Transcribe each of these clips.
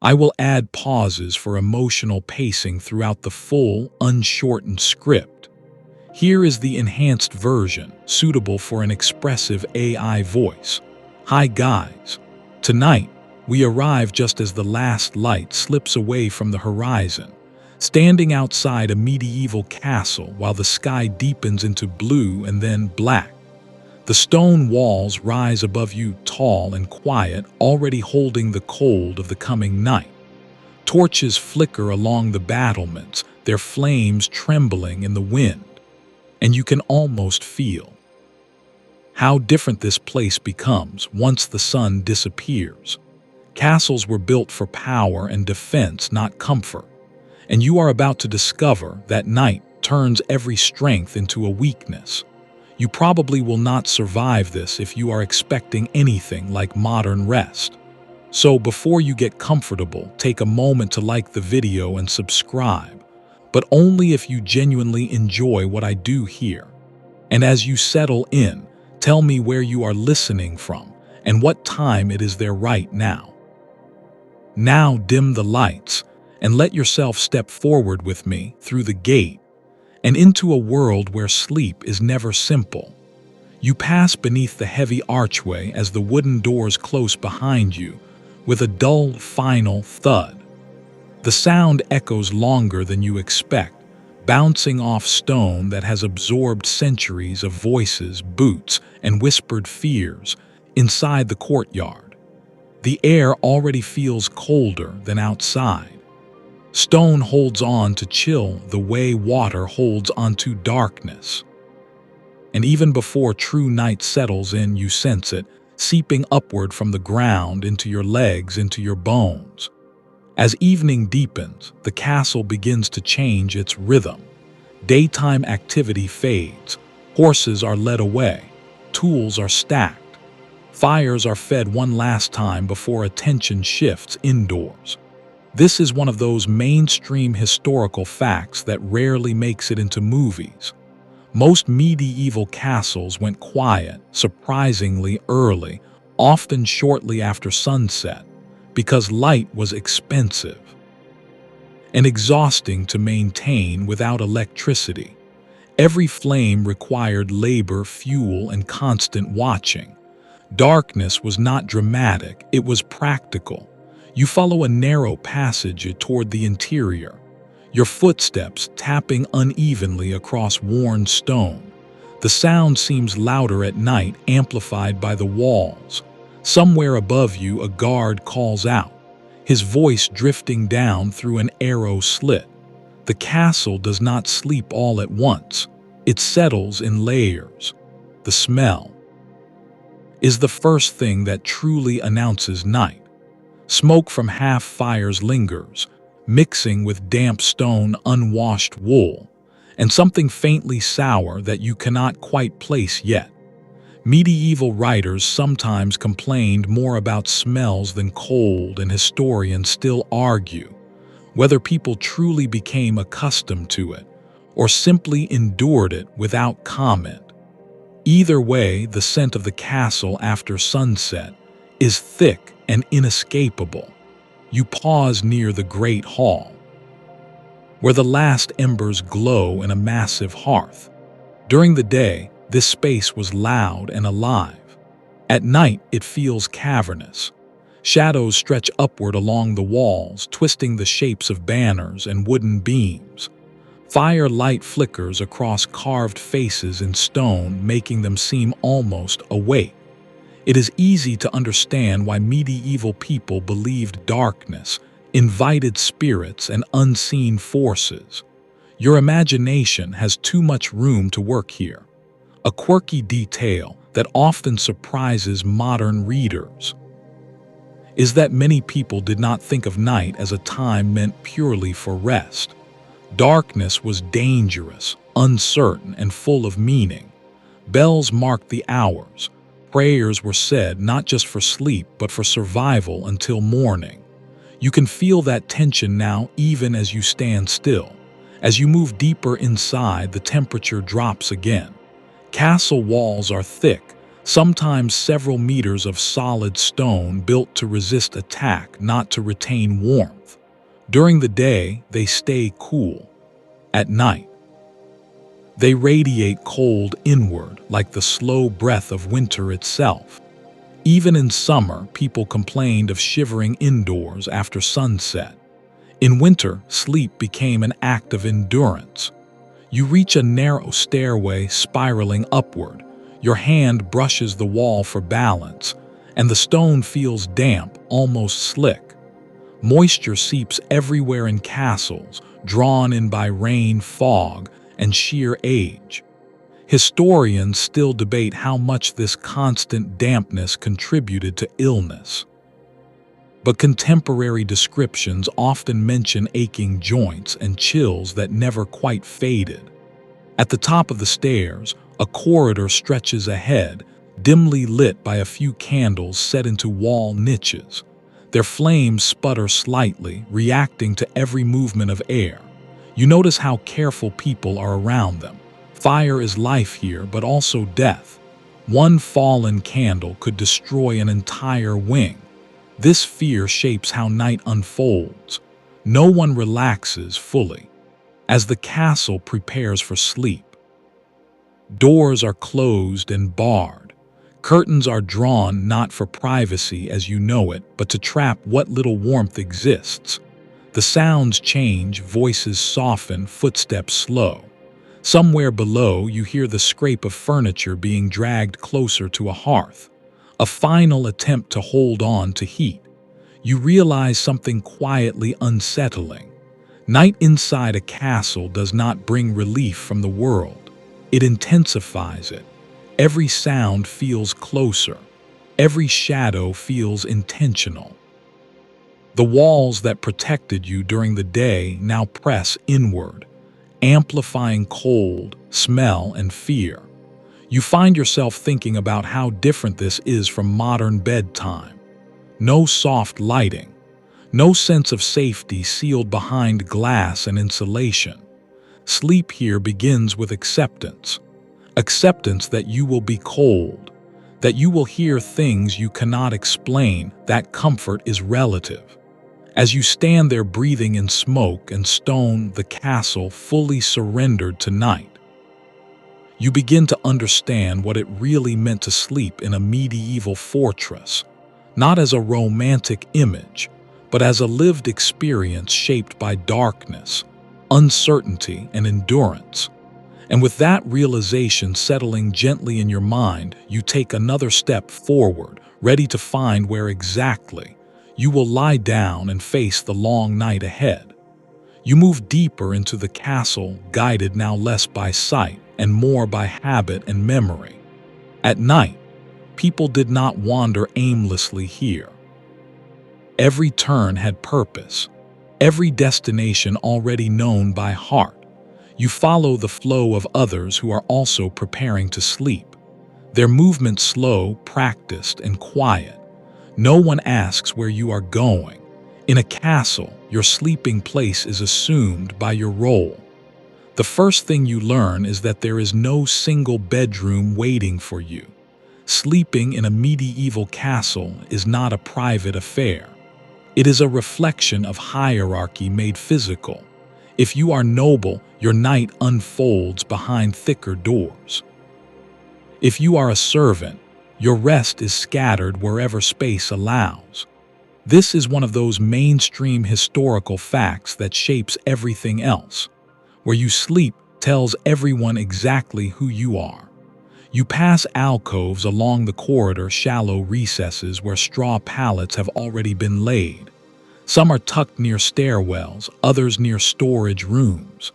I will add pauses for emotional pacing throughout the full, unshortened script. Here is the enhanced version, suitable for an expressive AI voice. Hi guys. Tonight, we arrive just as the last light slips away from the horizon, standing outside a medieval castle while the sky deepens into blue and then black. The stone walls rise above you tall and quiet, already holding the cold of the coming night. Torches flicker along the battlements, their flames trembling in the wind, and you can almost feel how different this place becomes once the sun disappears. Castles were built for power and defense, not comfort, and you are about to discover that night turns every strength into a weakness. You probably will not survive this if you are expecting anything like modern rest. So before you get comfortable, take a moment to like the video and subscribe, but only if you genuinely enjoy what I do here. And as you settle in, tell me where you are listening from and what time it is there right now. Now dim the lights and let yourself step forward with me through the gate and into a world where sleep is never simple. You pass beneath the heavy archway as the wooden doors close behind you with a dull, final thud. The sound echoes longer than you expect, bouncing off stone that has absorbed centuries of voices, boots, and whispered fears inside the courtyard. The air already feels colder than outside. Stone holds on to chill the way water holds onto darkness. And even before true night settles in, you sense it, seeping upward from the ground into your legs, into your bones. As evening deepens, the castle begins to change its rhythm. Daytime activity fades, horses are led away, tools are stacked, fires are fed one last time before attention shifts indoors. This is one of those mainstream historical facts that rarely makes it into movies. Most medieval castles went quiet, surprisingly early, often shortly after sunset, because light was expensive and exhausting to maintain without electricity. Every flame required labor, fuel, and constant watching. Darkness was not dramatic, it was practical. You follow a narrow passage toward the interior, your footsteps tapping unevenly across worn stone. The sound seems louder at night, amplified by the walls. Somewhere above you, a guard calls out, his voice drifting down through an arrow slit. The castle does not sleep all at once. It settles in layers. The smell is the first thing that truly announces night. Smoke from half-fires lingers, mixing with damp stone, unwashed wool, and something faintly sour that you cannot quite place yet. Medieval writers sometimes complained more about smells than cold, and historians still argue whether people truly became accustomed to it or simply endured it without comment. Either way, the scent of the castle after sunset is thick and inescapable. You pause near the great hall, where the last embers glow in a massive hearth. During the day, this space was loud and alive. At night, it feels cavernous. Shadows stretch upward along the walls, twisting the shapes of banners and wooden beams. Firelight flickers across carved faces in stone, making them seem almost awake. It is easy to understand why medieval people believed darkness invited spirits and unseen forces. Your imagination has too much room to work here. A quirky detail that often surprises modern readers is that many people did not think of night as a time meant purely for rest. Darkness was dangerous, uncertain, and full of meaning. Bells marked the hours. Prayers were said not just for sleep, but for survival until morning. You can feel that tension now even as you stand still. As you move deeper inside, the temperature drops again. Castle walls are thick, sometimes several meters of solid stone built to resist attack, not to retain warmth. During the day, they stay cool. At night, they radiate cold inward like the slow breath of winter itself. Even in summer, people complained of shivering indoors after sunset. In winter, sleep became an act of endurance. You reach a narrow stairway spiraling upward. Your hand brushes the wall for balance, and the stone feels damp, almost slick. Moisture seeps everywhere in castles, drawn in by rain, fog, and sheer age. Historians still debate how much this constant dampness contributed to illness. But contemporary descriptions often mention aching joints and chills that never quite faded. At the top of the stairs, a corridor stretches ahead, dimly lit by a few candles set into wall niches. Their flames sputter slightly, reacting to every movement of air. You notice how careful people are around them. Fire is life here, but also death. One fallen candle could destroy an entire wing. This fear shapes how night unfolds. No one relaxes fully. As the castle prepares for sleep, doors are closed and barred. Curtains are drawn not for privacy as you know it, but to trap what little warmth exists. The sounds change, voices soften, footsteps slow. Somewhere below, you hear the scrape of furniture being dragged closer to a hearth, a final attempt to hold on to heat. You realize something quietly unsettling. Night inside a castle does not bring relief from the world. It intensifies it. Every sound feels closer. Every shadow feels intentional. The walls that protected you during the day now press inward, amplifying cold, smell, and fear. You find yourself thinking about how different this is from modern bedtime. No soft lighting, no sense of safety sealed behind glass and insulation. Sleep here begins with acceptance. Acceptance that you will be cold, that you will hear things you cannot explain, that comfort is relative. As you stand there breathing in smoke and stone, the castle fully surrendered to night, you begin to understand what it really meant to sleep in a medieval fortress, not as a romantic image, but as a lived experience shaped by darkness, uncertainty, and endurance. And with that realization settling gently in your mind, you take another step forward, ready to find where exactly you will lie down and face the long night ahead. You move deeper into the castle, guided now less by sight and more by habit and memory. At night, people did not wander aimlessly here. Every turn had purpose, every destination already known by heart. You follow the flow of others who are also preparing to sleep. Their movements slow, practiced, and quiet. No one asks where you are going. In a castle, your sleeping place is assumed by your role. The first thing you learn is that there is no single bedroom waiting for you. Sleeping in a medieval castle is not a private affair. It is a reflection of hierarchy made physical. If you are noble, your night unfolds behind thicker doors. If you are a servant, your rest is scattered wherever space allows. This is one of those mainstream historical facts that shapes everything else. Where you sleep tells everyone exactly who you are. You pass alcoves along the corridor, shallow recesses where straw pallets have already been laid. Some are tucked near stairwells, others near storage rooms.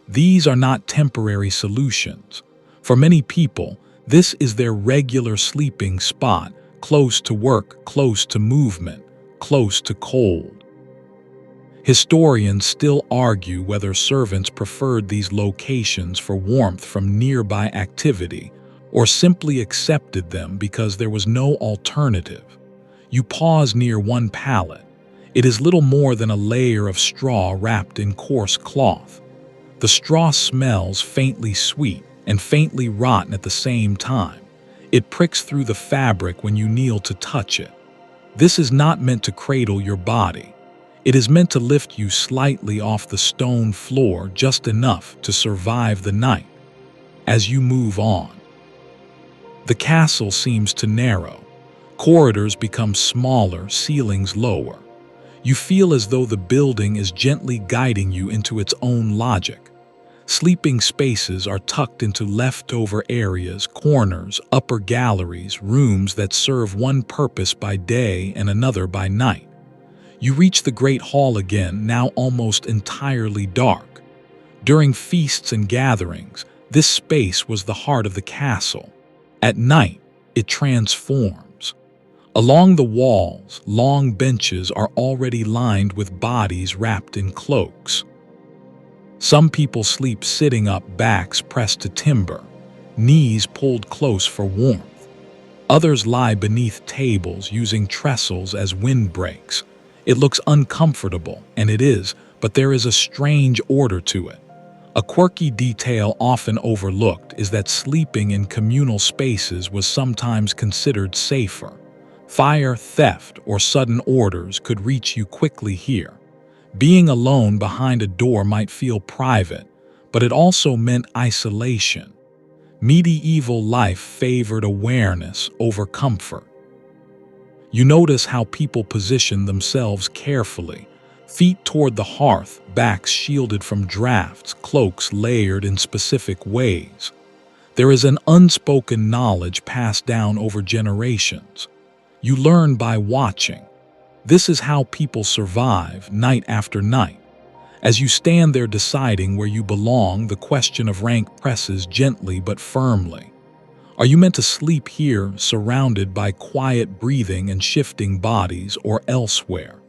These are not temporary solutions. For many people, this is their regular sleeping spot, close to work, close to movement, close to cold. Historians still argue whether servants preferred these locations for warmth from nearby activity or simply accepted them because there was no alternative. You pause near one pallet. It is little more than a layer of straw wrapped in coarse cloth. The straw smells faintly sweet and faintly rotten at the same time. It pricks through the fabric when you kneel to touch it. This is not meant to cradle your body. It is meant to lift you slightly off the stone floor, just enough to survive the night. As you move on, the castle seems to narrow. Corridors become smaller, ceilings lower. You feel as though the building is gently guiding you into its own logic. Sleeping spaces are tucked into leftover areas, corners, upper galleries, rooms that serve one purpose by day and another by night. You reach the great hall again, now almost entirely dark. During feasts and gatherings, this space was the heart of the castle. At night, it transforms. Along the walls, long benches are already lined with bodies wrapped in cloaks. Some people sleep sitting up, backs pressed to timber, knees pulled close for warmth. Others lie beneath tables using trestles as windbreaks. It looks uncomfortable, and it is, but there is a strange order to it. A quirky detail often overlooked is that sleeping in communal spaces was sometimes considered safer. Fire, theft, or sudden orders could reach you quickly here. Being alone behind a door might feel private, but it also meant isolation. Medieval life favored awareness over comfort. You notice how people position themselves carefully, feet toward the hearth, backs shielded from drafts, cloaks layered in specific ways. There is an unspoken knowledge passed down over generations. You learn by watching. This is how people survive night after night. As you stand there deciding where you belong, the question of rank presses gently but firmly. Are you meant to sleep here, surrounded by quiet breathing and shifting bodies, or elsewhere?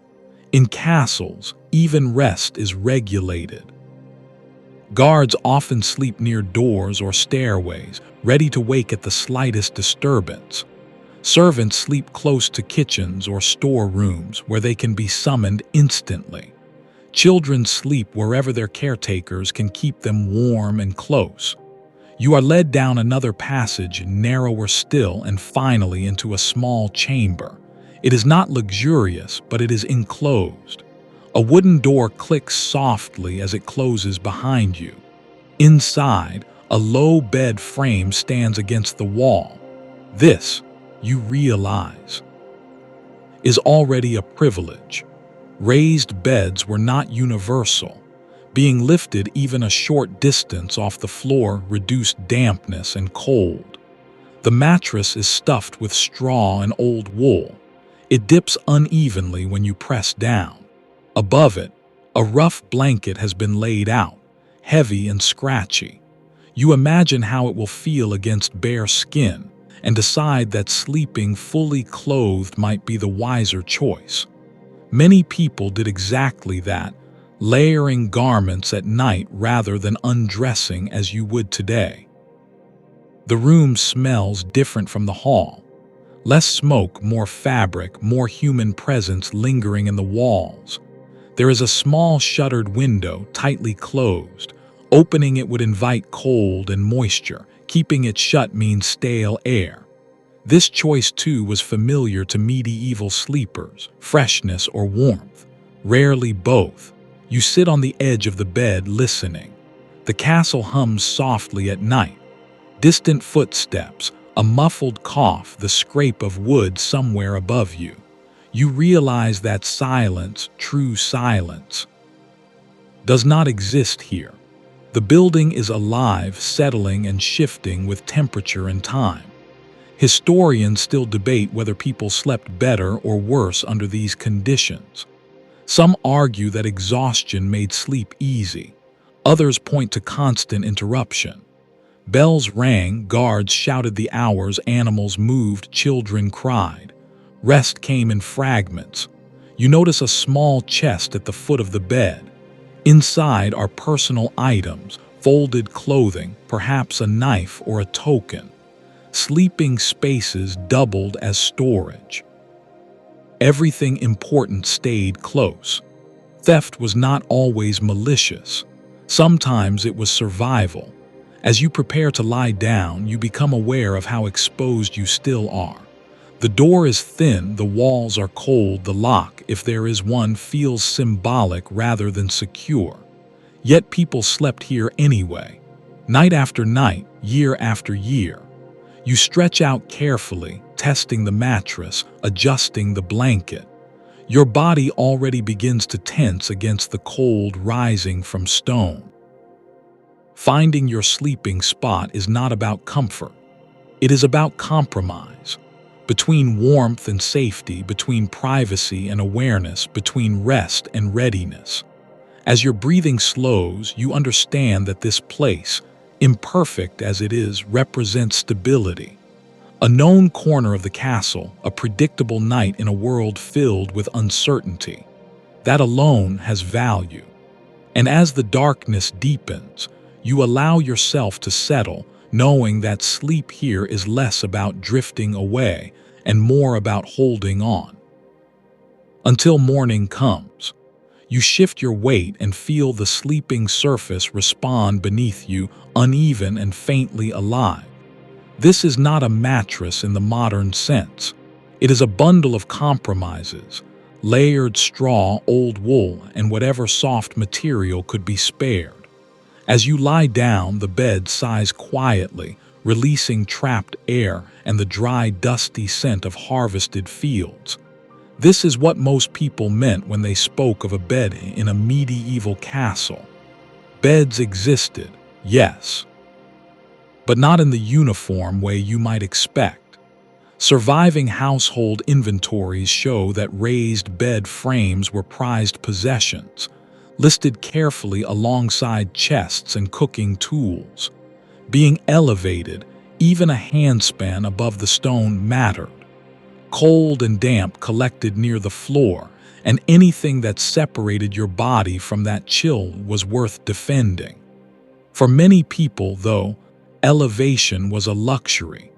In castles, even rest is regulated. Guards often sleep near doors or stairways, ready to wake at the slightest disturbance. Servants sleep close to kitchens or storerooms where they can be summoned instantly. Children sleep wherever their caretakers can keep them warm and close. You are led down another passage, narrower still, and finally into a small chamber. It is not luxurious, but it is enclosed. A wooden door clicks softly as it closes behind you. Inside, a low bed frame stands against the wall. This, you realize, is already a privilege. Raised beds were not universal. Being lifted even a short distance off the floor reduced dampness and cold. The mattress is stuffed with straw and old wool. It dips unevenly when you press down. Above it, a rough blanket has been laid out, heavy and scratchy. You imagine how it will feel against bare skin, and decide that sleeping fully clothed might be the wiser choice. Many people did exactly that, layering garments at night rather than undressing as you would today. The room smells different from the hall. Less smoke, more fabric, more human presence lingering in the walls. There is a small shuttered window, tightly closed. Opening it would invite cold and moisture. Keeping it shut means stale air. This choice, too, was familiar to medieval sleepers, freshness or warmth. Rarely both. You sit on the edge of the bed listening. The castle hums softly at night. Distant footsteps, a muffled cough, the scrape of wood somewhere above you. You realize that silence, true silence, does not exist here. The building is alive, settling and shifting with temperature and time. Historians still debate whether people slept better or worse under these conditions. Some argue that exhaustion made sleep easy. Others point to constant interruption. Bells rang, guards shouted the hours, animals moved, children cried. Rest came in fragments. You notice a small chest at the foot of the bed. Inside are personal items, folded clothing, perhaps a knife or a token. Sleeping spaces doubled as storage. Everything important stayed close. Theft was not always malicious. Sometimes it was survival. As you prepare to lie down, you become aware of how exposed you still are. The door is thin, the walls are cold, the lock, if there is one, feels symbolic rather than secure. Yet people slept here anyway, night after night, year after year. You stretch out carefully, testing the mattress, adjusting the blanket. Your body already begins to tense against the cold rising from stone. Finding your sleeping spot is not about comfort. It is about compromise. Between warmth and safety, between privacy and awareness, between rest and readiness. As your breathing slows, you understand that this place, imperfect as it is, represents stability. A known corner of the castle, a predictable night in a world filled with uncertainty. That alone has value. And as the darkness deepens, you allow yourself to settle, knowing that sleep here is less about drifting away and more about holding on. Until morning comes, you shift your weight and feel the sleeping surface respond beneath you, uneven and faintly alive. This is not a mattress in the modern sense. It is a bundle of compromises, layered straw, old wool, and whatever soft material could be spared. As you lie down, the bed sighs quietly, releasing trapped air and the dry, dusty scent of harvested fields. This is what most people meant when they spoke of a bed in a medieval castle. Beds existed, yes, but not in the uniform way you might expect. Surviving household inventories show that raised bed frames were prized possessions, listed carefully alongside chests and cooking tools. Being elevated, even a handspan above the stone, mattered. Cold and damp collected near the floor, and anything that separated your body from that chill was worth defending. For many people, though, elevation was a luxury.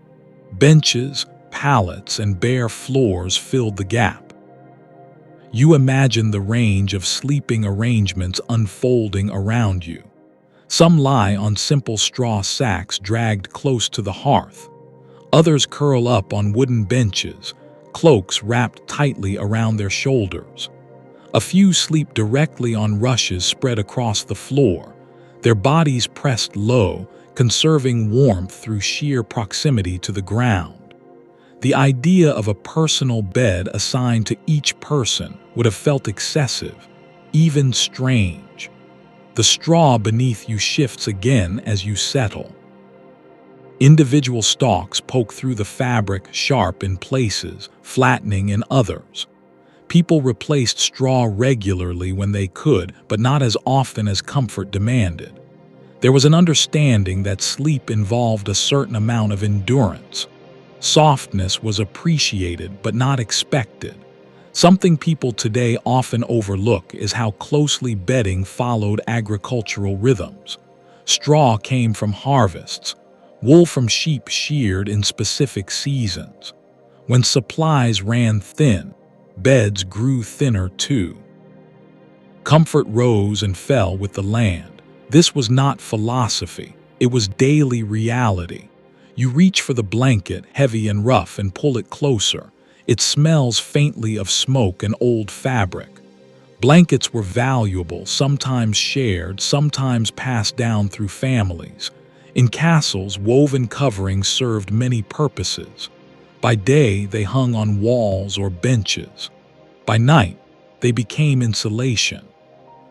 Benches, pallets, and bare floors filled the gap. You imagine the range of sleeping arrangements unfolding around you. Some lie on simple straw sacks dragged close to the hearth. Others curl up on wooden benches, cloaks wrapped tightly around their shoulders. A few sleep directly on rushes spread across the floor, their bodies pressed low, conserving warmth through sheer proximity to the ground. The idea of a personal bed assigned to each person would have felt excessive, even strange. The straw beneath you shifts again as you settle. Individual stalks poke through the fabric, sharp in places, flattening in others. People replaced straw regularly when they could, but not as often as comfort demanded. There was an understanding that sleep involved a certain amount of endurance. Softness was appreciated but not expected. Something people today often overlook is how closely bedding followed agricultural rhythms. Straw came from harvests, wool from sheep sheared in specific seasons. When supplies ran thin, beds grew thinner too. Comfort rose and fell with the land. This was not philosophy, it was daily reality. You reach for the blanket, heavy and rough, and pull it closer. It smells faintly of smoke and old fabric. Blankets were valuable, sometimes shared, sometimes passed down through families. In castles, woven coverings served many purposes. By day, they hung on walls or benches. By night, they became insulation.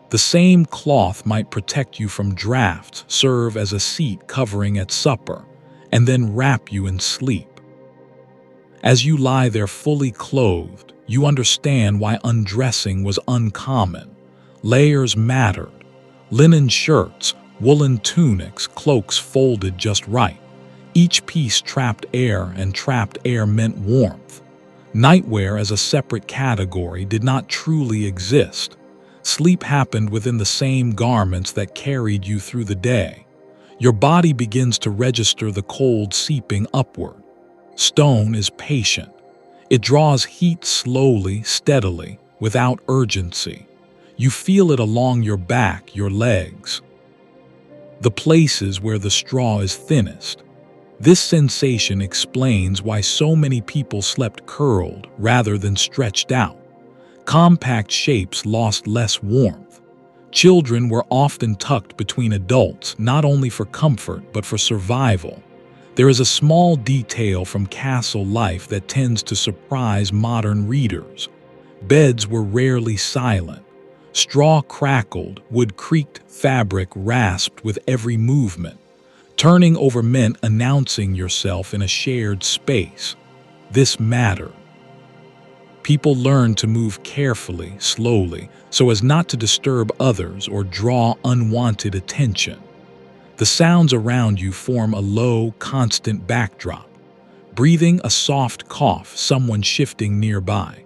The same cloth might protect you from drafts, serve as a seat covering at supper, and then wrap you in sleep. As you lie there fully clothed, you understand why undressing was uncommon. Layers mattered. Linen shirts, woolen tunics, cloaks folded just right. Each piece trapped air, and trapped air meant warmth. Nightwear as a separate category did not truly exist. Sleep happened within the same garments that carried you through the day. Your body begins to register the cold seeping upward. Stone is patient. It draws heat slowly, steadily, without urgency. You feel it along your back, your legs. the places where the straw is thinnest. This sensation explains why so many people slept curled rather than stretched out. Compact shapes lost less warmth. Children were often tucked between adults, not only for comfort but for survival. There is a small detail from castle life that tends to surprise modern readers. Beds were rarely silent. Straw crackled, wood creaked, fabric rasped with every movement. Turning over meant announcing yourself in a shared space. This mattered. People learned to move carefully, slowly, so as not to disturb others or draw unwanted attention. The sounds around you form a low, constant backdrop. Breathing, a soft cough, someone shifting nearby.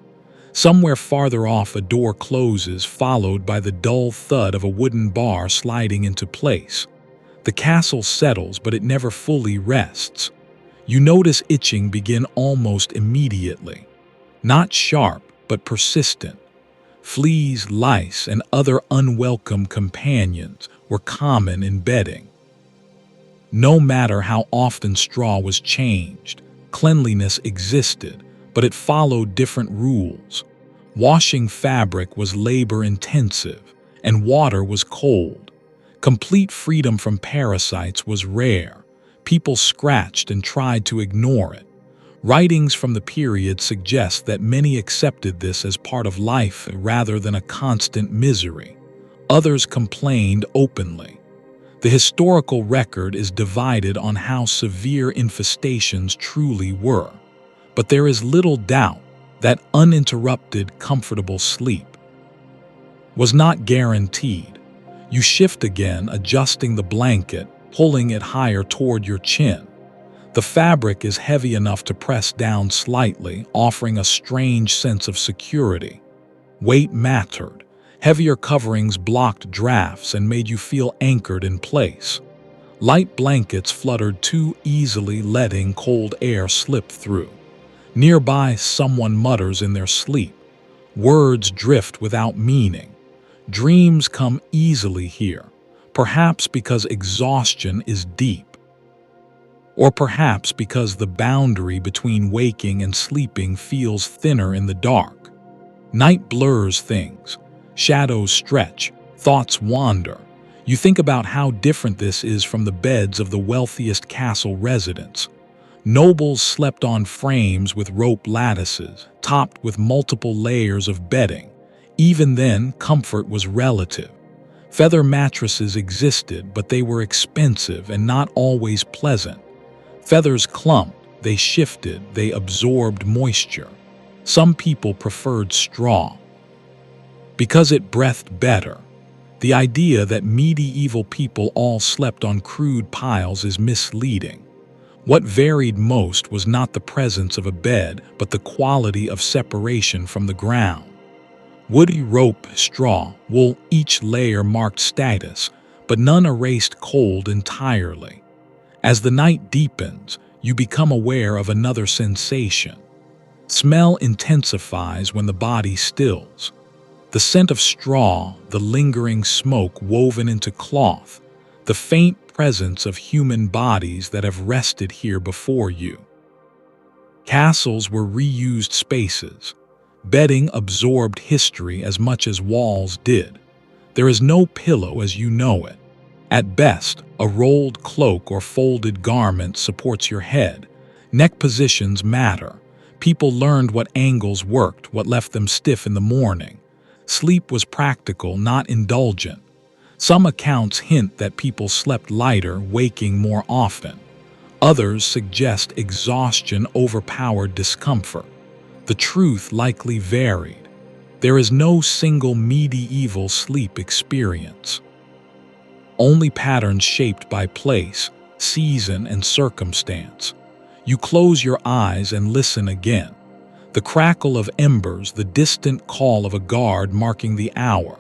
Somewhere farther off, a door closes, followed by the dull thud of a wooden bar sliding into place. The castle settles, but it never fully rests. You notice itching begin almost immediately. Not sharp, but persistent. Fleas, lice, and other unwelcome companions were common in bedding. No matter how often straw was changed, cleanliness existed, but it followed different rules. Washing fabric was labor-intensive, and water was cold. Complete freedom from parasites was rare. People scratched and tried to ignore it. Writings from the period suggest that many accepted this as part of life rather than a constant misery. Others complained openly. The historical record is divided on how severe infestations truly were, but there is little doubt that uninterrupted, comfortable sleep was not guaranteed. You shift again, adjusting the blanket, pulling it higher toward your chin. The fabric is heavy enough to press down slightly, offering a strange sense of security. Weight mattered. Heavier coverings blocked drafts and made you feel anchored in place. Light blankets fluttered too easily, letting cold air slip through. Nearby, someone mutters in their sleep. Words drift without meaning. Dreams come easily here, perhaps because exhaustion is deep. Or perhaps because the boundary between waking and sleeping feels thinner in the dark. Night blurs things. Shadows stretch. Thoughts wander. You think about how different this is from the beds of the wealthiest castle residents. Nobles slept on frames with rope lattices, topped with multiple layers of bedding. Even then, comfort was relative. Feather mattresses existed, but they were expensive and not always pleasant. Feathers clumped, they shifted, they absorbed moisture. Some people preferred straw because it breathed better. The idea that medieval people all slept on crude piles is misleading. What varied most was not the presence of a bed, but the quality of separation from the ground. Woody, rope, straw, wool, each layer marked status, but none erased cold entirely. As the night deepens, you become aware of another sensation. Smell intensifies when the body stills. The scent of straw, the lingering smoke woven into cloth, the faint presence of human bodies that have rested here before you. Castles were reused spaces. Bedding absorbed history as much as walls did. There is no pillow as you know it. At best, a rolled cloak or folded garment supports your head. Neck positions matter. People learned what angles worked, what left them stiff in the morning. Sleep was practical, not indulgent. Some accounts hint that people slept lighter, waking more often. Others suggest exhaustion overpowered discomfort. The truth likely varied. There is no single medieval sleep experience. Only patterns shaped by place, season, and circumstance. You close your eyes and listen again. The crackle of embers, the distant call of a guard marking the hour.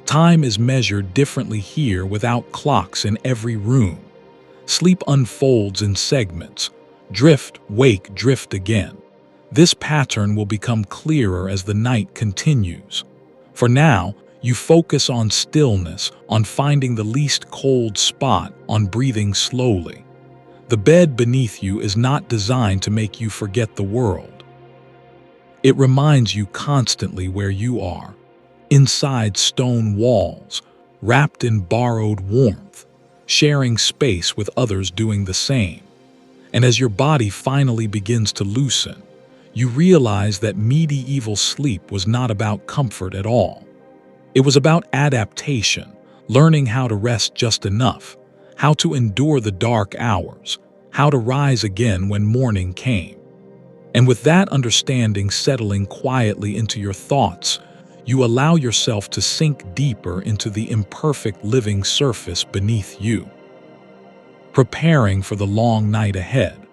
Time is measured differently here without clocks in every room. Sleep unfolds in segments. Drift, wake, drift again. This pattern will become clearer as the night continues. For now, You focus on stillness, on finding the least cold spot, on breathing slowly. The bed beneath you is not designed to make you forget the world. It reminds you constantly where you are, inside stone walls, wrapped in borrowed warmth, sharing space with others doing the same. And as your body finally begins to loosen, you realize that medieval sleep was not about comfort at all. It was about adaptation, learning how to rest just enough, how to endure the dark hours, how to rise again when morning came. And with that understanding settling quietly into your thoughts, you allow yourself to sink deeper into the imperfect living surface beneath you. Preparing for the long night ahead.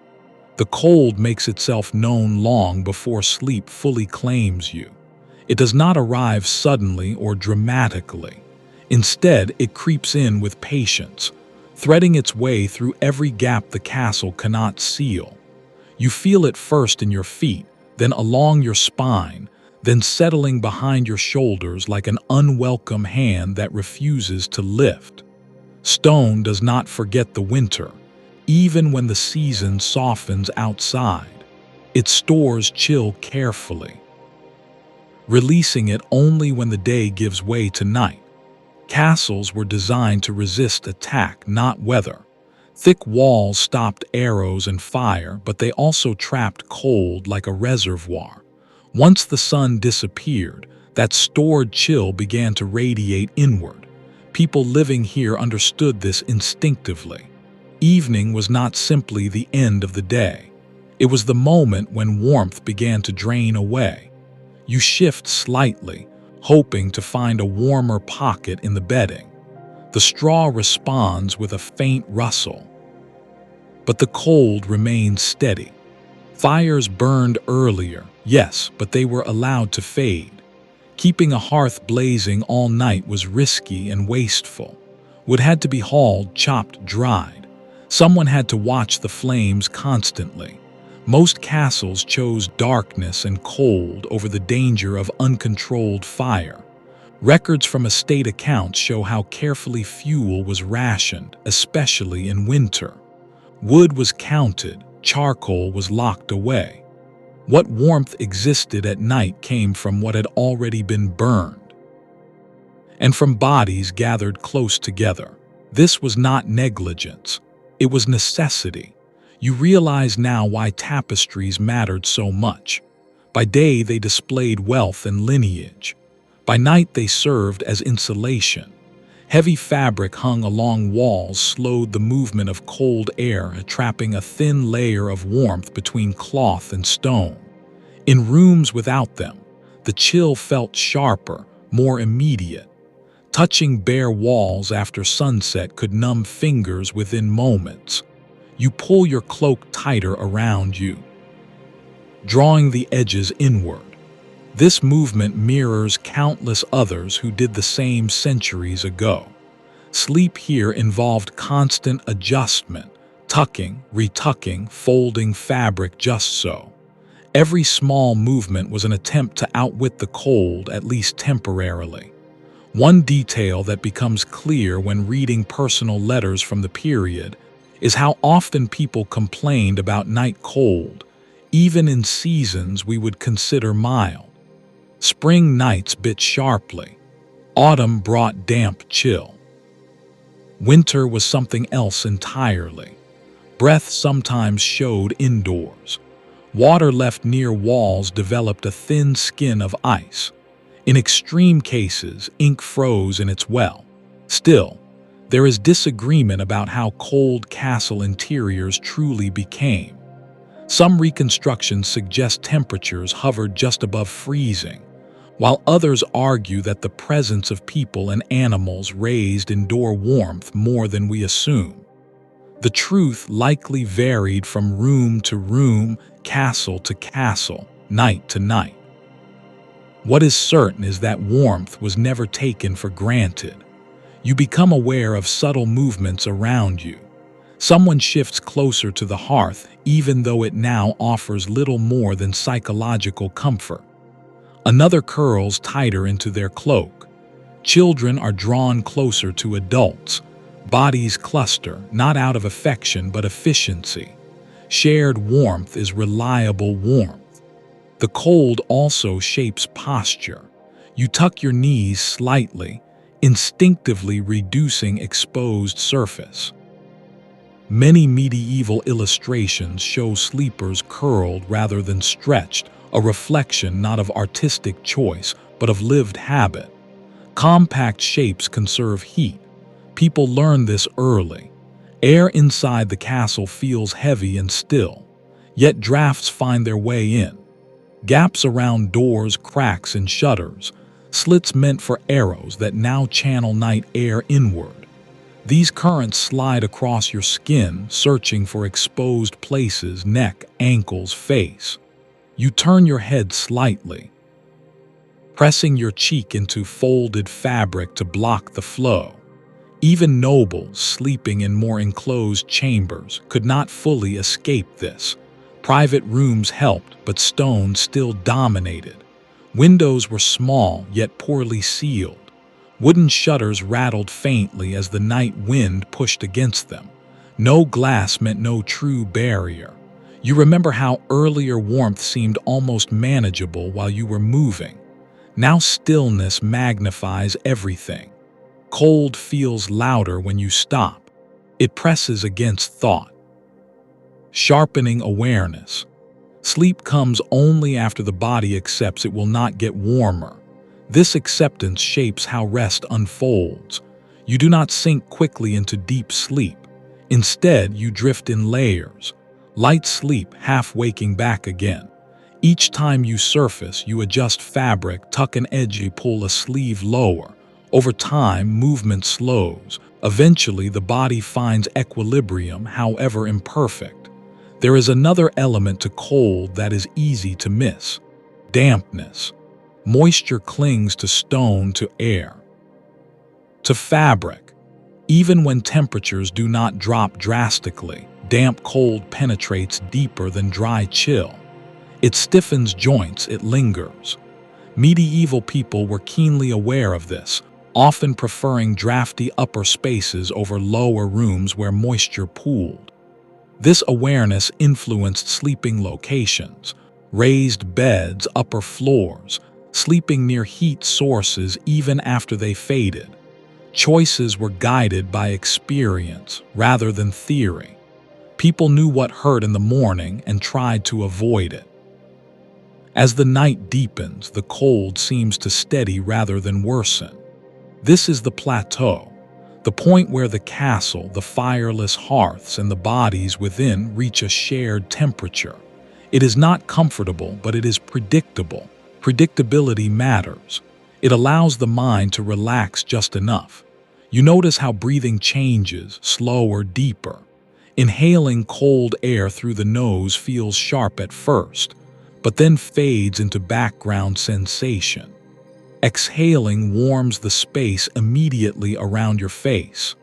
The cold makes itself known long before sleep fully claims you. It does not arrive suddenly or dramatically. Instead, it creeps in with patience, threading its way through every gap the castle cannot seal. You feel it first in your feet, then along your spine, then settling behind your shoulders like an unwelcome hand that refuses to lift. Stone does not forget the winter, even when the season softens outside. It stores chill carefully, releasing it only when the day gives way to night. Castles were designed to resist attack, not weather. Thick walls stopped arrows and fire, but they also trapped cold like a reservoir. Once the sun disappeared, that stored chill began to radiate inward. People living here understood this instinctively. Evening was not simply the end of the day. It was the moment when warmth began to drain away. You shift slightly, hoping to find a warmer pocket in the bedding. The straw responds with a faint rustle. But the cold remains steady. Fires burned earlier, yes, but they were allowed to fade. Keeping a hearth blazing all night was risky and wasteful. Wood had to be hauled, chopped, dried. Someone had to watch the flames constantly. Most castles chose darkness and cold over the danger of uncontrolled fire. Records from estate accounts show how carefully fuel was rationed, especially in winter. Wood was counted, charcoal was locked away. What warmth existed at night came from what had already been burned, and from bodies gathered close together. This was not negligence, it was necessity. You realize now why tapestries mattered so much. By day they displayed wealth and lineage. By night they served as insulation. Heavy fabric hung along walls slowed the movement of cold air, trapping a thin layer of warmth between cloth and stone. In rooms without them, the chill felt sharper, more immediate. Touching bare walls after sunset could numb fingers within moments. You pull your cloak tighter around you, drawing the edges inward. This movement mirrors countless others who did the same centuries ago. Sleep here involved constant adjustment, tucking, retucking, folding fabric just so. Every small movement was an attempt to outwit the cold, at least temporarily. One detail that becomes clear when reading personal letters from the period is how often people complained about night cold, even in seasons we would consider mild. Spring nights bit sharply. Autumn brought damp chill. Winter was something else entirely. Breath sometimes showed indoors. Water left near walls developed a thin skin of ice. In extreme cases, ink froze in its well. Still, there is disagreement about how cold castle interiors truly became. Some reconstructions suggest temperatures hovered just above freezing, while others argue that the presence of people and animals raised indoor warmth more than we assume. The truth likely varied from room to room, castle to castle, night to night. What is certain is that warmth was never taken for granted. You become aware of subtle movements around you. Someone shifts closer to the hearth, even though it now offers little more than psychological comfort. Another curls tighter into their cloak. Children are drawn closer to adults. Bodies cluster, not out of affection but efficiency. Shared warmth is reliable warmth. The cold also shapes posture. You tuck your knees slightly, instinctively reducing exposed surface. Many medieval illustrations show sleepers curled rather than stretched, a reflection not of artistic choice, but of lived habit. Compact shapes conserve heat. People learn this early. Air inside the castle feels heavy and still, yet drafts find their way in. Gaps around doors, cracks, and shutters, slits meant for arrows that now channel night air inward. These currents slide across your skin, searching for exposed places, neck, ankles, face. You turn your head slightly, pressing your cheek into folded fabric to block the flow. Even nobles, sleeping in more enclosed chambers, could not fully escape this. Private rooms helped, but stone still dominated. Windows were small, yet poorly sealed. Wooden shutters rattled faintly as the night wind pushed against them. No glass meant no true barrier. You remember how earlier warmth seemed almost manageable while you were moving. Now stillness magnifies everything. Cold feels louder when you stop. It presses against thought. Sharpening awareness. Sleep comes only after the body accepts it will not get warmer. This acceptance shapes how rest unfolds. You do not sink quickly into deep sleep. Instead, you drift in layers. Light sleep, half waking back again. Each time you surface, you adjust fabric, tuck an edge, pull a sleeve lower. Over time, movement slows. Eventually, the body finds equilibrium, however imperfect. There is another element to cold that is easy to miss: dampness. Moisture clings to stone, to air, to fabric. Even when temperatures do not drop drastically, damp cold penetrates deeper than dry chill. It stiffens joints, it lingers. Medieval people were keenly aware of this, often preferring drafty upper spaces over lower rooms where moisture pooled. This awareness influenced sleeping locations: raised beds, upper floors, sleeping near heat sources even after they faded. Choices were guided by experience rather than theory. People knew what hurt in the morning and tried to avoid it. As the night deepens, the cold seems to steady rather than worsen. This is the plateau, the point where the castle, the fireless hearths, and the bodies within reach a shared temperature. It is not comfortable, but it is predictable. Predictability matters. It allows the mind to relax just enough. You notice how breathing changes, slower, deeper. Inhaling cold air through the nose feels sharp at first, but then fades into background sensation. Exhaling warms the space immediately around your face.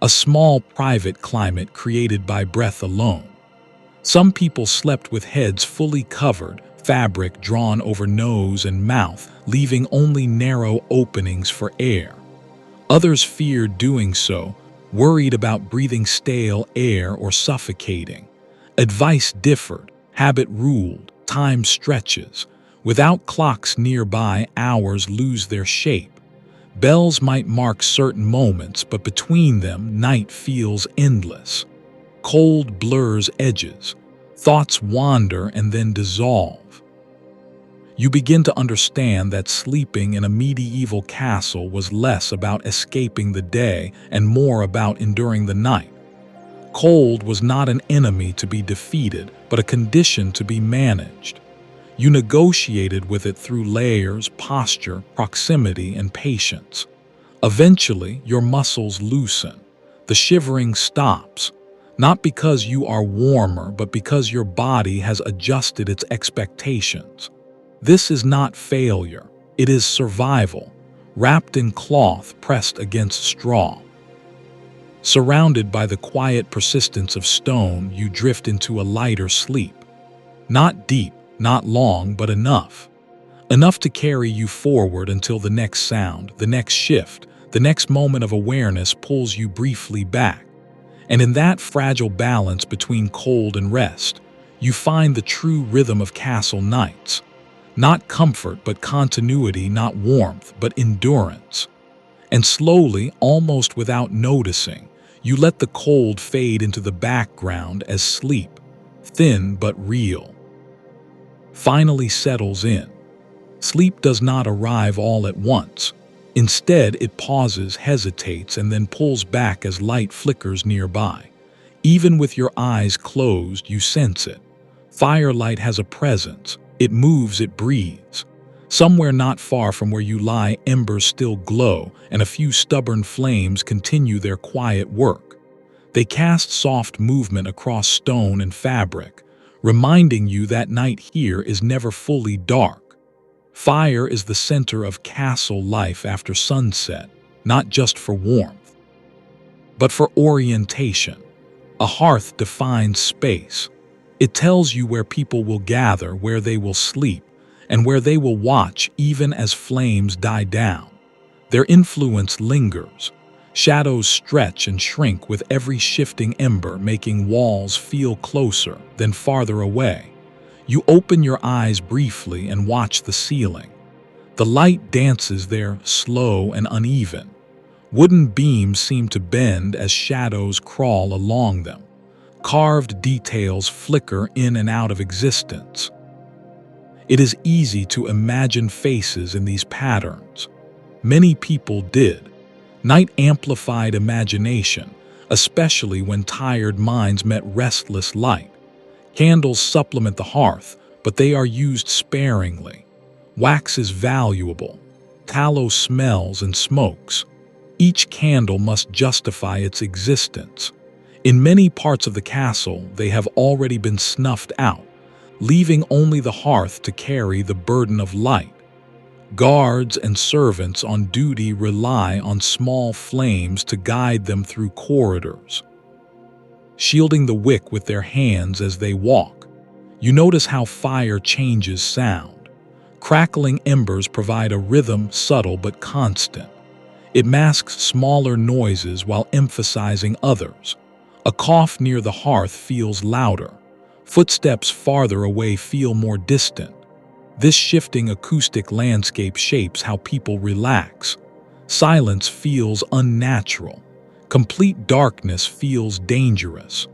A small private climate created by breath alone. Some people slept with heads fully covered, fabric drawn over nose and mouth, leaving only narrow openings for air. Others feared doing so, worried about breathing stale air or suffocating. Advice differed, habit ruled, time stretches. Without clocks nearby, hours lose their shape. Bells might mark certain moments, but between them, night feels endless. Cold blurs edges. Thoughts wander and then dissolve. You begin to understand that sleeping in a medieval castle was less about escaping the day and more about enduring the night. Cold was not an enemy to be defeated, but a condition to be managed. You negotiated with it through layers, posture, proximity, and patience. Eventually, your muscles loosen. The shivering stops, not because you are warmer, but because your body has adjusted its expectations. This is not failure. It is survival, wrapped in cloth pressed against straw. Surrounded by the quiet persistence of stone, you drift into a lighter sleep. Not deep, not long, but enough. enough to carry you forward until the next sound, the next shift, the next moment of awareness pulls you briefly back. And in that fragile balance between cold and rest, you find the true rhythm of castle nights. Not comfort, but continuity, not warmth, but endurance. And slowly, almost without noticing, you let the cold fade into the background as sleep, thin but real, finally settles in. Sleep does not arrive all at once. Instead, it pauses, hesitates, and then pulls back as light flickers nearby. Even with your eyes closed, you sense it. Firelight has a presence. It moves, it breathes. Somewhere not far from where you lie, embers still glow, and a few stubborn flames continue their quiet work. They cast soft movement across stone and fabric, reminding you that night here is never fully dark. Fire is the center of castle life after sunset, not just for warmth, but for orientation. A hearth defines space. It tells you where people will gather, where they will sleep, and where they will watch even as flames die down. Their influence lingers. Shadows stretch and shrink with every shifting ember, making walls feel closer, then farther away. You open your eyes briefly and watch the ceiling. The light dances there, slow and uneven. Wooden beams seem to bend as shadows crawl along them. Carved details flicker in and out of existence. It is easy to imagine faces in these patterns. Many people did. Night amplified imagination, especially when tired minds met restless light. Candles supplement the hearth, but they are used sparingly. Wax is valuable. Tallow smells and smokes. Each candle must justify its existence. In many parts of the castle, they have already been snuffed out, leaving only the hearth to carry the burden of light. Guards and servants on duty rely on small flames to guide them through corridors, shielding the wick with their hands as they walk. You notice how fire changes sound. Crackling embers provide a rhythm subtle but constant. It masks smaller noises while emphasizing others. A cough near the hearth feels louder. Footsteps farther away feel more distant. This shifting acoustic landscape shapes how people relax. Silence feels unnatural. Complete darkness feels dangerous.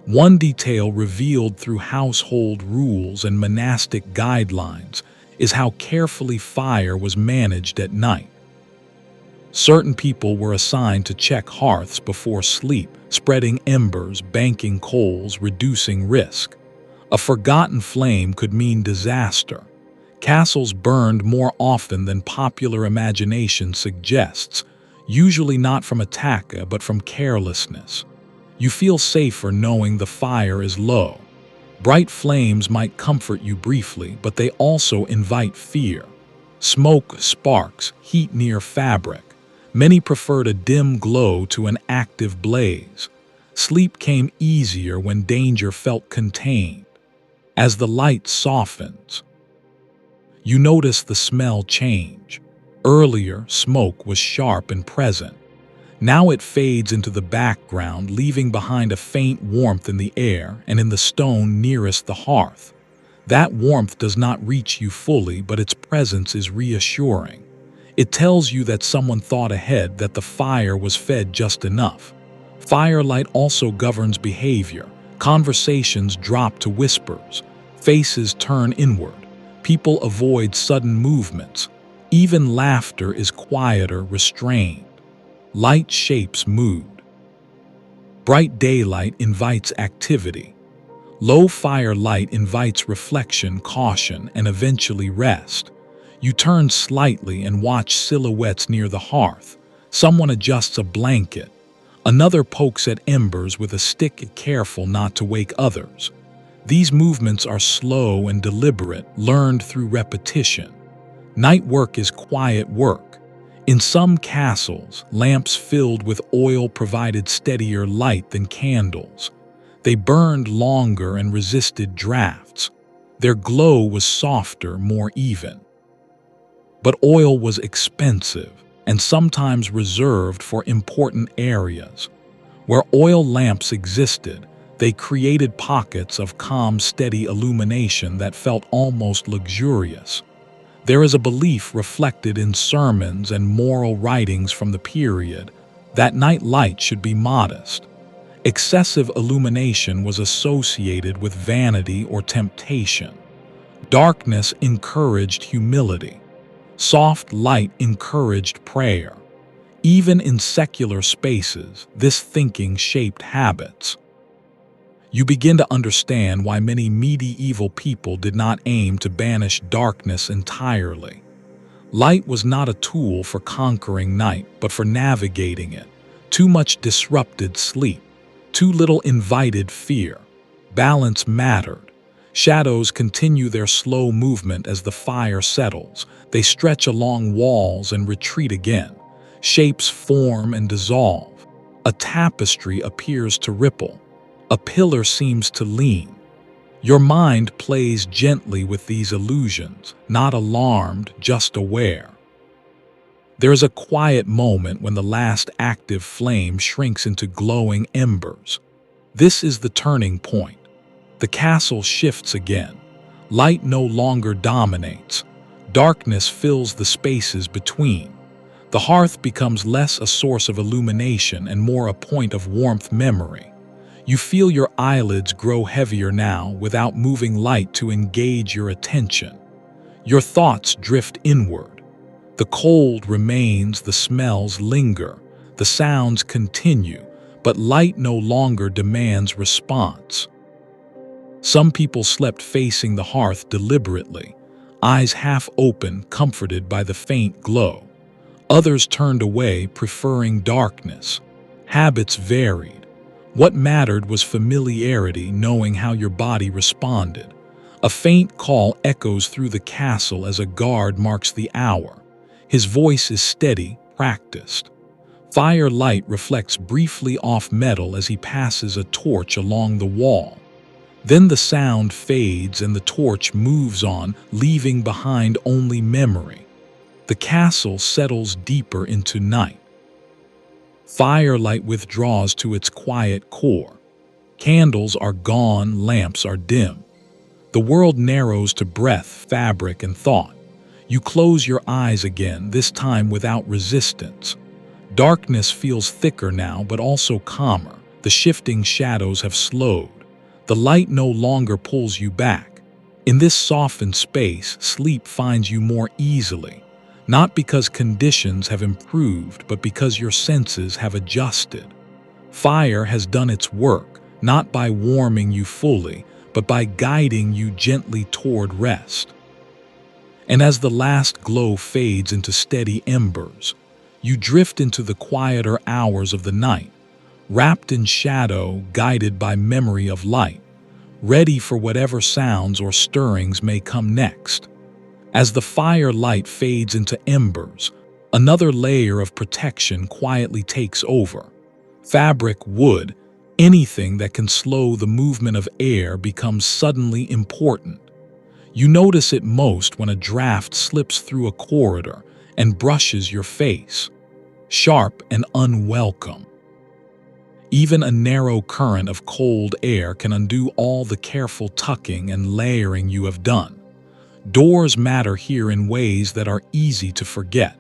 One detail revealed through household rules and monastic guidelines is how carefully fire was managed at night. Certain people were assigned to check hearths before sleep, spreading embers, banking coals, reducing risk. A forgotten flame could mean disaster. Castles burned more often than popular imagination suggests, usually not from attack but from carelessness. You feel safer knowing the fire is low. Bright flames might comfort you briefly, but they also invite fear. Smoke, sparks, heat near fabric. Many preferred a dim glow to an active blaze. Sleep came easier when danger felt contained. As the light softens, you notice the smell change. Earlier, smoke was sharp and present. Now it fades into the background, leaving behind a faint warmth in the air and in the stone nearest the hearth. That warmth does not reach you fully, but its presence is reassuring. It tells you that someone thought ahead, that the fire was fed just enough. Firelight also governs behavior. Conversations drop to whispers. Faces turn inward. People avoid sudden movements. Even laughter is quieter, restrained. Light shapes mood. Bright daylight invites activity. Low firelight invites reflection, caution, and eventually rest. You turn slightly and watch silhouettes near the hearth. Someone adjusts a blanket. Another pokes at embers with a stick, careful not to wake others. These movements are slow and deliberate, learned through repetition. Night work is quiet work. In some castles, lamps filled with oil provided steadier light than candles. They burned longer and resisted drafts. Their glow was softer, more even. But oil was expensive and sometimes reserved for important areas. Where oil lamps existed, they created pockets of calm, steady illumination that felt almost luxurious. There is a belief reflected in sermons and moral writings from the period that night light should be modest. Excessive illumination was associated with vanity or temptation. Darkness encouraged humility. Soft light encouraged prayer. Even in secular spaces, this thinking shaped habits. You begin to understand why many medieval people did not aim to banish darkness entirely. Light was not a tool for conquering night, but for navigating it. Too much disrupted sleep. Too little invited fear. Balance mattered. Shadows continue their slow movement as the fire settles. They stretch along walls and retreat again. Shapes form and dissolve. A tapestry appears to ripple. A pillar seems to lean. Your mind plays gently with these illusions, not alarmed, just aware. There is a quiet moment when the last active flame shrinks into glowing embers. This is the turning point. The castle shifts again. Light no longer dominates. Darkness fills the spaces between. The hearth becomes less a source of illumination and more a point of warmth memory. You feel your eyelids grow heavier now without moving light to engage your attention. Your thoughts drift inward. The cold remains, the smells linger, the sounds continue, but light no longer demands response. Some people slept facing the hearth deliberately, eyes half open, comforted by the faint glow. Others turned away, preferring darkness. Habits varied. What mattered was familiarity, knowing how your body responded. A faint call echoes through the castle as a guard marks the hour. His voice is steady, practiced. Firelight reflects briefly off metal as he passes a torch along the wall. Then the sound fades and the torch moves on, leaving behind only memory. The castle settles deeper into night. Firelight withdraws to its quiet core. Candles are gone, lamps are dim. The world narrows to breath, fabric, and thought. You close your eyes again, this time without resistance. Darkness feels thicker now, but also calmer. The shifting shadows have slowed. The light no longer pulls you back. In this softened space, sleep finds you more easily. Not because conditions have improved, but because your senses have adjusted. Fire has done its work, not by warming you fully, but by guiding you gently toward rest. And as the last glow fades into steady embers, you drift into the quieter hours of the night, wrapped in shadow, guided by memory of light, ready for whatever sounds or stirrings may come next. As the firelight fades into embers, another layer of protection quietly takes over. Fabric, wood, anything that can slow the movement of air becomes suddenly important. You notice it most when a draft slips through a corridor and brushes your face, sharp and unwelcome. Even a narrow current of cold air can undo all the careful tucking and layering you have done. Doors matter here in ways that are easy to forget.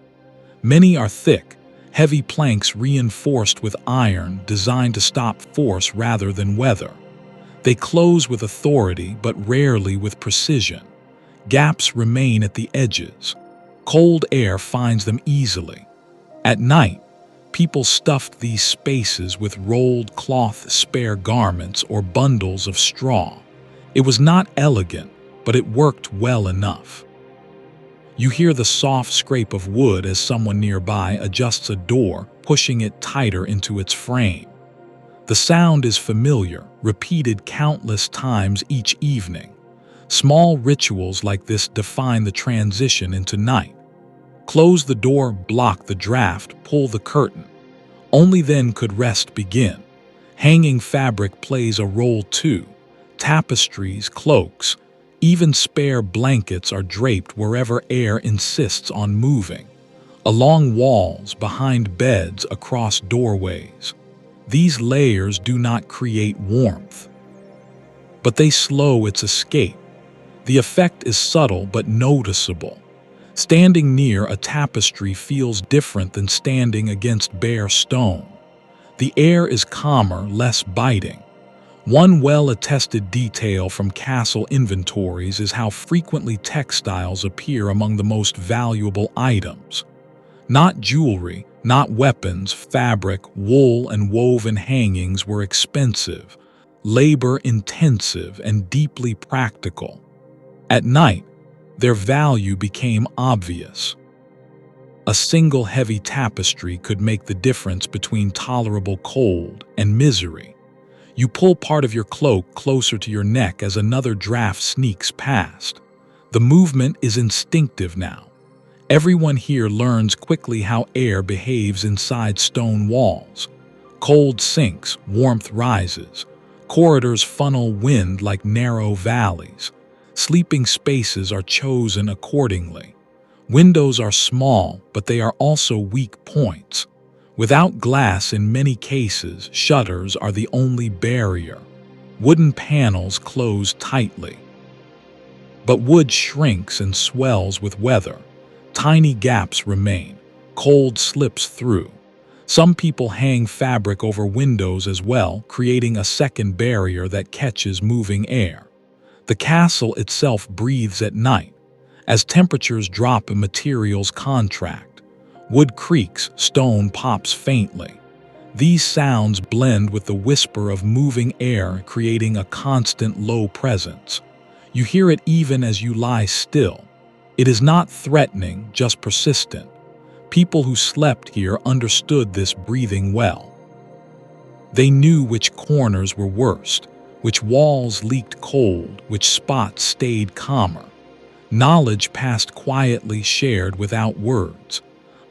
Many are thick, heavy planks reinforced with iron designed to stop force rather than weather. They close with authority but rarely with precision. Gaps remain at the edges. Cold air finds them easily. At night, people stuffed these spaces with rolled cloth, spare garments, or bundles of straw. It was not elegant, but it worked well enough. You hear the soft scrape of wood as someone nearby adjusts a door, pushing it tighter into its frame. The sound is familiar, repeated countless times each evening. Small rituals like this define the transition into night. Close the door, block the draft, pull the curtain. Only then could rest begin. Hanging fabric plays a role too. Tapestries, cloaks, Even spare blankets are draped wherever air insists on moving, along walls, behind beds, across doorways. These layers do not create warmth, but they slow its escape. The effect is subtle but noticeable. Standing near a tapestry feels different than standing against bare stone. The air is calmer, less biting. One well-attested detail from castle inventories is how frequently textiles appear among the most valuable items. Not jewelry, not weapons, fabric, wool, and woven hangings were expensive, labor-intensive, and deeply practical. At night, their value became obvious. A single heavy tapestry could make the difference between tolerable cold and misery. You pull part of your cloak closer to your neck as another draft sneaks past. The movement is instinctive now. Everyone here learns quickly how air behaves inside stone walls. Cold sinks, warmth rises. Corridors funnel wind like narrow valleys. Sleeping spaces are chosen accordingly. Windows are small, but they are also weak points. Without glass in many cases, shutters are the only barrier. Wooden panels close tightly. But wood shrinks and swells with weather. Tiny gaps remain. Cold slips through. Some people hang fabric over windows as well, creating a second barrier that catches moving air. The castle itself breathes at night. As temperatures drop and materials contract, wood creaks, stone pops faintly. These sounds blend with the whisper of moving air, creating a constant low presence. You hear it even as you lie still. It is not threatening, just persistent. People who slept here understood this breathing well. They knew which corners were worst, which walls leaked cold, which spots stayed calmer. Knowledge passed quietly, shared without words.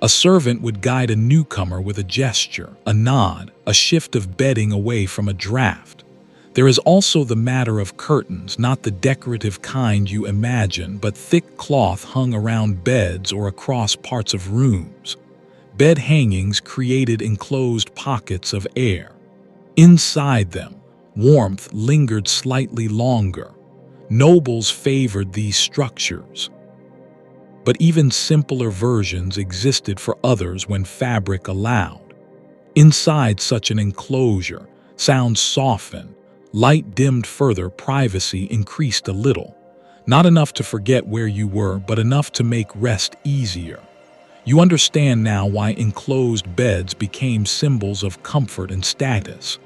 A servant would guide a newcomer with a gesture, a nod, a shift of bedding away from a draft. There is also the matter of curtains, not the decorative kind you imagine, but thick cloth hung around beds or across parts of rooms. Bed hangings created enclosed pockets of air. Inside them, warmth lingered slightly longer. Nobles favored these structures. But even simpler versions existed for others when fabric allowed. Inside such an enclosure, sounds softened, light dimmed further, privacy increased a little. Not enough to forget where you were, but enough to make rest easier. You understand now why enclosed beds became symbols of comfort and status.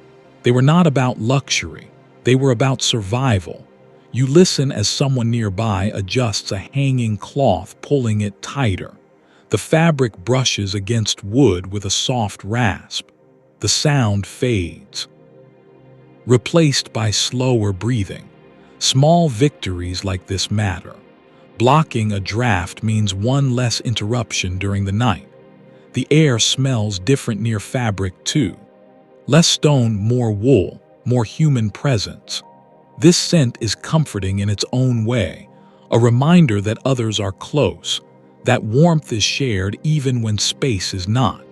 They were not about luxury, they were about survival. You listen as someone nearby adjusts a hanging cloth, pulling it tighter. The fabric brushes against wood with a soft rasp. The sound fades, replaced by slower breathing. Small victories like this matter. Blocking a draft means one less interruption during the night. The air smells different near fabric too. Less stone, more wool, more human presence. This scent is comforting in its own way, a reminder that others are close, that warmth is shared even when space is not.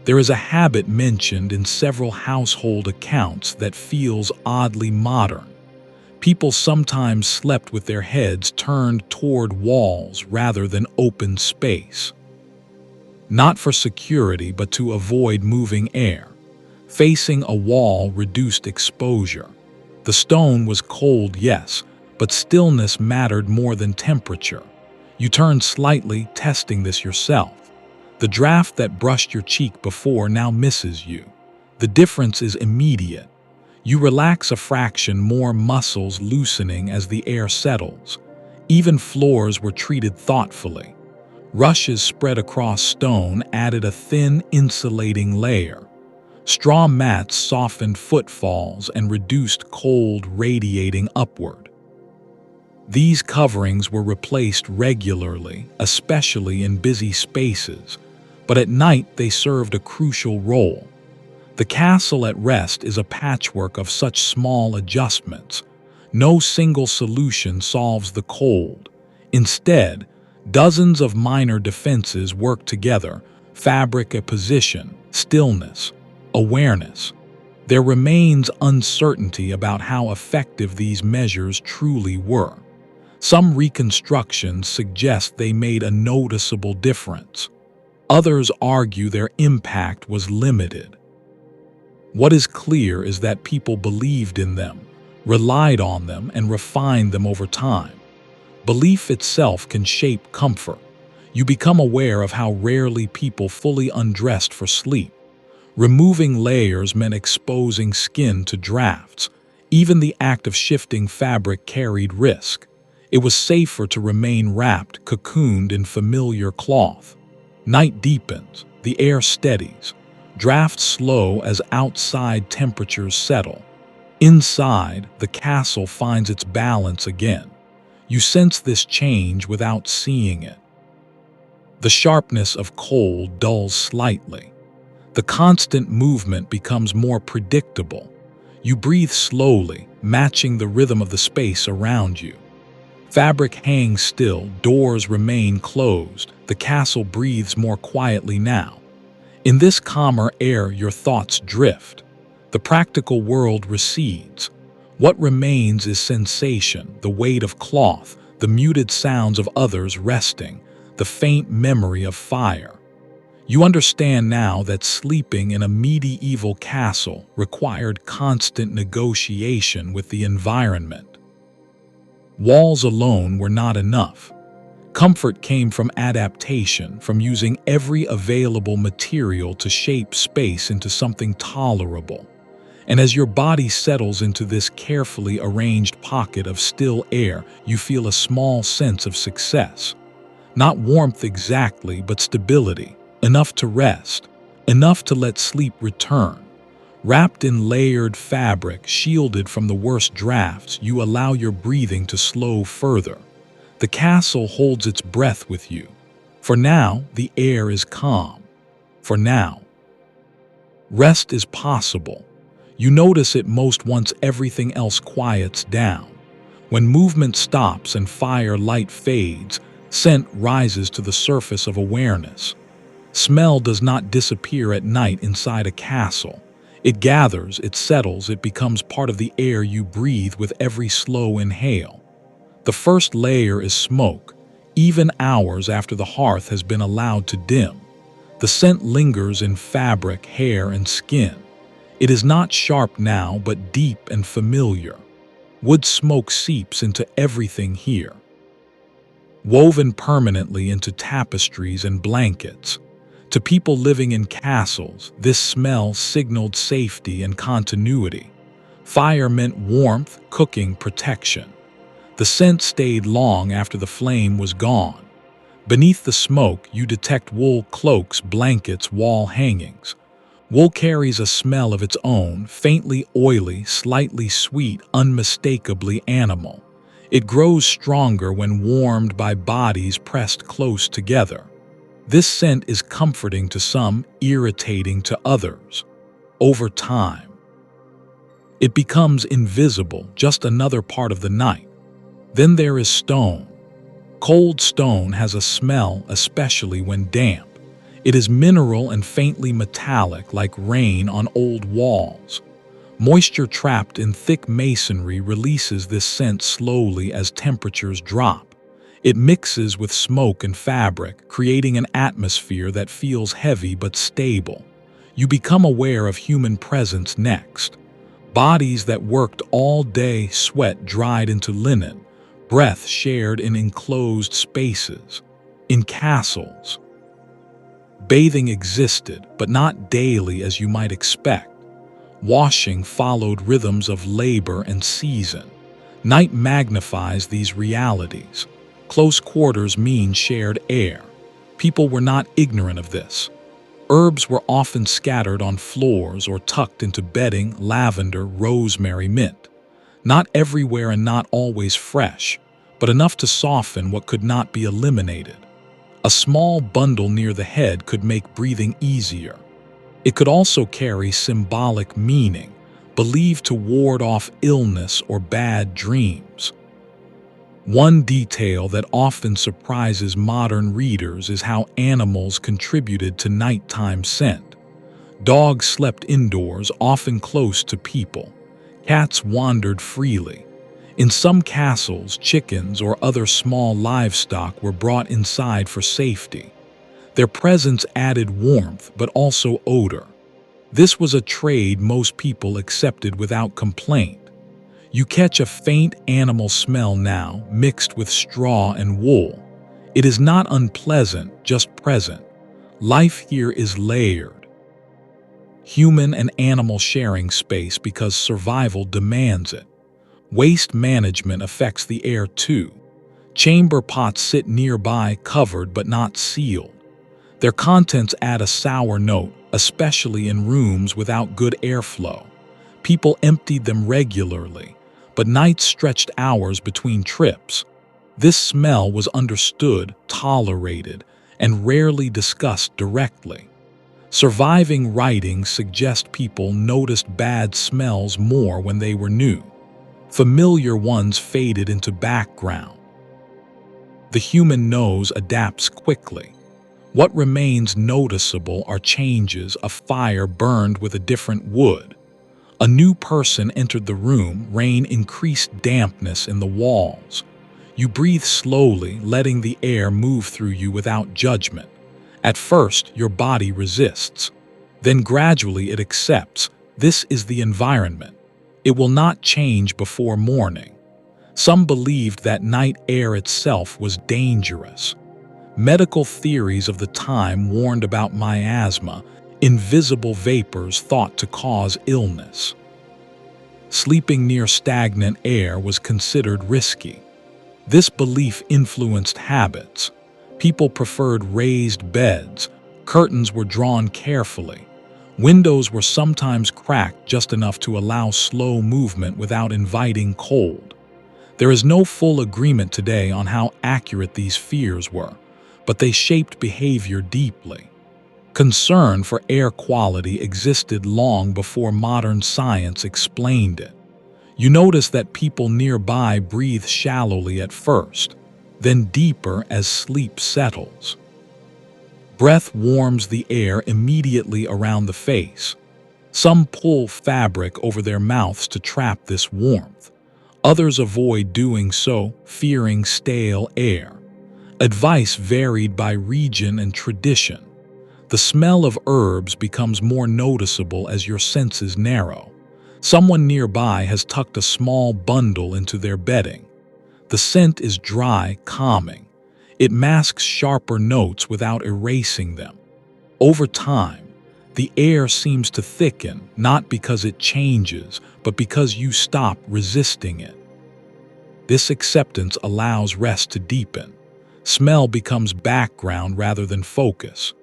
There is a habit mentioned in several household accounts that feels oddly modern. People sometimes slept with their heads turned toward walls rather than open space. Not for security, but to avoid moving air. Facing a wall reduced exposure. The stone was cold, yes, but stillness mattered more than temperature. You turned slightly, testing this yourself. The draft that brushed your cheek before now misses you. The difference is immediate. You relax a fraction, more muscles loosening as the air settles. Even floors were treated thoughtfully. Rushes spread across stone added a thin, insulating layer. Straw mats softened footfalls and reduced cold radiating upward. These coverings were replaced regularly, especially in busy spaces, but at night they served a crucial role. The castle at rest is a patchwork of such small adjustments. No single solution solves the cold. Instead, dozens of minor defenses work together: fabric apposition, stillness, awareness. There remains uncertainty about how effective these measures truly were. Some reconstructions suggest they made a noticeable difference. Others argue their impact was limited. What is clear is that people believed in them, relied on them, and refined them over time. Belief itself can shape comfort. You become aware of how rarely people fully undressed for sleep. Removing layers meant exposing skin to drafts. Even the act of shifting fabric carried risk. It was safer to remain wrapped, cocooned in familiar cloth. Night deepens, the air steadies. Drafts slow as outside temperatures settle. Inside, the castle finds its balance again. You sense this change without seeing it. The sharpness of cold dulls slightly. The constant movement becomes more predictable. You breathe slowly, matching the rhythm of the space around you. Fabric hangs still, doors remain closed. The castle breathes more quietly now. In this calmer air, your thoughts drift. The practical world recedes. What remains is sensation, the weight of cloth, the muted sounds of others resting, the faint memory of fire. You understand now that sleeping in a medieval castle required constant negotiation with the environment. Walls alone were not enough. Comfort came from adaptation, from using every available material to shape space into something tolerable. And as your body settles into this carefully arranged pocket of still air, you feel a small sense of success. Not warmth exactly, but stability, enough to rest, enough to let sleep return. Wrapped in layered fabric, shielded from the worst drafts, you allow your breathing to slow further. The castle holds its breath with you. For now, the air is calm. For now, rest is possible. You notice it most once everything else quiets down. When movement stops and firelight fades, scent rises to the surface of awareness. Smell does not disappear at night inside a castle. It gathers, it settles, it becomes part of the air you breathe with every slow inhale. The first layer is smoke, even hours after the hearth has been allowed to dim. The scent lingers in fabric, hair, and skin. It is not sharp now, but deep and familiar. Wood smoke seeps into everything here, woven permanently into tapestries and blankets. To people living in castles, this smell signaled safety and continuity. Fire meant warmth, cooking, protection. The scent stayed long after the flame was gone. Beneath the smoke, you detect wool cloaks, blankets, wall hangings. Wool carries a smell of its own, faintly oily, slightly sweet, unmistakably animal. It grows stronger when warmed by bodies pressed close together. This scent is comforting to some, irritating to others. Over time, it becomes invisible, just another part of the night. Then there is stone. Cold stone has a smell, especially when damp. It is mineral and faintly metallic, like rain on old walls. Moisture trapped in thick masonry releases this scent slowly as temperatures drop. It mixes with smoke and fabric, creating an atmosphere that feels heavy but stable. You become aware of human presence next. Bodies that worked all day, sweat dried into linen, breath shared in enclosed spaces. In castles, bathing existed, but not daily as you might expect. Washing followed rhythms of labor and season. Night magnifies these realities. Close quarters mean shared air. People were not ignorant of this. Herbs were often scattered on floors or tucked into bedding: lavender, rosemary, mint. Not everywhere and not always fresh, but enough to soften what could not be eliminated. A small bundle near the head could make breathing easier. It could also carry symbolic meaning. believed to ward off illness or bad dreams. One detail that often surprises modern readers is how animals contributed to nighttime scent. Dogs slept indoors, often close to people. Cats wandered freely. In some castles, chickens or other small livestock were brought inside for safety. Their presence added warmth but also odor. This was a trade most people accepted without complaint. You catch a faint animal smell now, mixed with straw and wool. It is not unpleasant, just present. Life here is layered. Human and animal sharing space because survival demands it. Waste management affects the air too. Chamber pots sit nearby, covered but not sealed. Their contents add a sour note, especially in rooms without good airflow. People emptied them regularly, but nights stretched hours between trips. This smell was understood, tolerated, and rarely discussed directly. Surviving writings suggest people noticed bad smells more when they were new. Familiar ones faded into background. The human nose adapts quickly. What remains noticeable are changes. A fire burned with a different wood. A new person entered the room. Rain increased dampness in the walls. You breathe slowly, letting the air move through you without judgment. At first, your body resists. Then gradually it accepts. This is the environment. It will not change before morning. Some believed that night air itself was dangerous. Medical theories of the time warned about miasma, invisible vapors thought to cause illness. Sleeping near stagnant air was considered risky. This belief influenced habits. People preferred raised beds. Curtains were drawn carefully. Windows were sometimes cracked just enough to allow slow movement without inviting cold. There is no full agreement today on how accurate these fears were, but they shaped behavior deeply. Concern for air quality existed long before modern science explained it. You notice that people nearby breathe shallowly at first, then deeper as sleep settles. Breath warms the air immediately around the face. Some pull fabric over their mouths to trap this warmth. Others avoid doing so, fearing stale air. Advice varied by region and tradition. The smell of herbs becomes more noticeable as your senses narrow. Someone nearby has tucked a small bundle into their bedding. The scent is dry, calming. It masks sharper notes without erasing them. Over time, the air seems to thicken, not because it changes, but because you stop resisting it. This acceptance allows rest to deepen. Smell becomes background rather than focus.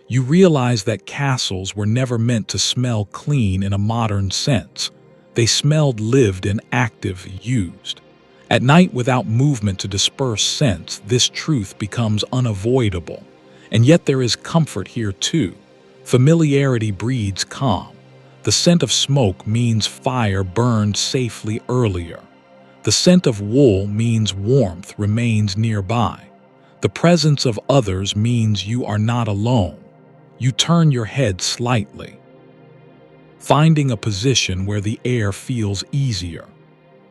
You realize that castles were never meant to smell clean in a modern sense. They smelled lived and active, used. At night, without movement to disperse scents, this truth becomes unavoidable. And yet there is comfort here too. Familiarity breeds calm. The scent of smoke means fire burned safely earlier. The scent of wool means warmth remains nearby. The presence of others means you are not alone. You turn your head slightly, finding a position where the air feels easier.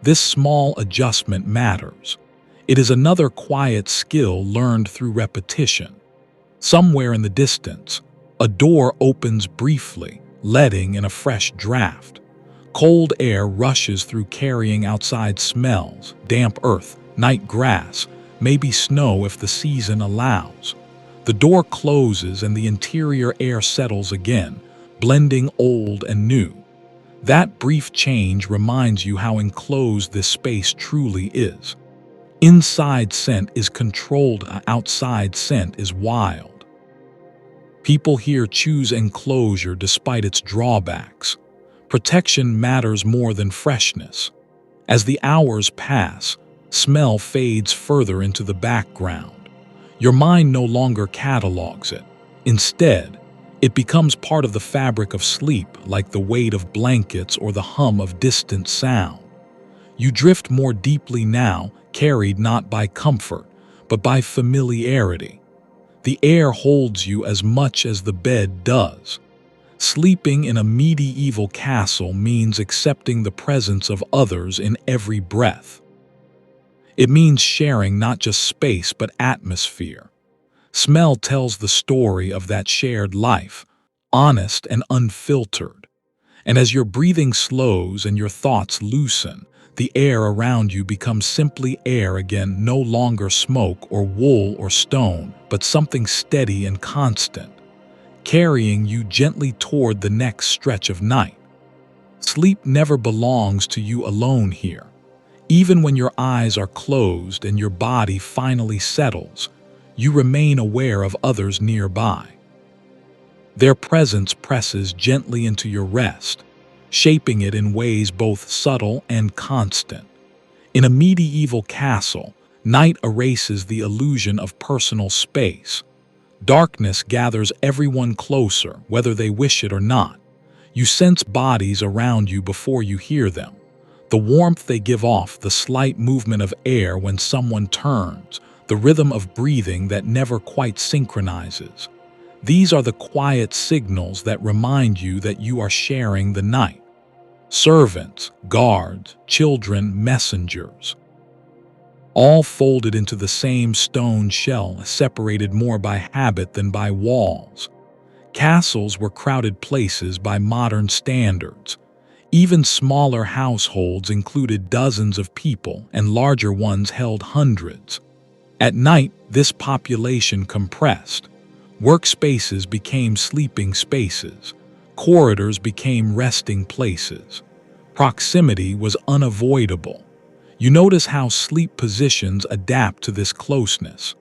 This small adjustment matters. It is another quiet skill learned through repetition. Somewhere in the distance, a door opens briefly, letting in a fresh draft. Cold air rushes through, carrying outside smells, damp earth, night grass, maybe snow if the season allows. The door closes and the interior air settles again, blending old and new. That brief change reminds you how enclosed this space truly is. Inside scent is controlled, outside scent is wild. People here choose enclosure despite its drawbacks. Protection matters more than freshness. As the hours pass, smell fades further into the background. Your mind no longer catalogs it. Instead, It becomes part of the fabric of sleep, like the weight of blankets or the hum of distant sound. You drift more deeply now, carried not by comfort, but by familiarity. The air holds you as much as the bed does. Sleeping in a medieval castle means accepting the presence of others in every breath. It means sharing not just space but atmosphere. Smell tells the story of that shared life, honest and unfiltered. And as your breathing slows and your thoughts loosen, the air around you becomes simply air again, no longer smoke or wool or stone, but something steady and constant, carrying you gently toward the next stretch of night. Sleep never belongs to you alone here. Even when your eyes are closed and your body finally settles, you remain aware of others nearby. Their presence presses gently into your rest, shaping it in ways both subtle and constant. In a medieval castle, night erases the illusion of personal space. Darkness gathers everyone closer, whether they wish it or not. You sense bodies around you before you hear them. The warmth they give off, the slight movement of air when someone turns, the rhythm of breathing that never quite synchronizes. These are the quiet signals that remind you that you are sharing the night. Servants, guards, children, messengers, all folded into the same stone shell, separated more by habit than by walls. Castles were crowded places by modern standards. Even smaller households included dozens of people, and larger ones held hundreds. At night, this population compressed. Workspaces became sleeping spaces. Corridors became resting places. Proximity was unavoidable. You notice how sleep positions adapt to this closeness.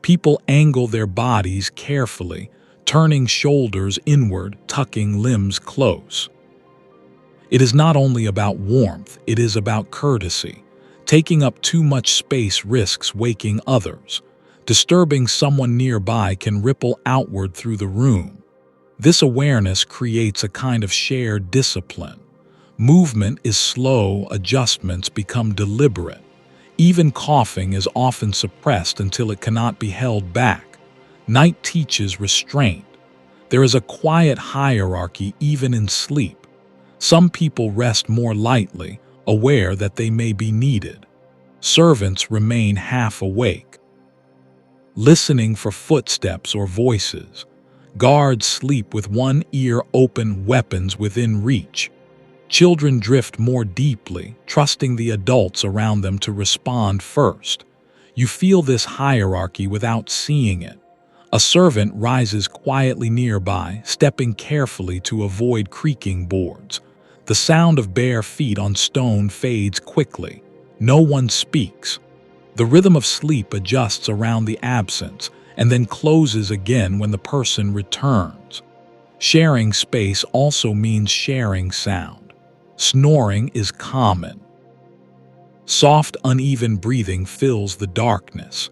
People angle their bodies carefully, turning shoulders inward, tucking limbs close. It is not only about warmth, it is about courtesy. Taking up too much space risks waking others. Disturbing someone nearby can ripple outward through the room. This awareness creates a kind of shared discipline. Movement is slow, adjustments become deliberate. Even coughing is often suppressed until it cannot be held back. Night teaches restraint. There is a quiet hierarchy even in sleep. Some people rest more lightly, aware that they may be needed. Servants remain half awake, listening for footsteps or voices. Guards sleep with one ear open, weapons within reach. Children drift more deeply, trusting the adults around them to respond first. You feel this hierarchy without seeing it. A servant rises quietly nearby, stepping carefully to avoid creaking boards. The sound of bare feet on stone fades quickly. No one speaks. The rhythm of sleep adjusts around the absence and then closes again when the person returns. Sharing space also means sharing sound. Snoring is common. Soft, uneven breathing fills the darkness.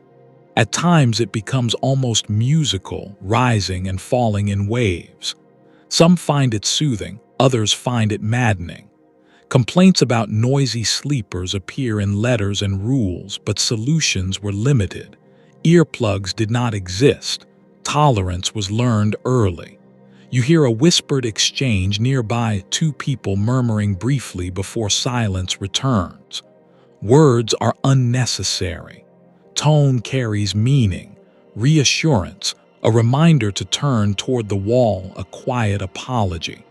At times it becomes almost musical, rising and falling in waves. Some find it soothing, others find it maddening. Complaints about noisy sleepers appear in letters and rules, but solutions were limited. Earplugs did not exist. Tolerance was learned early. You hear a whispered exchange nearby, two people murmuring briefly before silence returns. Words are unnecessary. Tone carries meaning, reassurance, a reminder to turn toward the wall, a quiet apology.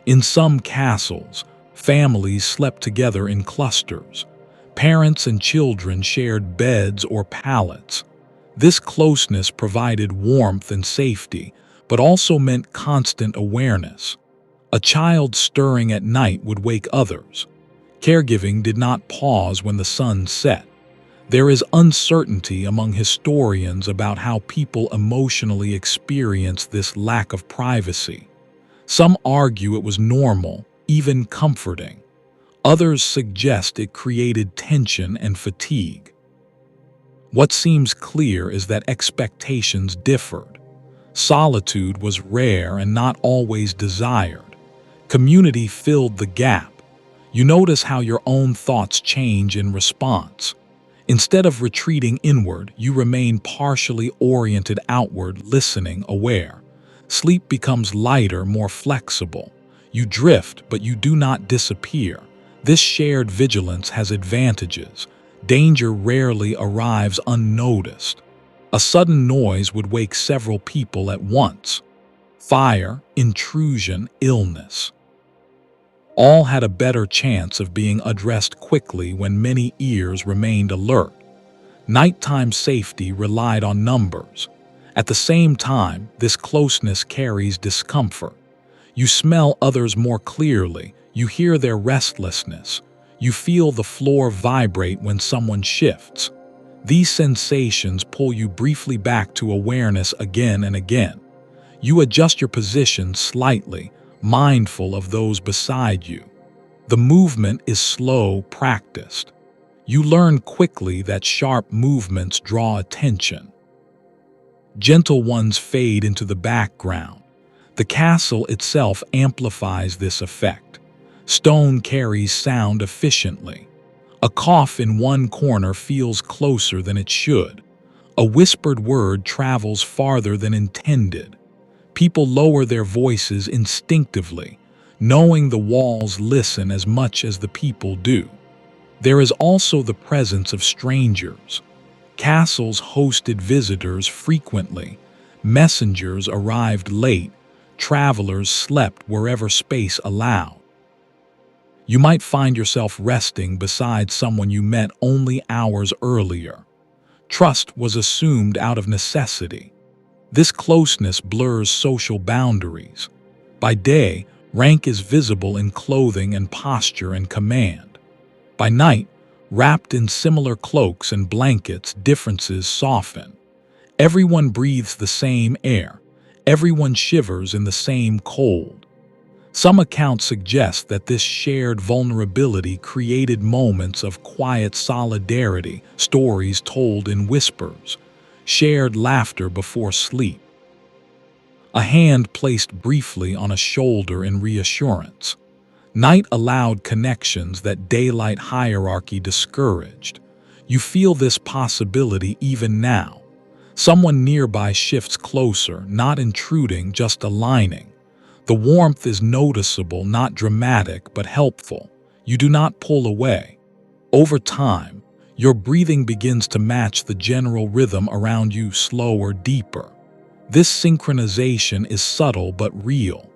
In some castles, families slept together in clusters. Parents and children shared beds or pallets. This closeness provided warmth and safety, but also meant constant awareness. A child stirring at night would wake others. Caregiving did not pause when the sun set. There is uncertainty among historians about how people emotionally experience this lack of privacy. Some argue it was normal, even comforting. Others suggest it created tension and fatigue. What seems clear is that expectations differed. Solitude was rare and not always desired. Community filled the gap. You notice how your own thoughts change in response. Instead of retreating inward, you remain partially oriented outward, listening, aware. Sleep becomes lighter, more flexible. You drift, but you do not disappear. This shared vigilance has advantages. Danger rarely arrives unnoticed. A sudden noise would wake several people at once. Fire, intrusion, illness. All had a better chance of being addressed quickly when many ears remained alert. Nighttime safety relied on numbers. At the same time, this closeness carries discomfort. You smell others more clearly, you hear their restlessness, you feel the floor vibrate when someone shifts. These sensations pull you briefly back to awareness again and again. You adjust your position slightly, mindful of those beside you. The movement is slow, practiced. You learn quickly that sharp movements draw attention. Gentle ones fade into the background. The castle itself amplifies this effect. Stone carries sound efficiently. A cough in one corner feels closer than it should. A whispered word travels farther than intended. People lower their voices instinctively, knowing the walls listen as much as the people do. There is also the presence of strangers. Castles hosted visitors frequently. Messengers arrived late. Travelers slept wherever space allowed. You might find yourself resting beside someone you met only hours earlier. Trust was assumed out of necessity. This closeness blurs social boundaries. By day, rank is visible in clothing and posture and command. By night, wrapped in similar cloaks and blankets, differences soften. Everyone breathes the same air. Everyone shivers in the same cold. Some accounts suggest that this shared vulnerability created moments of quiet solidarity, stories told in whispers, shared laughter before sleep. A hand placed briefly on a shoulder in reassurance. Night allowed connections that daylight hierarchy discouraged. You feel this possibility even now. Someone nearby shifts closer, not intruding, just aligning. The warmth is noticeable, not dramatic, but helpful. You do not pull away. Over time, your breathing begins to match the general rhythm around you, slower, deeper. This synchronization is subtle but real.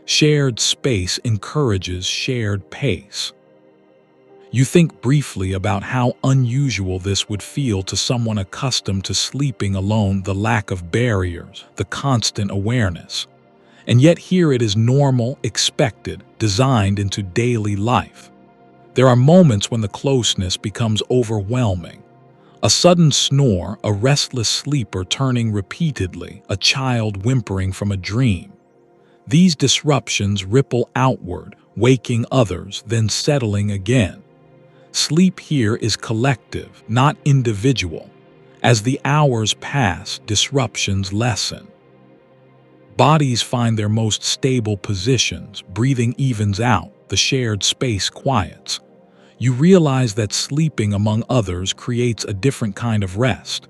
Shared space encourages shared pace. You think briefly about how unusual this would feel to someone accustomed to sleeping alone, the lack of barriers, the constant awareness. And yet here it is normal, expected, designed into daily life. There are moments when the closeness becomes overwhelming. A sudden snore, a restless sleeper turning repeatedly, a child whimpering from a dream. These disruptions ripple outward, waking others, then settling again. Sleep here is collective, not individual. As the hours pass, disruptions lessen. Bodies find their most stable positions, breathing evens out, the shared space quiets. You realize that sleeping among others creates a different kind of rest.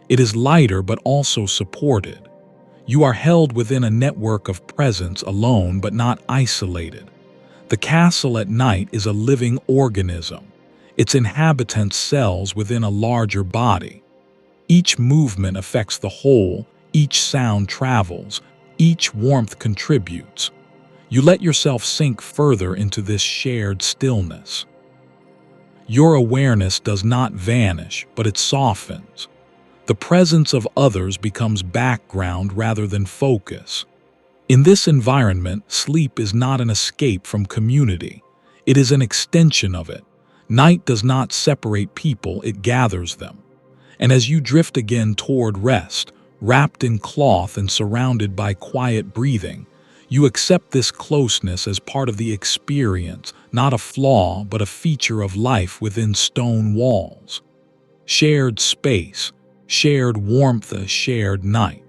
It is lighter but also supported. You are held within a network of presence, alone but not isolated. The castle at night is a living organism. Its inhabitants cells within a larger body. Each movement affects the whole, each sound travels, each warmth contributes. You let yourself sink further into this shared stillness. Your awareness does not vanish, but it softens. The presence of others becomes background rather than focus. In this environment, sleep is not an escape from community. It is an extension of it. Night does not separate people, it gathers them. And as you drift again toward rest, wrapped in cloth and surrounded by quiet breathing, you accept this closeness as part of the experience, not a flaw, but a feature of life within stone walls. Shared space, shared warmth, a shared night.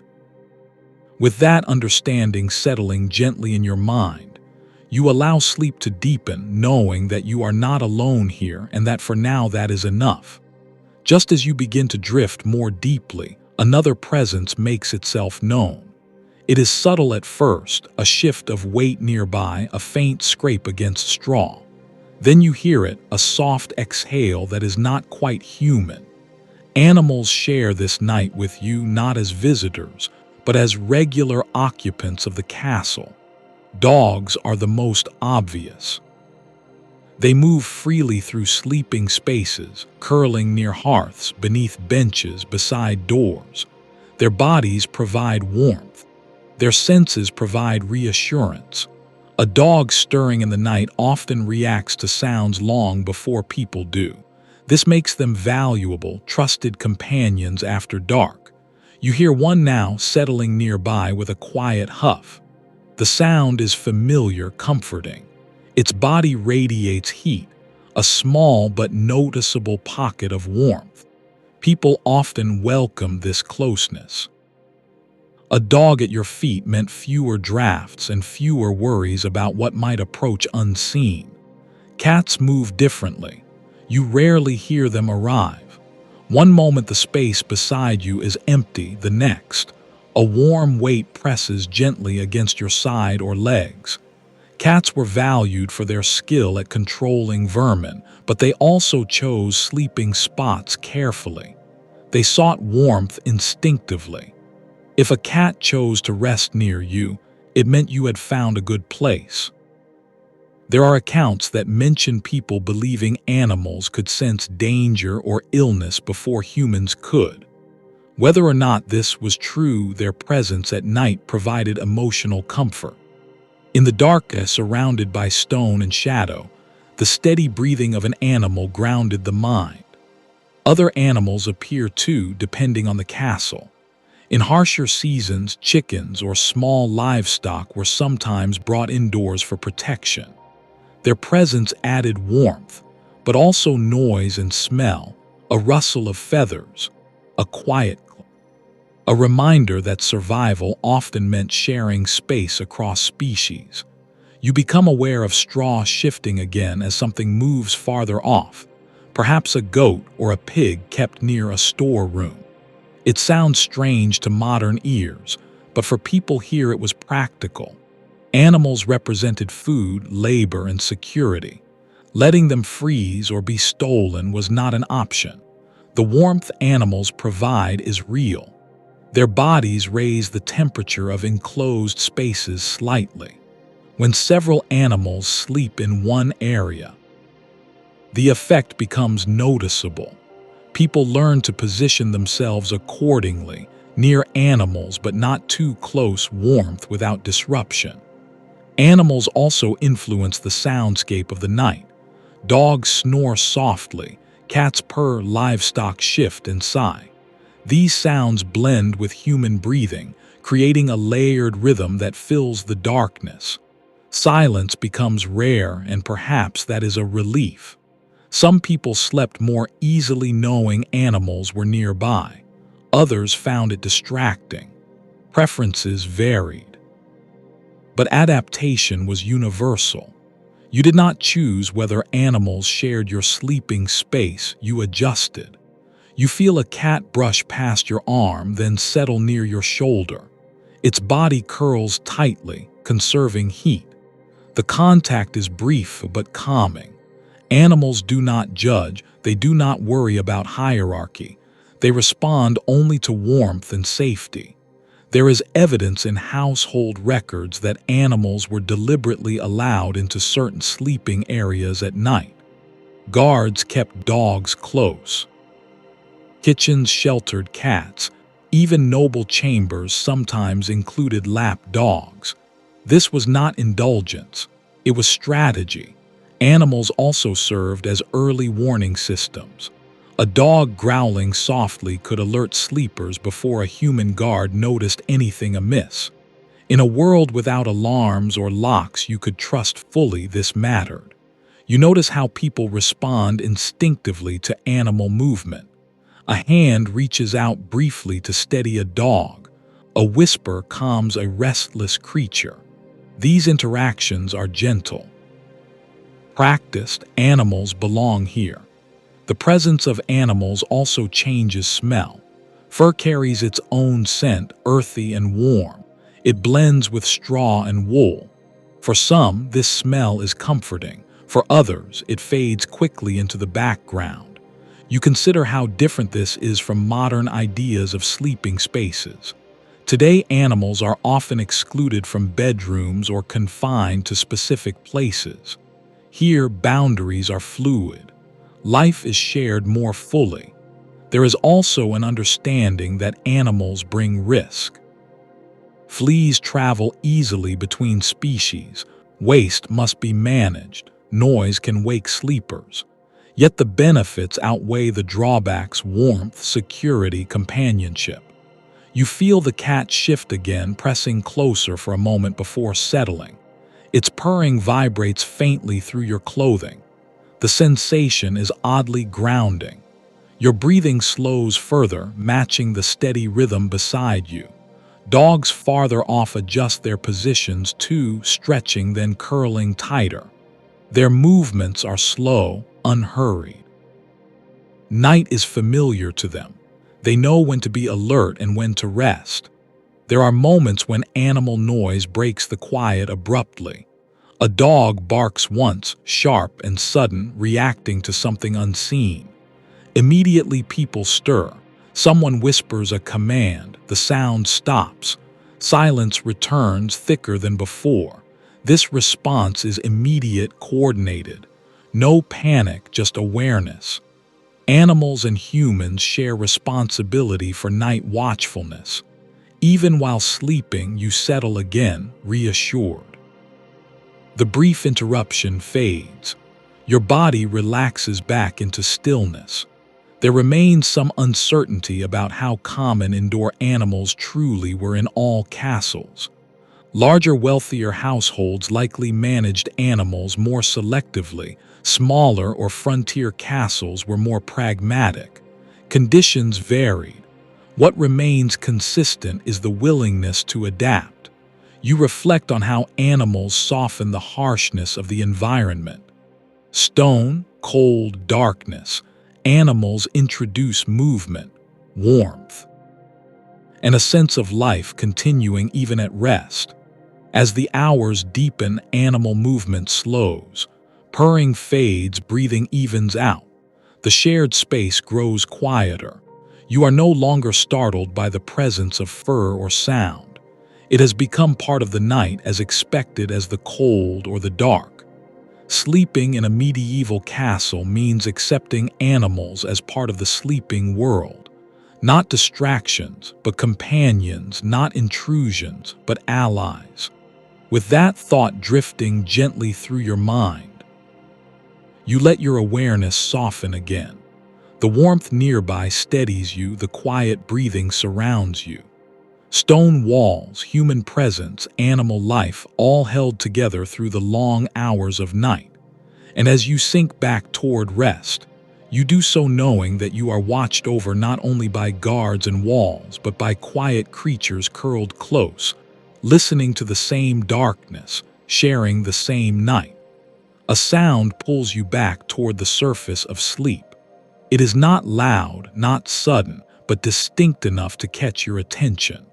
With that understanding settling gently in your mind, you allow sleep to deepen, knowing that you are not alone here and that for now that is enough. Just as you begin to drift more deeply, another presence makes itself known. It is subtle at first, a shift of weight nearby, a faint scrape against straw. Then you hear it, a soft exhale that is not quite human. Animals share this night with you not as visitors, but as regular occupants of the castle. Dogs are the most obvious. They move freely through sleeping spaces, curling near hearths, beneath benches, beside doors. Their bodies provide warmth. Their senses provide reassurance. A dog stirring in the night often reacts to sounds long before people do. This makes them valuable, trusted companions after dark. You hear one now settling nearby with a quiet huff. The sound is familiar, comforting. Its body radiates heat, a small but noticeable pocket of warmth. People often welcome this closeness. A dog at your feet meant fewer drafts and fewer worries about what might approach unseen. Cats move differently. You rarely hear them arrive. One moment the space beside you is empty, the next, a warm weight presses gently against your side or legs. Cats were valued for their skill at controlling vermin, but they also chose sleeping spots carefully. They sought warmth instinctively. If a cat chose to rest near you, it meant you had found a good place. There are accounts that mention people believing animals could sense danger or illness before humans could. Whether or not this was true, their presence at night provided emotional comfort. In the darkness, surrounded by stone and shadow, the steady breathing of an animal grounded the mind. Other animals appear too, depending on the castle. In harsher seasons, chickens or small livestock were sometimes brought indoors for protection. Their presence added warmth, but also noise and smell, a rustle of feathers, a quiet click. A reminder that survival often meant sharing space across species. You become aware of straw shifting again as something moves farther off, perhaps a goat or a pig kept near a storeroom. It sounds strange to modern ears, but for people here it was practical. Animals represented food, labor, and security. Letting them freeze or be stolen was not an option. The warmth animals provide is real. Their bodies raise the temperature of enclosed spaces slightly. When several animals sleep in one area, the effect becomes noticeable. People learn to position themselves accordingly, near animals but not too close, warmth without disruption. Animals also influence the soundscape of the night. Dogs snore softly, cats purr, livestock shift and sigh. These sounds blend with human breathing, creating a layered rhythm that fills the darkness. Silence becomes rare, and perhaps that is a relief. Some people slept more easily knowing animals were nearby. Others found it distracting. Preferences varied. But adaptation was universal. You did not choose whether animals shared your sleeping space, you adjusted. You feel a cat brush past your arm, then settle near your shoulder. Its body curls tightly, conserving heat. The contact is brief but calming. Animals do not judge, they do not worry about hierarchy. They respond only to warmth and safety. There is evidence in household records that animals were deliberately allowed into certain sleeping areas at night. Guards kept dogs close. Kitchens sheltered cats. Even noble chambers sometimes included lap dogs. This was not indulgence, it was strategy. Animals also served as early warning systems. A dog growling softly could alert sleepers before a human guard noticed anything amiss. In a world without alarms or locks you could trust fully, this mattered. You notice how people respond instinctively to animal movement. A hand reaches out briefly to steady a dog. A whisper calms a restless creature. These interactions are gentle. Practiced animals belong here. The presence of animals also changes smell. Fur carries its own scent, earthy and warm. It blends with straw and wool. For some, this smell is comforting. For others, it fades quickly into the background. You consider how different this is from modern ideas of sleeping spaces. Today, animals are often excluded from bedrooms or confined to specific places. Here, boundaries are fluid. Life is shared more fully. There is also an understanding that animals bring risk. Fleas travel easily between species. Waste must be managed. Noise can wake sleepers. Yet the benefits outweigh the drawbacks: warmth, security, companionship. You feel the cat shift again, pressing closer for a moment before settling. Its purring vibrates faintly through your clothing. The sensation is oddly grounding. Your breathing slows further, matching the steady rhythm beside you. Dogs farther off adjust their positions too, stretching then curling tighter. Their movements are slow, unhurried. Night is familiar to them. They know when to be alert and when to rest. There are moments when animal noise breaks the quiet abruptly. A dog barks once, sharp and sudden, reacting to something unseen. Immediately people stir. Someone whispers a command. The sound stops. Silence returns, thicker than before. This response is immediate, coordinated. No panic, just awareness. Animals and humans share responsibility for night watchfulness. Even while sleeping, you settle again, reassured. The brief interruption fades. Your body relaxes back into stillness. There remains some uncertainty about how common indoor animals truly were in all castles. Larger, wealthier households likely managed animals more selectively. Smaller or frontier castles were more pragmatic. Conditions varied. What remains consistent is the willingness to adapt. You reflect on how animals soften the harshness of the environment. Stone, cold, darkness. Animals introduce movement, warmth, and a sense of life continuing even at rest. As the hours deepen, animal movement slows. Purring fades, breathing evens out. The shared space grows quieter. You are no longer startled by the presence of fur or sound. It has become part of the night, as expected as the cold or the dark. Sleeping in a medieval castle means accepting animals as part of the sleeping world. Not distractions, but companions, not intrusions, but allies. With that thought drifting gently through your mind, you let your awareness soften again. The warmth nearby steadies you, the quiet breathing surrounds you. Stone walls, human presence, animal life, all held together through the long hours of night. And as you sink back toward rest, you do so knowing that you are watched over not only by guards and walls, but by quiet creatures curled close, listening to the same darkness, sharing the same night. A sound pulls you back toward the surface of sleep. It is not loud, not sudden, but distinct enough to catch your attention.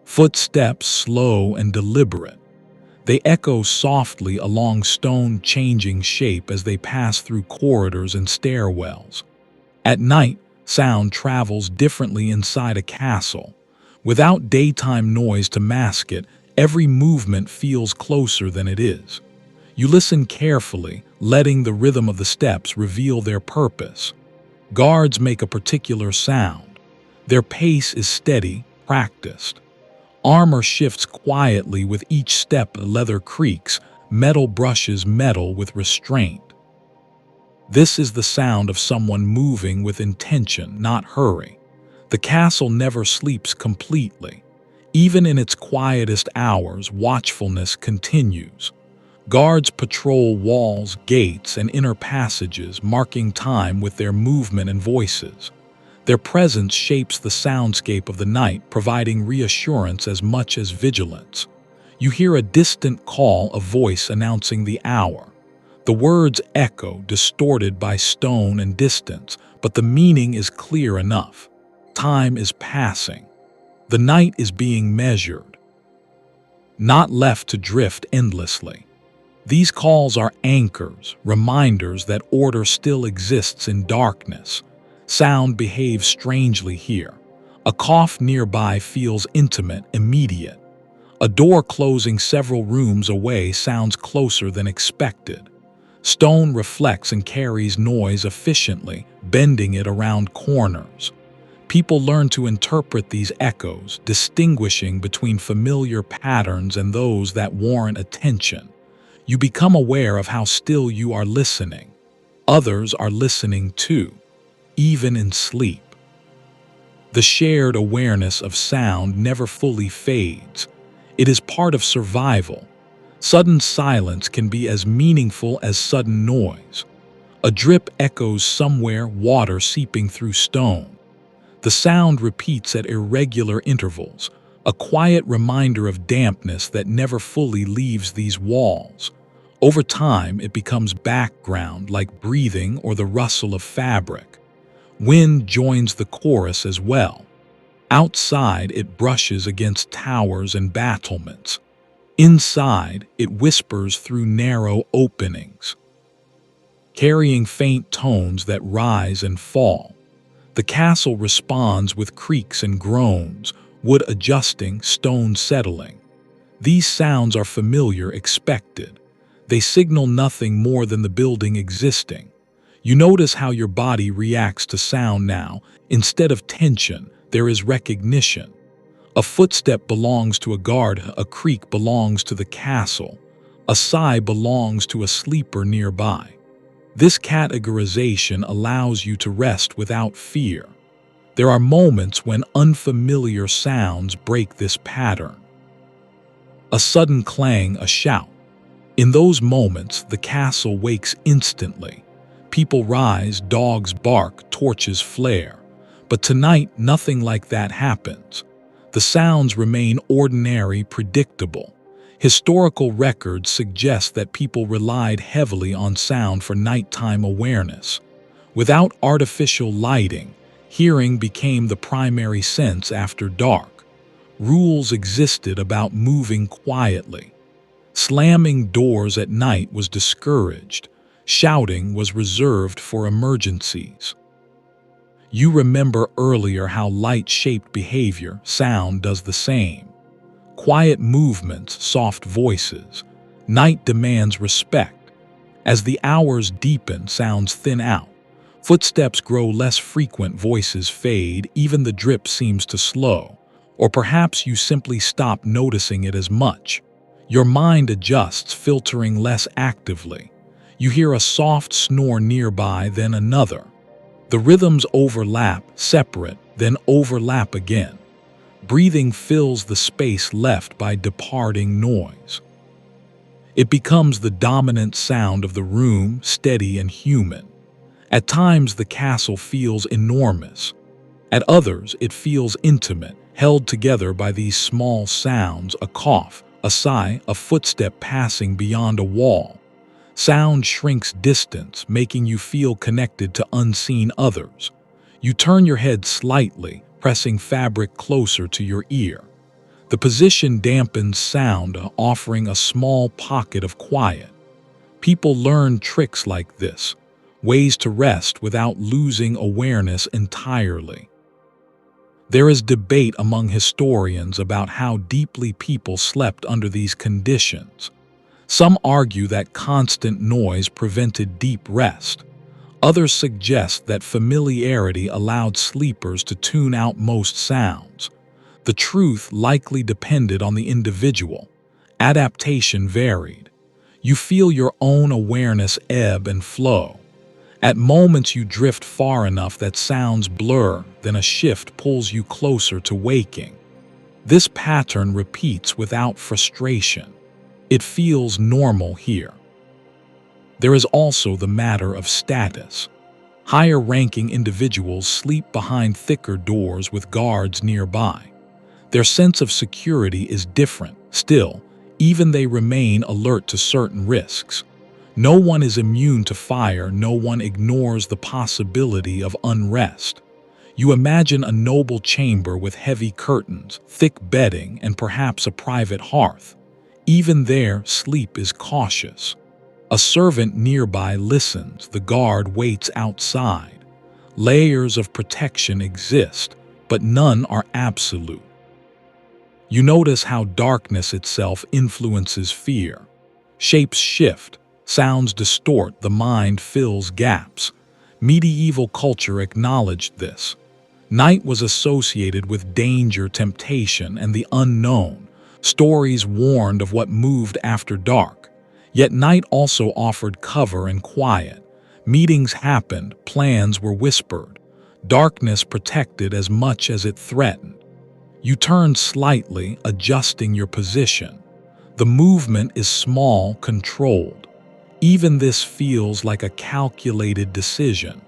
Footsteps slow and deliberate. They echo softly along stone, changing shape as they pass through corridors and stairwells. At night, sound travels differently inside a castle. Without daytime noise to mask it, every movement feels closer than it is. You listen carefully, letting the rhythm of the steps reveal their purpose. Guards make a particular sound. Their pace is steady, practiced. Armor shifts quietly with each step, leather creaks, metal brushes metal with restraint. This is the sound of someone moving with intention, not hurry. The castle never sleeps completely. Even in its quietest hours, watchfulness continues. Guards patrol walls, gates, and inner passages, marking time with their movement and voices. Their presence shapes the soundscape of the night, providing reassurance as much as vigilance. You hear a distant call, a voice announcing the hour. The words echo, distorted by stone and distance, but the meaning is clear enough. Time is passing. The night is being measured, not left to drift endlessly. These calls are anchors, reminders that order still exists in darkness. Sound behaves strangely here. A cough nearby feels intimate, immediate. A door closing several rooms away sounds closer than expected. Stone reflects and carries noise efficiently, bending it around corners. People learn to interpret these echoes, distinguishing between familiar patterns and those that warrant attention. You become aware of how still you are listening. Others are listening too, even in sleep. The shared awareness of sound never fully fades. It is part of survival. Sudden silence can be as meaningful as sudden noise. A drip echoes somewhere, water seeping through stone. The sound repeats at irregular intervals, a quiet reminder of dampness that never fully leaves these walls. Over time, it becomes background, like breathing or the rustle of fabric. Wind joins the chorus as well. Outside, it brushes against towers and battlements. Inside, it whispers through narrow openings, carrying faint tones that rise and fall. The castle responds with creaks and groans, wood adjusting, stone settling. These sounds are familiar, expected. They signal nothing more than the building existing. You notice how your body reacts to sound now. Instead of tension, there is recognition. A footstep belongs to a guard, a creak belongs to the castle, a sigh belongs to a sleeper nearby. This categorization allows you to rest without fear. There are moments when unfamiliar sounds break this pattern. A sudden clang, a shout. In those moments, the castle wakes instantly. People rise, dogs bark, torches flare. But tonight, nothing like that happens. The sounds remain ordinary, predictable. Historical records suggest that people relied heavily on sound for nighttime awareness. Without artificial lighting, hearing became the primary sense after dark. Rules existed about moving quietly. Slamming doors at night was discouraged. Shouting was reserved for emergencies. You remember earlier how light shaped behavior. Sound does the same. Quiet movements, soft voices. Night demands respect. As the hours deepen, sounds thin out. Footsteps grow less frequent, voices fade, even the drip seems to slow. Or perhaps you simply stop noticing it as much. Your mind adjusts, filtering less actively. You hear a soft snore nearby, then another. The rhythms overlap, separate, then overlap again. Breathing fills the space left by departing noise. It becomes the dominant sound of the room, steady and human. At times, the castle feels enormous. At others, it feels intimate, held together by these small sounds, a cough, a sigh, a footstep passing beyond a wall. Sound shrinks distance, making you feel connected to unseen others. You turn your head slightly, pressing fabric closer to your ear. The position dampens sound, offering a small pocket of quiet. People learn tricks like this, ways to rest without losing awareness entirely. There is debate among historians about how deeply people slept under these conditions. Some argue that constant noise prevented deep rest. Others suggest that familiarity allowed sleepers to tune out most sounds. The truth likely depended on the individual. Adaptation varied. You feel your own awareness ebb and flow. At moments you drift far enough that sounds blur, then a shift pulls you closer to waking. This pattern repeats without frustration. It feels normal here. There is also the matter of status. Higher-ranking individuals sleep behind thicker doors with guards nearby. Their sense of security is different. Still, even they remain alert to certain risks. No one is immune to fire, no one ignores the possibility of unrest. You imagine a noble chamber with heavy curtains, thick bedding, and perhaps a private hearth. Even there, sleep is cautious. A servant nearby listens, the guard waits outside. Layers of protection exist, but none are absolute. You notice how darkness itself influences fear. Shapes shift, sounds distort, the mind fills gaps. Medieval culture acknowledged this. Night was associated with danger, temptation, and the unknown. Stories warned of what moved after dark. Yet night also offered cover and quiet. Meetings happened, plans were whispered. Darkness protected as much as it threatened. You turn slightly, adjusting your position. The movement is small, controlled. Even this feels like a calculated decision.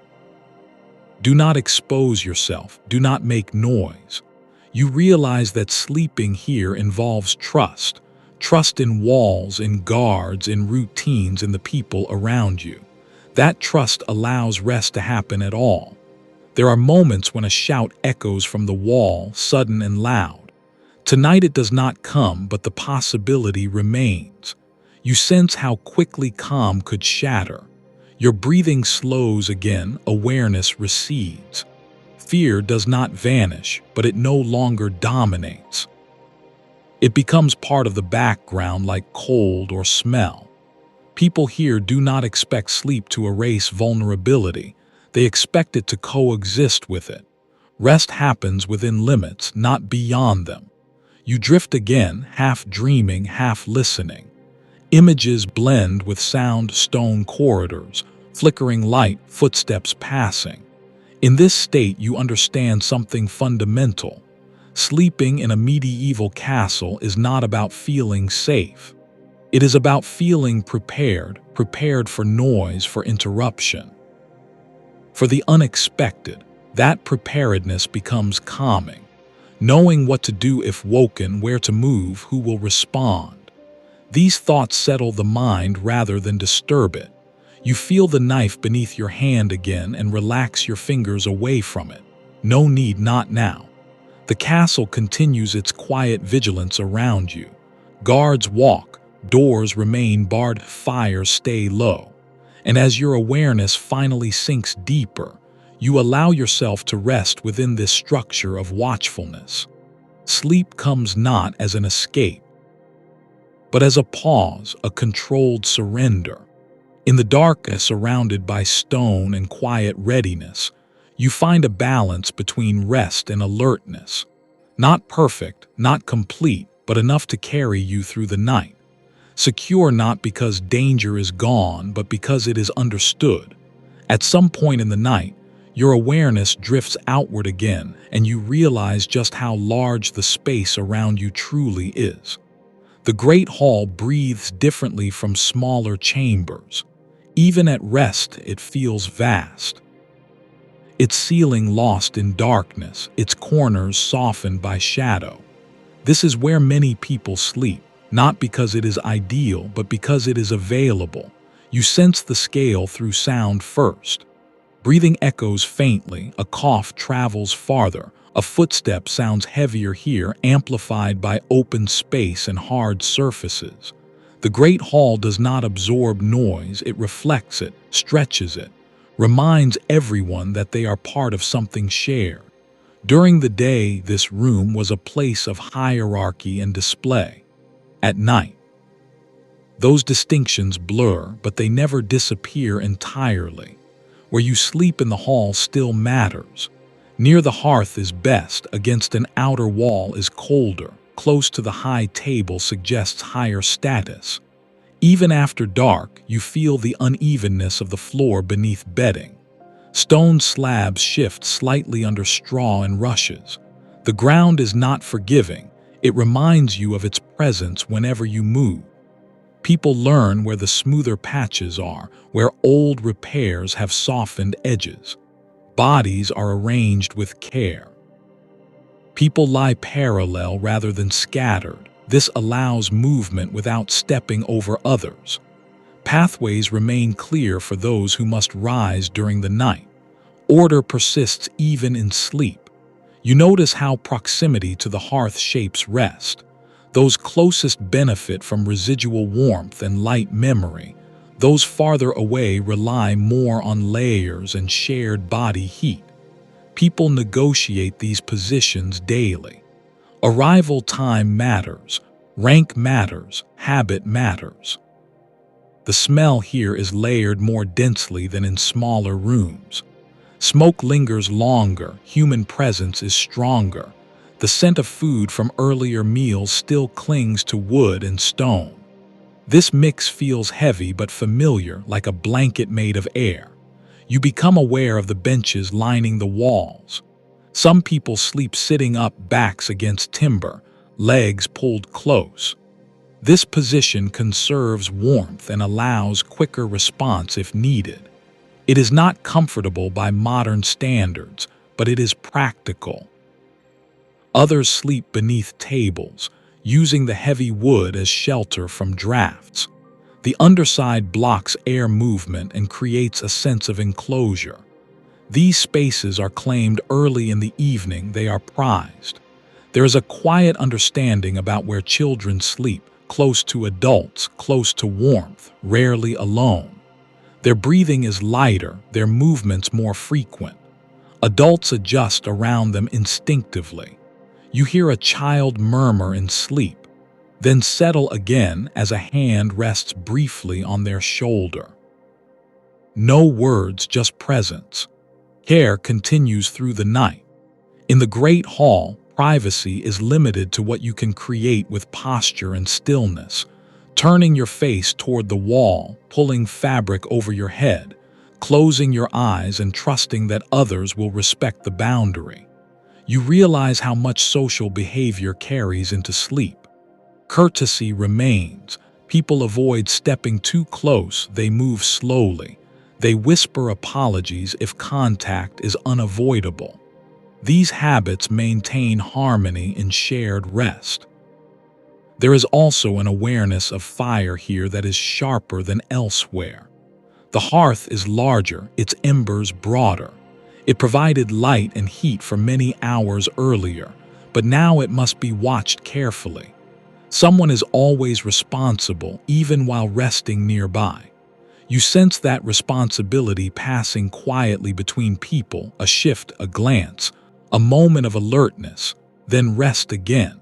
Do not expose yourself. Do not make noise. You realize that sleeping here involves trust. Trust in walls, in guards, in routines, in the people around you. That trust allows rest to happen at all. There are moments when a shout echoes from the wall, sudden and loud. Tonight it does not come, but the possibility remains. You sense how quickly calm could shatter. Your breathing slows again, awareness recedes. Fear does not vanish, but it no longer dominates. It becomes part of the background like cold or smell. People here do not expect sleep to erase vulnerability. They expect it to coexist with it. Rest happens within limits, not beyond them. You drift again, half dreaming, half listening. Images blend with sound, stone corridors, flickering light, footsteps passing. In this state, you understand something fundamental. Sleeping in a medieval castle is not about feeling safe. It is about feeling prepared for noise, for interruption. For the unexpected, that preparedness becomes calming. Knowing what to do if woken, where to move, who will respond. These thoughts settle the mind rather than disturb it. You feel the knife beneath your hand again and relax your fingers away from it. No need, not now. The castle continues its quiet vigilance around you. Guards walk, doors remain barred, fires stay low. And as your awareness finally sinks deeper, you allow yourself to rest within this structure of watchfulness. Sleep comes not as an escape, but as a pause, a controlled surrender. In the darkness, surrounded by stone and quiet readiness, you find a balance between rest and alertness. Not perfect, not complete, but enough to carry you through the night. Secure not because danger is gone, but because it is understood. At some point in the night, your awareness drifts outward again, and you realize just how large the space around you truly is. The great hall breathes differently from smaller chambers. Even at rest, it feels vast. Its ceiling lost in darkness, its corners softened by shadow. This is where many people sleep. Not because it is ideal, but because it is available. You sense the scale through sound first. Breathing echoes faintly, a cough travels farther, a footstep sounds heavier here, amplified by open space and hard surfaces. The great hall does not absorb noise, it reflects it, stretches it, reminds everyone that they are part of something shared. During the day, this room was a place of hierarchy and display. At night, those distinctions blur, but they never disappear entirely. Where you sleep in the hall still matters. Near the hearth is best, against an outer wall is colder, close to the high table suggests higher status. Even after dark, you feel the unevenness of the floor beneath bedding. Stone slabs shift slightly under straw and rushes. The ground is not forgiving. It reminds you of its presence whenever you move. People learn where the smoother patches are, where old repairs have softened edges. Bodies are arranged with care. People lie parallel rather than scattered. This allows movement without stepping over others. Pathways remain clear for those who must rise during the night. Order persists even in sleep. You notice how proximity to the hearth shapes rest. Those closest benefit from residual warmth and light memory. Those farther away rely more on layers and shared body heat. People negotiate these positions daily. Arrival time matters, rank matters, habit matters. The smell here is layered more densely than in smaller rooms. Smoke lingers longer, human presence is stronger. The scent of food from earlier meals still clings to wood and stone. This mix feels heavy but familiar, like a blanket made of air. You become aware of the benches lining the walls. Some people sleep sitting up, backs against timber, legs pulled close. This position conserves warmth and allows quicker response if needed. It is not comfortable by modern standards, but it is practical. Others sleep beneath tables, using the heavy wood as shelter from drafts. The underside blocks air movement and creates a sense of enclosure. These spaces are claimed early in the evening. They are prized. There is a quiet understanding about where children sleep, close to adults, close to warmth, rarely alone. Their breathing is lighter, their movements more frequent. Adults adjust around them instinctively. You hear a child murmur in sleep, then settle again as a hand rests briefly on their shoulder. No words, just presence. Care continues through the night. In the Great Hall, privacy is limited to what you can create with posture and stillness. Turning your face toward the wall, pulling fabric over your head, closing your eyes and trusting that others will respect the boundary. You realize how much social behavior carries into sleep. Courtesy remains. People avoid stepping too close, they move slowly. They whisper apologies if contact is unavoidable. These habits maintain harmony in shared rest. There is also an awareness of fire here that is sharper than elsewhere. The hearth is larger, its embers broader. It provided light and heat for many hours earlier, but now it must be watched carefully. Someone is always responsible, even while resting nearby. You sense that responsibility passing quietly between people, a shift, a glance, a moment of alertness, then rest again.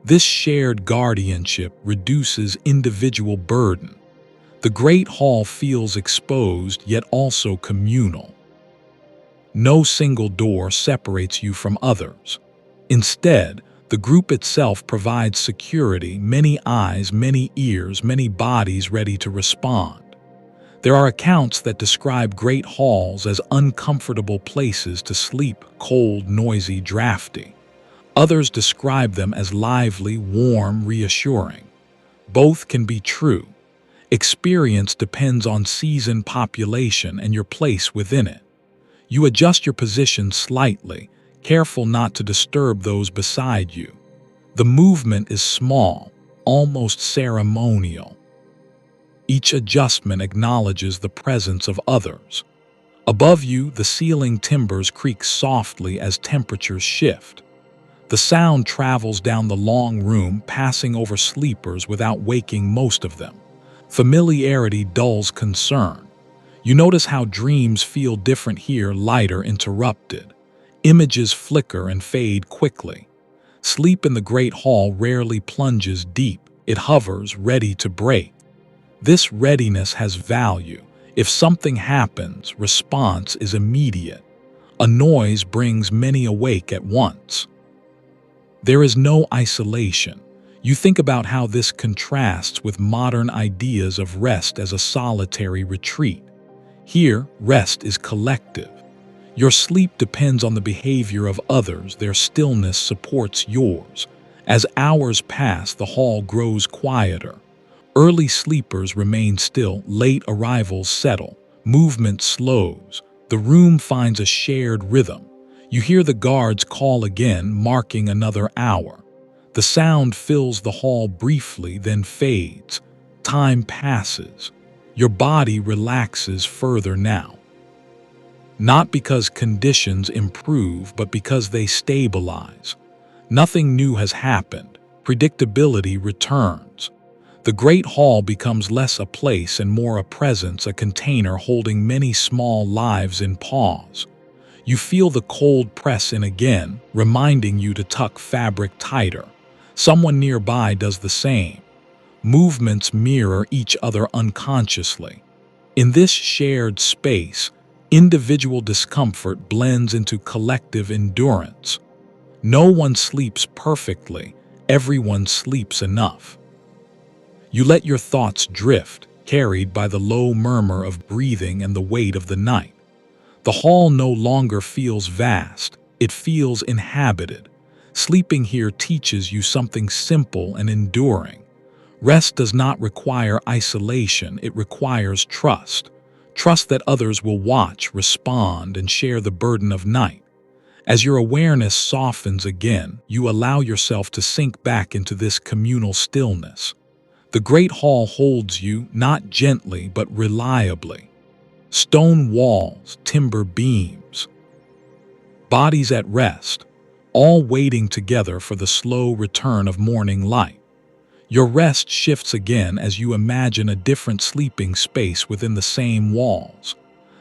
This shared guardianship reduces individual burden. The Great Hall feels exposed yet also communal. No single door separates you from others. Instead, the group itself provides security, many eyes, many ears, many bodies ready to respond. There are accounts that describe great halls as uncomfortable places to sleep, cold, noisy, drafty. Others describe them as lively, warm, reassuring. Both can be true. Experience depends on season, population, and your place within it. You adjust your position slightly, careful not to disturb those beside you. The movement is small, almost ceremonial. Each adjustment acknowledges the presence of others. Above you, the ceiling timbers creak softly as temperatures shift. The sound travels down the long room, passing over sleepers without waking most of them. Familiarity dulls concern. You notice how dreams feel different here, lighter, interrupted. Images flicker and fade quickly. Sleep in the Great Hall rarely plunges deep. It hovers, ready to break. This readiness has value. If something happens, response is immediate. A noise brings many awake at once. There is no isolation. You think about how this contrasts with modern ideas of rest as a solitary retreat. Here, rest is collective. Your sleep depends on the behavior of others, their stillness supports yours. As hours pass, the hall grows quieter. Early sleepers remain still, late arrivals settle, movement slows, the room finds a shared rhythm. You hear the guards call again, marking another hour. The sound fills the hall briefly, then fades. Time passes. Your body relaxes further now. Not because conditions improve, but because they stabilize. Nothing new has happened. Predictability returns. The Great Hall becomes less a place and more a presence, a container holding many small lives in pause. You feel the cold press in again, reminding you to tuck fabric tighter. Someone nearby does the same. Movements mirror each other unconsciously. In this shared space, individual discomfort blends into collective endurance. No one sleeps perfectly, everyone sleeps enough. You let your thoughts drift, carried by the low murmur of breathing and the weight of the night. The hall no longer feels vast, it feels inhabited. Sleeping here teaches you something simple and enduring. Rest does not require isolation, it requires trust. Trust that others will watch, respond, and share the burden of night. As your awareness softens again, you allow yourself to sink back into this communal stillness. The Great Hall holds you, not gently, but reliably. Stone walls, timber beams, bodies at rest, all waiting together for the slow return of morning light. Your rest shifts again as you imagine a different sleeping space within the same walls.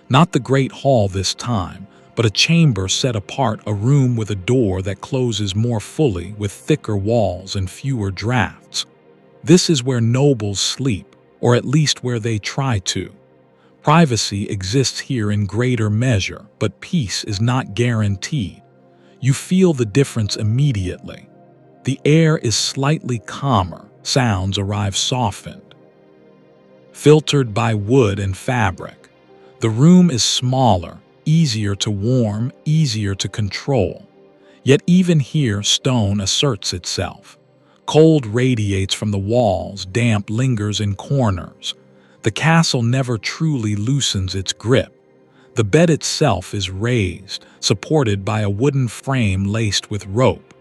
Not the Great Hall this time, but a chamber set apart, a room with a door that closes more fully, with thicker walls and fewer drafts. This is where nobles sleep, or at least where they try to. Privacy exists here in greater measure, but peace is not guaranteed. You feel the difference immediately. The air is slightly calmer, sounds arrive softened, filtered by wood and fabric. The room is smaller, easier to warm, easier to control. Yet even here, stone asserts itself. Cold radiates from the walls, damp lingers in corners. The castle never truly loosens its grip. The bed itself is raised, supported by a wooden frame laced with rope.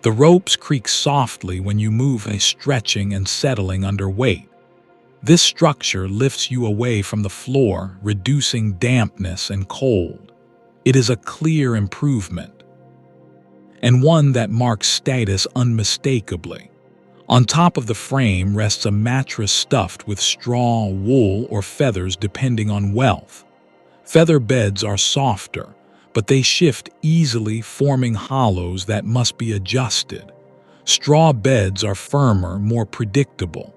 The ropes creak softly when you move, stretching and settling under weight. This structure lifts you away from the floor, reducing dampness and cold. It is a clear improvement, and one that marks status unmistakably. On top of the frame rests a mattress stuffed with straw, wool, or feathers depending on wealth. Feather beds are softer, but they shift easily, forming hollows that must be adjusted. Straw beds are firmer, more predictable.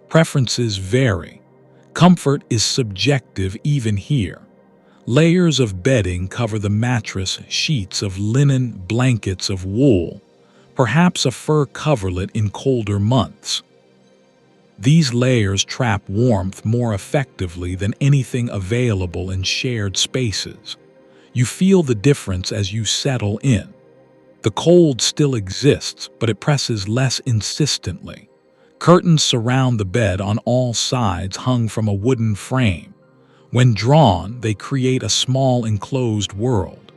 Preferences vary. Comfort is subjective even here. Layers of bedding cover the mattress, sheets of linen, blankets of wool, perhaps a fur coverlet in colder months. These layers trap warmth more effectively than anything available in shared spaces. You feel the difference as you settle in. The cold still exists, but it presses less insistently. Curtains surround the bed on all sides, hung from a wooden frame. When drawn, they create a small enclosed world.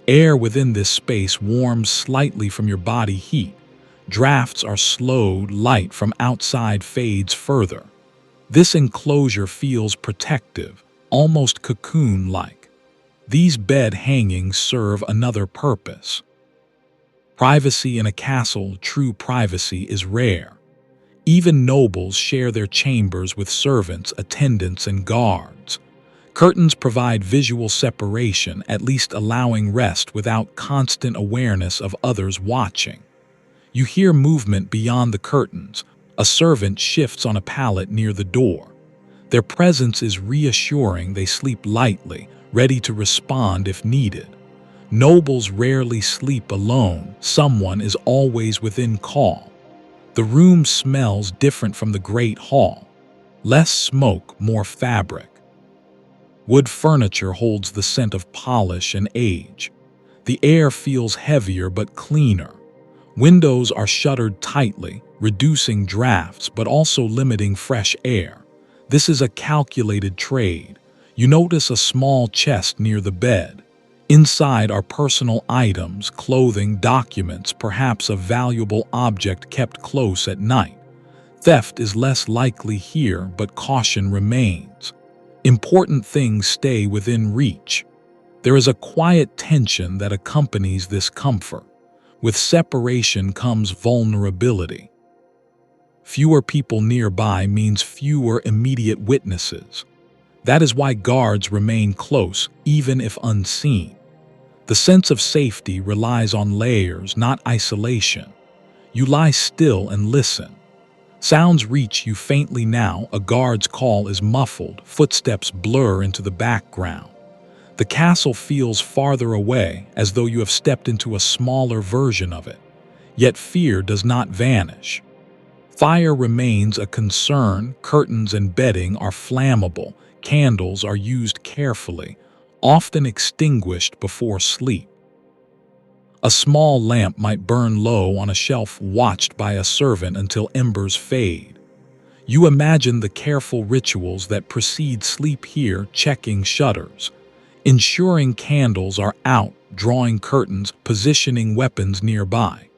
Air within this space warms slightly from your body heat. Drafts are slowed, light from outside fades further. This enclosure feels protective, almost cocoon-like. These bed hangings serve another purpose. Privacy in a castle, true privacy, is rare. Even nobles share their chambers with servants, attendants, and guards. Curtains provide visual separation, at least allowing rest without constant awareness of others watching. You hear movement beyond the curtains. A servant shifts on a pallet near the door. Their presence is reassuring. They sleep lightly, ready to respond if needed. Nobles rarely sleep alone. Someone is always within call. The room smells different from the Great Hall. Less smoke, more fabric. Wood furniture holds the scent of polish and age. The air feels heavier but cleaner. Windows are shuttered tightly, reducing drafts but also limiting fresh air. This is a calculated trade. You notice a small chest near the bed. Inside are personal items, clothing, documents, perhaps a valuable object kept close at night. Theft is less likely here, but caution remains. Important things stay within reach. There is a quiet tension that accompanies this comfort. With separation comes vulnerability. Fewer people nearby means fewer immediate witnesses. That is why guards remain close, even if unseen. The sense of safety relies on layers, not isolation. You lie still and listen. Sounds reach you faintly now, a guard's call is muffled, footsteps blur into the background. The castle feels farther away, as though you have stepped into a smaller version of it. Yet fear does not vanish. Fire remains a concern, curtains and bedding are flammable, candles are used carefully, often extinguished before sleep. A small lamp might burn low on a shelf watched by a servant until embers fade. You imagine the careful rituals that precede sleep here, checking shutters, ensuring candles are out, drawing curtains, positioning weapons nearby.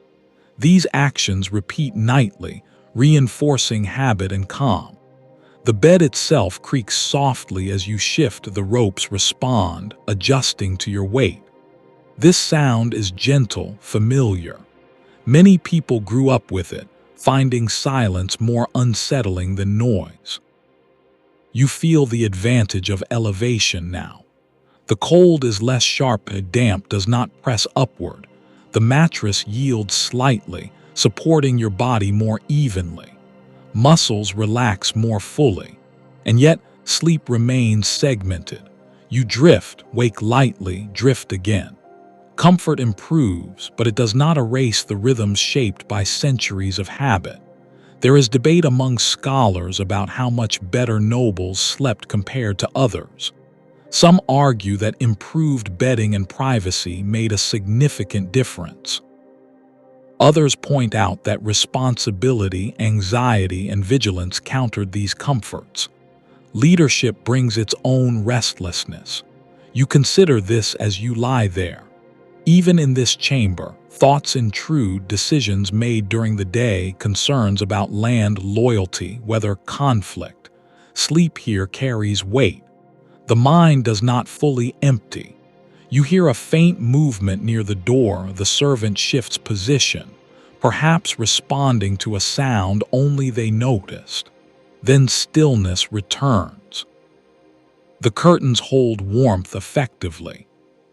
These actions repeat nightly, reinforcing habit and calm. The bed itself creaks softly as you shift, the ropes respond, adjusting to your weight. This sound is gentle, familiar. Many people grew up with it, finding silence more unsettling than noise. You feel the advantage of elevation now. The cold is less sharp, damp does not press upward. The mattress yields slightly, supporting your body more evenly. Muscles relax more fully. And yet, sleep remains segmented. You drift, wake lightly, drift again. Comfort improves, but it does not erase the rhythms shaped by centuries of habit. There is debate among scholars about how much better nobles slept compared to others. Some argue that improved bedding and privacy made a significant difference. Others point out that responsibility, anxiety, and vigilance countered these comforts. Leadership brings its own restlessness. You consider this as you lie there. Even in this chamber, thoughts intrude, decisions made during the day, concerns about land, loyalty, weather, conflict. Sleep here carries weight. The mind does not fully empty. You hear a faint movement near the door, the servant shifts position, perhaps responding to a sound only they noticed. Then stillness returns. The curtains hold warmth effectively.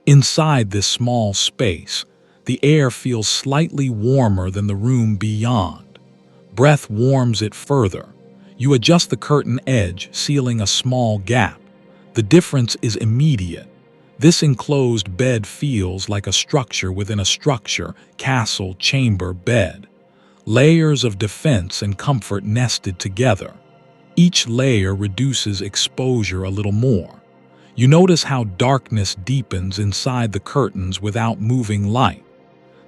Inside this small space, the air feels slightly warmer than the room beyond. Breath warms it further. You adjust the curtain edge, sealing a small gap. The difference is immediate. This enclosed bed feels like a structure within a structure, castle, chamber, bed. Layers of defense and comfort nested together. Each layer reduces exposure a little more. You notice how darkness deepens inside the curtains without moving light.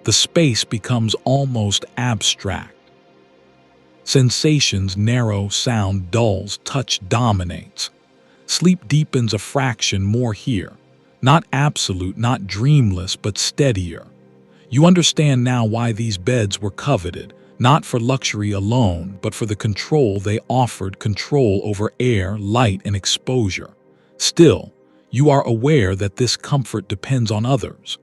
The space becomes almost abstract. Sensations narrow, sound dulls, touch dominates. Sleep deepens a fraction more here. Not absolute, not dreamless, but steadier. You understand now why these beds were coveted, not for luxury alone, but for the control they offered, control over air, light, and exposure. Still, you are aware that this comfort depends on others.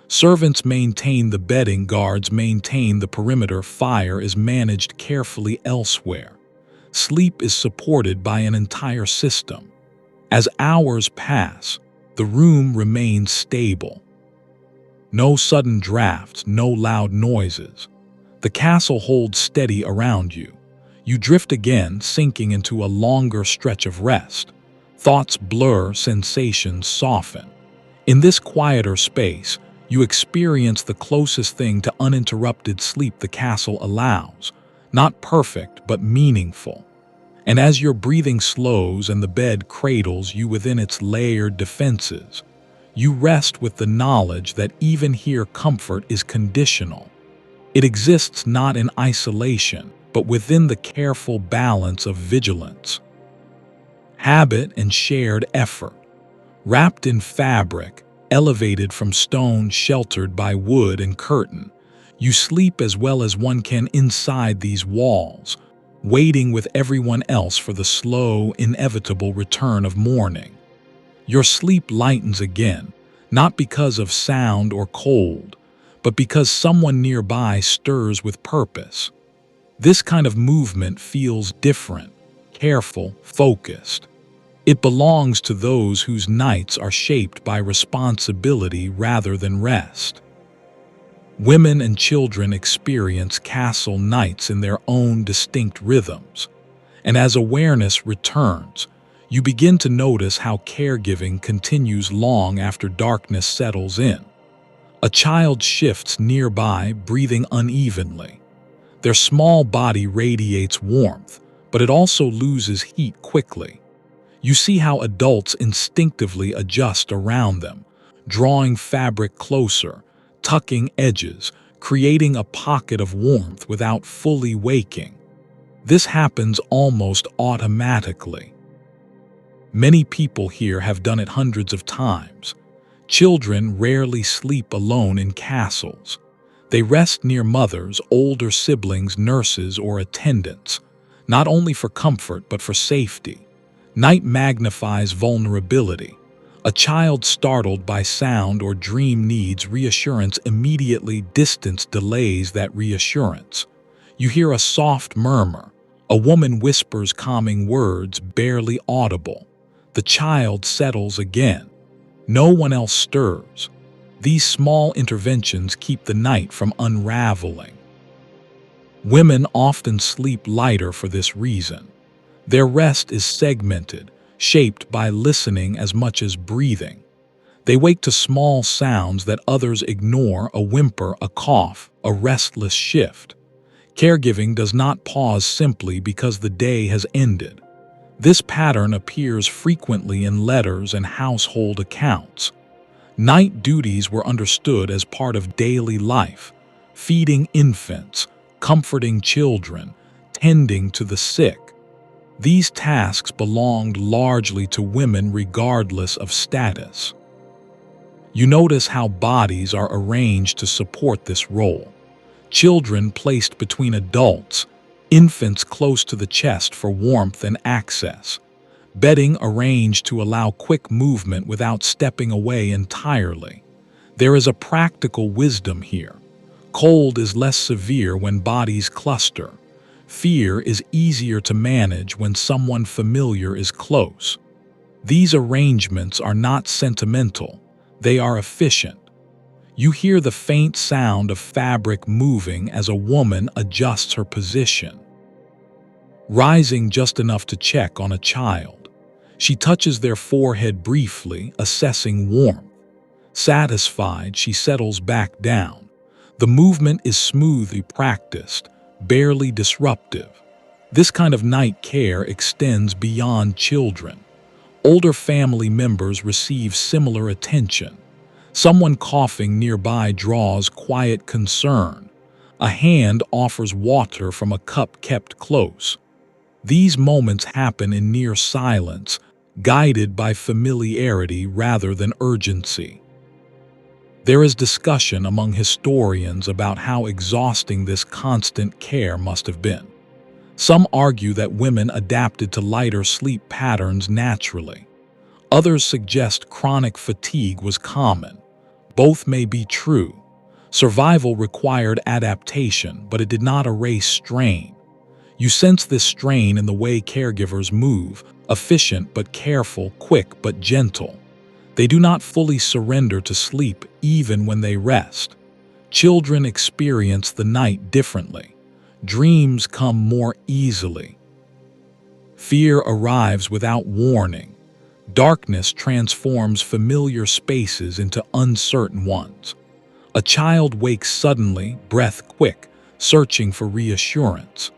Servants maintain the bedding, guards maintain the perimeter, fire is managed carefully elsewhere. Sleep is supported by an entire system. As hours pass, the room remains stable. No sudden drafts, no loud noises. The castle holds steady around you. You drift again, sinking into a longer stretch of rest. Thoughts blur, sensations soften. In this quieter space, you experience the closest thing to uninterrupted sleep the castle allows. Not perfect, but meaningful. And as your breathing slows and the bed cradles you within its layered defenses, you rest with the knowledge that even here comfort is conditional. It exists not in isolation, but within the careful balance of vigilance, habit, and shared effort. Wrapped in fabric, elevated from stone, sheltered by wood and curtain, you sleep as well as one can inside these walls, waiting with everyone else for the slow, inevitable return of morning. Your sleep lightens again, not because of sound or cold, but because someone nearby stirs with purpose. This kind of movement feels different, careful, focused. It belongs to those whose nights are shaped by responsibility rather than rest. Women and children experience castle nights in their own distinct rhythms, and as awareness returns, you begin to notice how caregiving continues long after darkness settles in. A child shifts nearby, breathing unevenly. Their small body radiates warmth, but it also loses heat quickly. You see how adults instinctively adjust around them, drawing fabric closer, tucking edges, creating a pocket of warmth without fully waking. This happens almost automatically. Many people here have done it hundreds of times. Children rarely sleep alone in castles. They rest near mothers, older siblings, nurses, or attendants, not only for comfort but for safety. Night magnifies vulnerability. A child startled by sound or dream needs reassurance immediately. Distance delays that reassurance. You hear a soft murmur. A woman whispers calming words, barely audible. The child settles again. No one else stirs. These small interventions keep the night from unraveling. Women often sleep lighter for this reason. Their rest is segmented, shaped by listening as much as breathing. They wake to small sounds that others ignore: a whimper, a cough, a restless shift. Caregiving does not pause simply because the day has ended. This pattern appears frequently in letters and household accounts. Night duties were understood as part of daily life: feeding infants, comforting children, tending to the sick. These tasks belonged largely to women regardless of status. You notice how bodies are arranged to support this role. Children placed between adults, infants close to the chest for warmth and access, bedding arranged to allow quick movement without stepping away entirely. There is a practical wisdom here. Cold is less severe when bodies cluster. Fear is easier to manage when someone familiar is close. These arrangements are not sentimental, they are efficient. You hear the faint sound of fabric moving as a woman adjusts her position, rising just enough to check on a child. She touches their forehead briefly, assessing warmth. Satisfied, she settles back down. The movement is smoothly practiced, barely disruptive. This kind of night care extends beyond children. Older family members receive similar attention. Someone coughing nearby draws quiet concern. A hand offers water from a cup kept close. These moments happen in near silence, guided by familiarity rather than urgency. There is discussion among historians about how exhausting this constant care must have been. Some argue that women adapted to lighter sleep patterns naturally. Others suggest chronic fatigue was common. Both may be true. Survival required adaptation, but it did not erase strain. You sense this strain in the way caregivers move, efficient but careful, quick but gentle. They do not fully surrender to sleep even when they rest. Children experience the night differently. Dreams come more easily. Fear arrives without warning. Darkness transforms familiar spaces into uncertain ones. A child wakes suddenly, breath quick, searching for reassurance.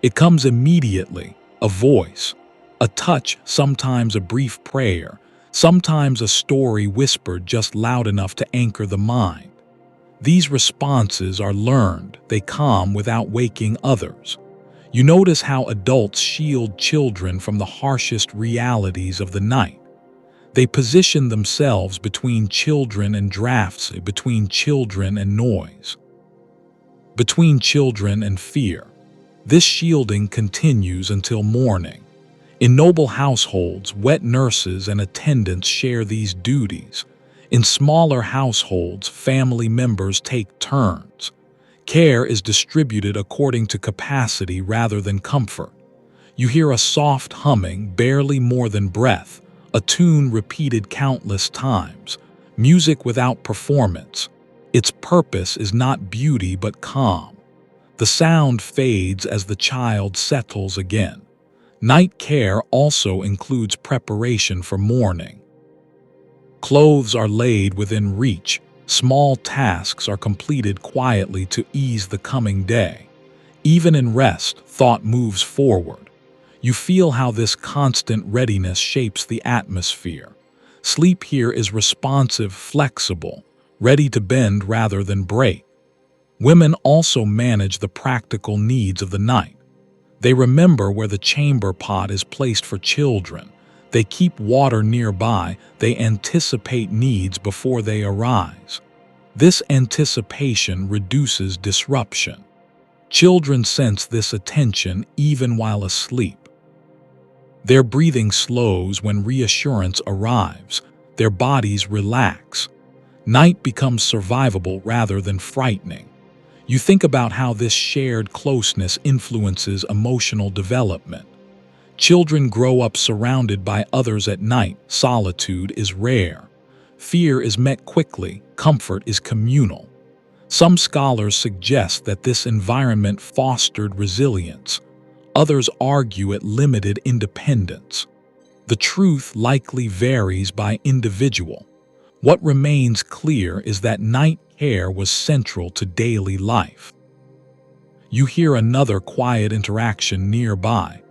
It comes immediately: a voice, a touch, sometimes a brief prayer, sometimes a story whispered just loud enough to anchor the mind. These responses are learned, they calm without waking others. You notice how adults shield children from the harshest realities of the night. They position themselves between children and drafts, between children and noise, between children and fear. This shielding continues until morning. In noble households, wet nurses and attendants share these duties. In smaller households, family members take turns. Care is distributed according to capacity rather than comfort. You hear a soft humming, barely more than breath, a tune repeated countless times, music without performance. Its purpose is not beauty but calm. The sound fades as the child settles again. Night care also includes preparation for morning. Clothes are laid within reach. Small tasks are completed quietly to ease the coming day. Even in rest, thought moves forward. You feel how this constant readiness shapes the atmosphere. Sleep here is responsive, flexible, ready to bend rather than break. Women also manage the practical needs of the night. They remember where the chamber pot is placed for children. They keep water nearby. They anticipate needs before they arise. This anticipation reduces disruption. Children sense this attention even while asleep. Their breathing slows when reassurance arrives. Their bodies relax. Night becomes survivable rather than frightening. You think about how this shared closeness influences emotional development. Children grow up surrounded by others at night. Solitude is rare. Fear is met quickly. Comfort is communal. Some scholars suggest that this environment fostered resilience. Others argue it limited independence. The truth likely varies by individual. What remains clear is that night care was central to daily life. You hear another quiet interaction nearby.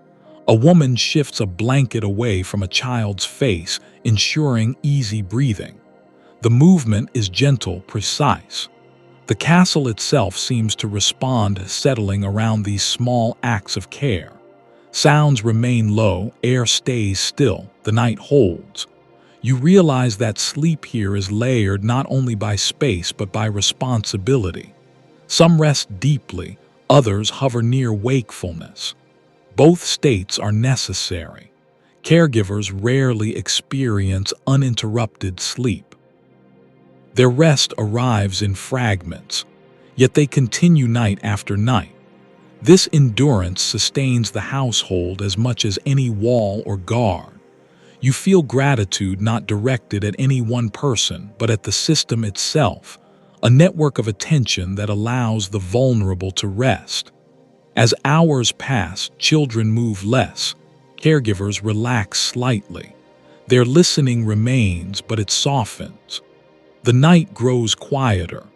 A woman shifts a blanket away from a child's face, ensuring easy breathing. The movement is gentle, precise. The castle itself seems to respond, settling around these small acts of care. Sounds remain low, air stays still, the night holds. You realize that sleep here is layered not only by space but by responsibility. Some rest deeply, others hover near wakefulness. Both states are necessary. Caregivers rarely experience uninterrupted sleep. Their rest arrives in fragments, yet they continue night after night. This endurance sustains the household as much as any wall or guard. You feel gratitude not directed at any one person, but at the system itself, a network of attention that allows the vulnerable to rest. As hours pass, children move less. Caregivers relax slightly. Their listening remains, but it softens. The night grows quieter.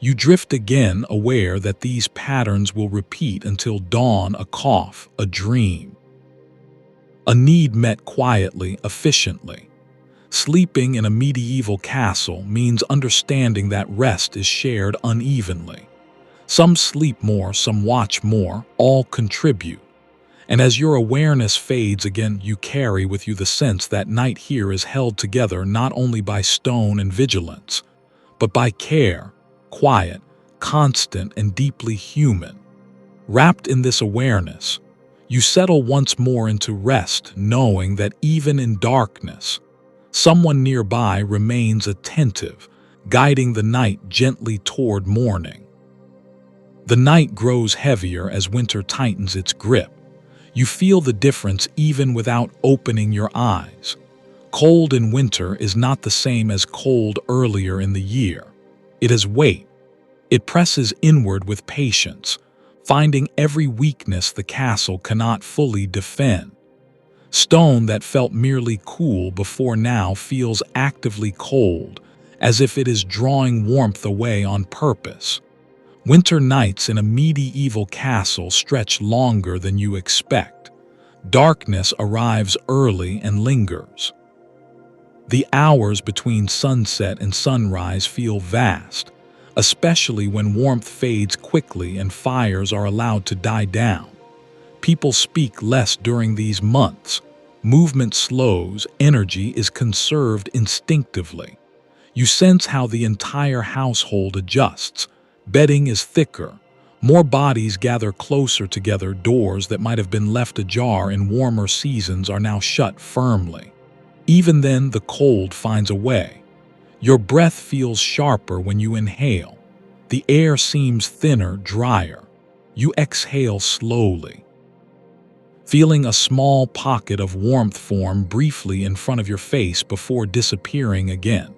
You drift again, aware that these patterns will repeat until dawn, a cough, a dream. A need met quietly, efficiently. Sleeping in a medieval castle means understanding that rest is shared unevenly. Some sleep more, some watch more, all contribute. And as your awareness fades again, you carry with you the sense that night here is held together not only by stone and vigilance, but by care, quiet, constant, and deeply human. Wrapped in this awareness, you settle once more into rest, knowing that even in darkness, someone nearby remains attentive, guiding the night gently toward morning. The night grows heavier as winter tightens its grip. You feel the difference even without opening your eyes. Cold in winter is not the same as cold earlier in the year. It has weight. It presses inward with patience, finding every weakness the castle cannot fully defend. Stone that felt merely cool before now feels actively cold, as if it is drawing warmth away on purpose. Winter nights in a medieval castle stretch longer than you expect. Darkness arrives early and lingers. The hours between sunset and sunrise feel vast. especially when warmth fades quickly and fires are allowed to die down. People speak less during these months. Movement slows, energy is conserved instinctively. You sense how the entire household adjusts. Bedding is thicker. More bodies gather closer together. Doors that might have been left ajar in warmer seasons are now shut firmly. Even then, the cold finds a way. Your breath feels sharper when you inhale. The air seems thinner, drier. You exhale slowly, feeling a small pocket of warmth form briefly in front of your face before disappearing again.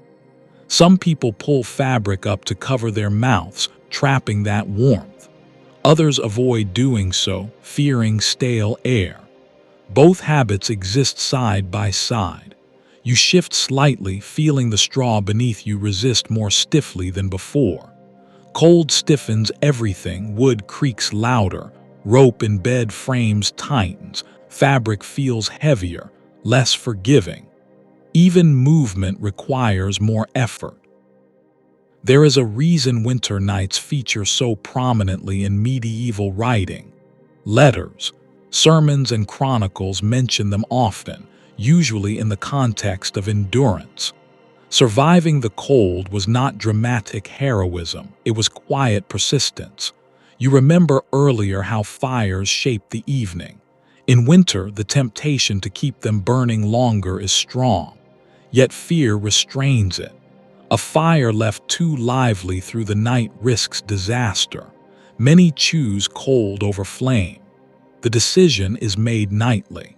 Some people pull fabric up to cover their mouths, trapping that warmth. Others avoid doing so, fearing stale air. Both habits exist side by side. You shift slightly, feeling the straw beneath you resist more stiffly than before. Cold stiffens everything. Wood creaks louder. Rope in bed frames tightens. Fabric feels heavier, less forgiving. Even movement requires more effort. There is a reason winter nights feature so prominently in medieval writing. Letters, sermons, and chronicles mention them often, usually in the context of endurance. Surviving the cold was not dramatic heroism, it was quiet persistence. You remember earlier how fires shaped the evening. In winter, the temptation to keep them burning longer is strong, yet fear restrains it. A fire left too lively through the night risks disaster. Many choose cold over flame. The decision is made nightly.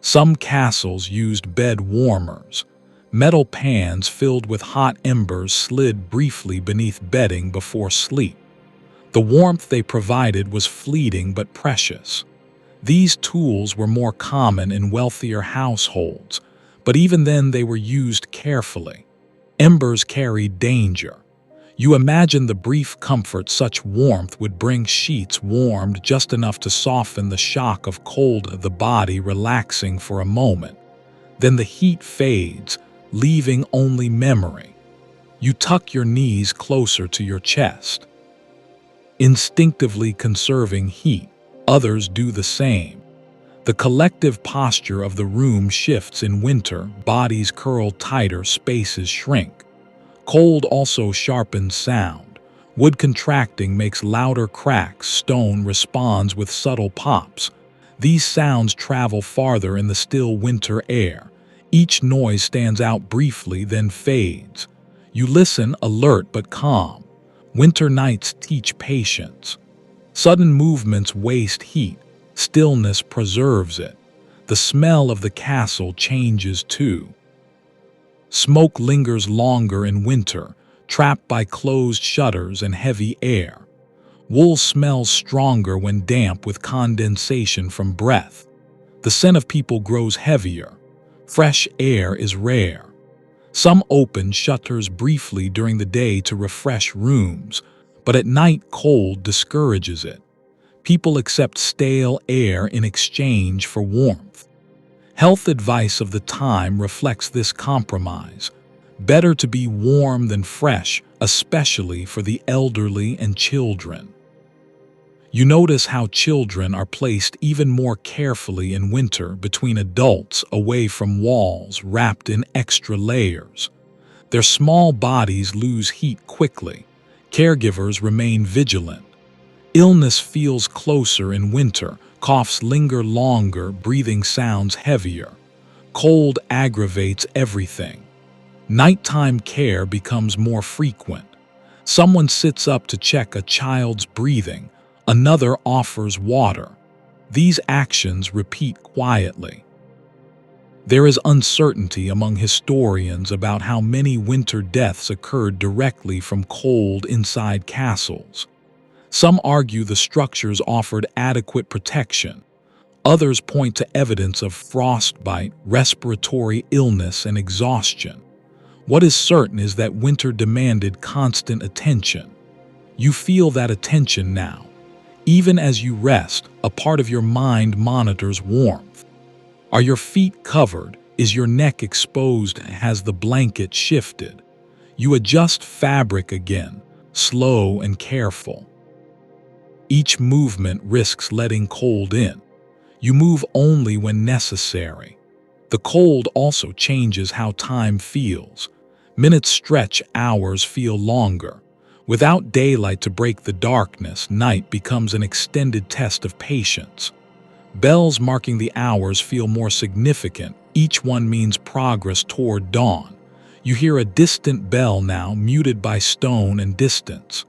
Some castles used bed warmers. Metal pans filled with hot embers slid briefly beneath bedding before sleep. The warmth they provided was fleeting but precious. These tools were more common in wealthier households, but even then they were used carefully. Embers carried danger. You imagine the brief comfort such warmth would bring. Sheets warmed just enough to soften the shock of cold, the body relaxing for a moment. Then the heat fades, leaving only memory. You tuck your knees closer to your chest, instinctively conserving heat. Others do the same. The collective posture of the room shifts in winter. Bodies curl tighter, spaces shrink. Cold also sharpens sound. Wood contracting makes louder cracks. Stone responds with subtle pops. These sounds travel farther in the still winter air. Each noise stands out briefly, then fades. You listen, alert but calm. Winter nights teach patience. Sudden movements waste heat. Stillness preserves it. The smell of the castle changes too. Smoke lingers longer in winter, trapped by closed shutters and heavy air. Wool smells stronger when damp with condensation from breath. The scent of people grows heavier. Fresh air is rare. Some open shutters briefly during the day to refresh rooms, but at night cold discourages it. People accept stale air in exchange for warmth. Health advice of the time reflects this compromise. Better to be warm than fresh, especially for the elderly and children. You notice how children are placed even more carefully in winter, between adults, away from walls, wrapped in extra layers. Their small bodies lose heat quickly. Caregivers remain vigilant. Illness feels closer in winter. Coughs linger longer, breathing sounds heavier. Cold aggravates everything. Nighttime care becomes more frequent. Someone sits up to check a child's breathing. Another offers water. These actions repeat quietly. There is uncertainty among historians about how many winter deaths occurred directly from cold inside castles. Some argue the structures offered adequate protection. Others point to evidence of frostbite, respiratory illness, and exhaustion. What is certain is that winter demanded constant attention. You feel that attention now. Even as you rest, a part of your mind monitors warmth. Are your feet covered? Is your neck exposed? Has the blanket shifted? You adjust fabric again, slow and careful. Each movement risks letting cold in. You move only when necessary. The cold also changes how time feels. Minutes stretch, hours feel longer. Without daylight to break the darkness, night becomes an extended test of patience. Bells marking the hours feel more significant. Each one means progress toward dawn. You hear a distant bell now, muted by stone and distance.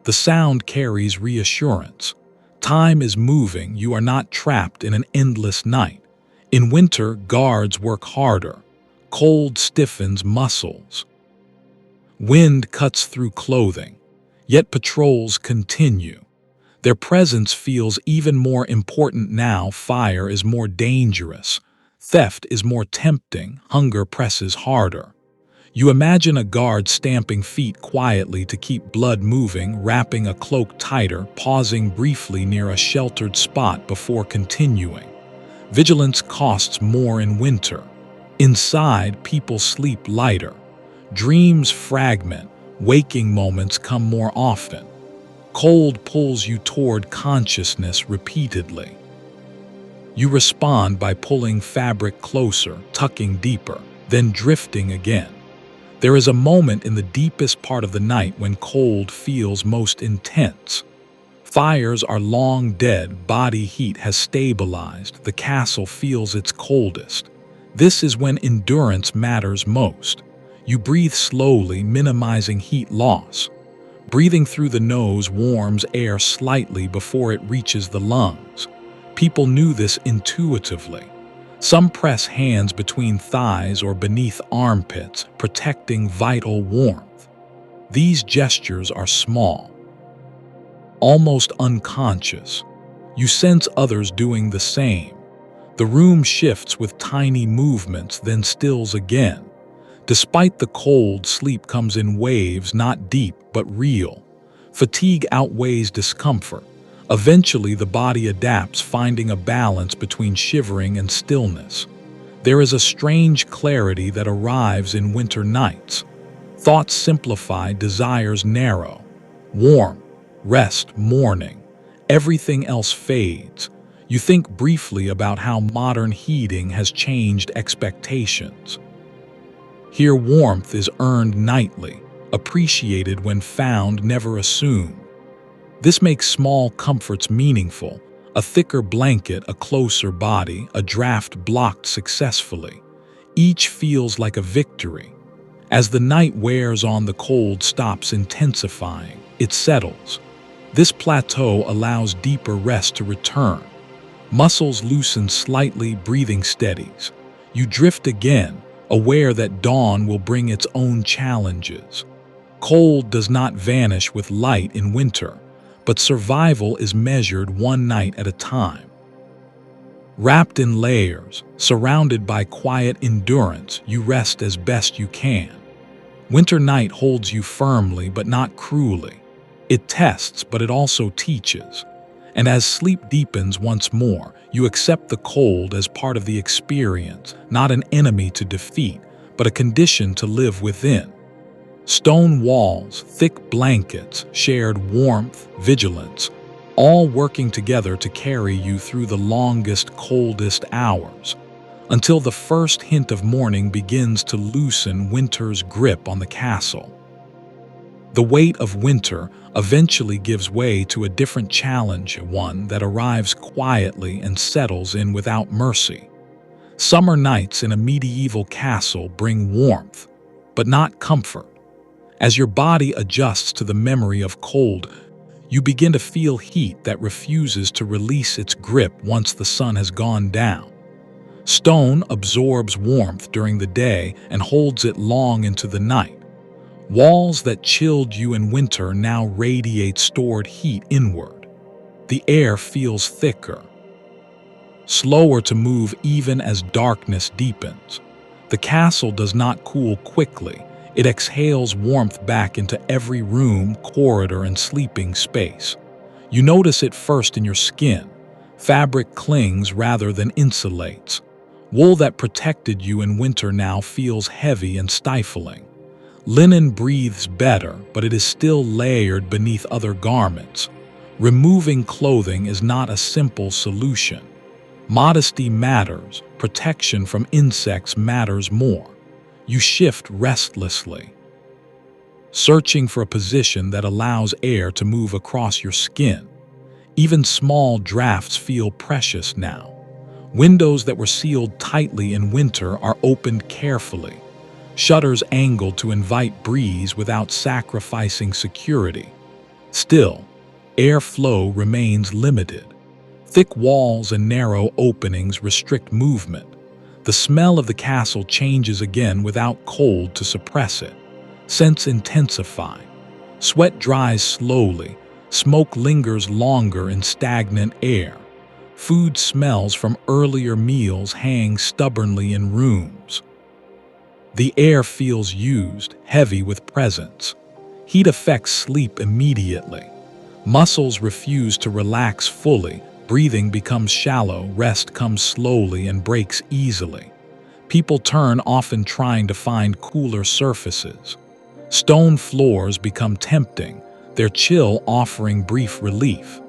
The sound carries reassurance. Time is moving, you are not trapped in an endless night. In winter, guards work harder. Cold stiffens muscles. Wind cuts through clothing. Yet patrols continue. Their presence feels even more important now. Fire is more dangerous. Theft is more tempting. Hunger presses harder. You imagine a guard stamping feet quietly to keep blood moving, wrapping a cloak tighter, pausing briefly near a sheltered spot before continuing. Vigilance costs more in winter. Inside, people sleep lighter. Dreams fragment. Waking moments come more often. Cold pulls you toward consciousness repeatedly. You respond by pulling fabric closer, tucking deeper, then drifting again. There is a moment in the deepest part of the night when cold feels most intense. Fires are long dead, body heat has stabilized, the castle feels its coldest. This is when endurance matters most. You breathe slowly, minimizing heat loss. Breathing through the nose warms air slightly before it reaches the lungs. People knew this intuitively. Some press hands between thighs or beneath armpits, protecting vital warmth. These gestures are small, almost unconscious. You sense others doing the same. The room shifts with tiny movements, then stills again. Despite the cold, sleep comes in waves, not deep but real. Fatigue outweighs discomfort. Eventually, the body adapts, finding a balance between shivering and stillness. There is a strange clarity that arrives in winter nights. Thoughts simplify, desires narrow. Warm, rest, morning. Everything else fades. You think briefly about how modern heating has changed expectations. Here, warmth is earned nightly, appreciated when found, never assumed. This makes small comforts meaningful: a thicker blanket, a closer body, a draft blocked successfully. Each feels like a victory. As the night wears on, the cold stops intensifying. It settles. This plateau allows deeper rest to return. Muscles loosen slightly, breathing steadies. You drift again, aware that dawn will bring its own challenges. Cold does not vanish with light in winter, but survival is measured one night at a time. Wrapped in layers, surrounded by quiet endurance, you rest as best you can. Winter night holds you firmly but not cruelly. It tests, but it also teaches. And as sleep deepens once more, you accept the cold as part of the experience, not an enemy to defeat, but a condition to live within. Stone walls, thick blankets, shared warmth, vigilance, all working together to carry you through the longest, coldest hours, until the first hint of morning begins to loosen winter's grip on the castle. The weight of winter eventually gives way to a different challenge, one that arrives quietly and settles in without mercy. Summer nights in a medieval castle bring warmth, but not comfort. As your body adjusts to the memory of cold, you begin to feel heat that refuses to release its grip once the sun has gone down. Stone absorbs warmth during the day and holds it long into the night. Walls that chilled you in winter now radiate stored heat inward. The air feels thicker, slower to move even as darkness deepens. The castle does not cool quickly. It exhales warmth back into every room, corridor, and sleeping space. You notice it first in your skin. Fabric clings rather than insulates. Wool that protected you in winter now feels heavy and stifling. Linen breathes better, but it is still layered beneath other garments. Removing clothing is not a simple solution. Modesty matters, protection from insects matters more. You shift restlessly, searching for a position that allows air to move across your skin. Even small drafts feel precious now. Windows that were sealed tightly in winter are opened carefully, shutters angled to invite breeze without sacrificing security. Still, airflow remains limited. Thick walls and narrow openings restrict movement. The smell of the castle changes again without cold to suppress it. Scents intensify. Sweat dries slowly. Smoke lingers longer in stagnant air. Food smells from earlier meals hang stubbornly in rooms. The air feels used, heavy with presence. Heat affects sleep immediately. Muscles refuse to relax fully. Breathing becomes shallow, rest comes slowly and breaks easily. People turn, often trying to find cooler surfaces. Stone floors become tempting, their chill offering brief relief.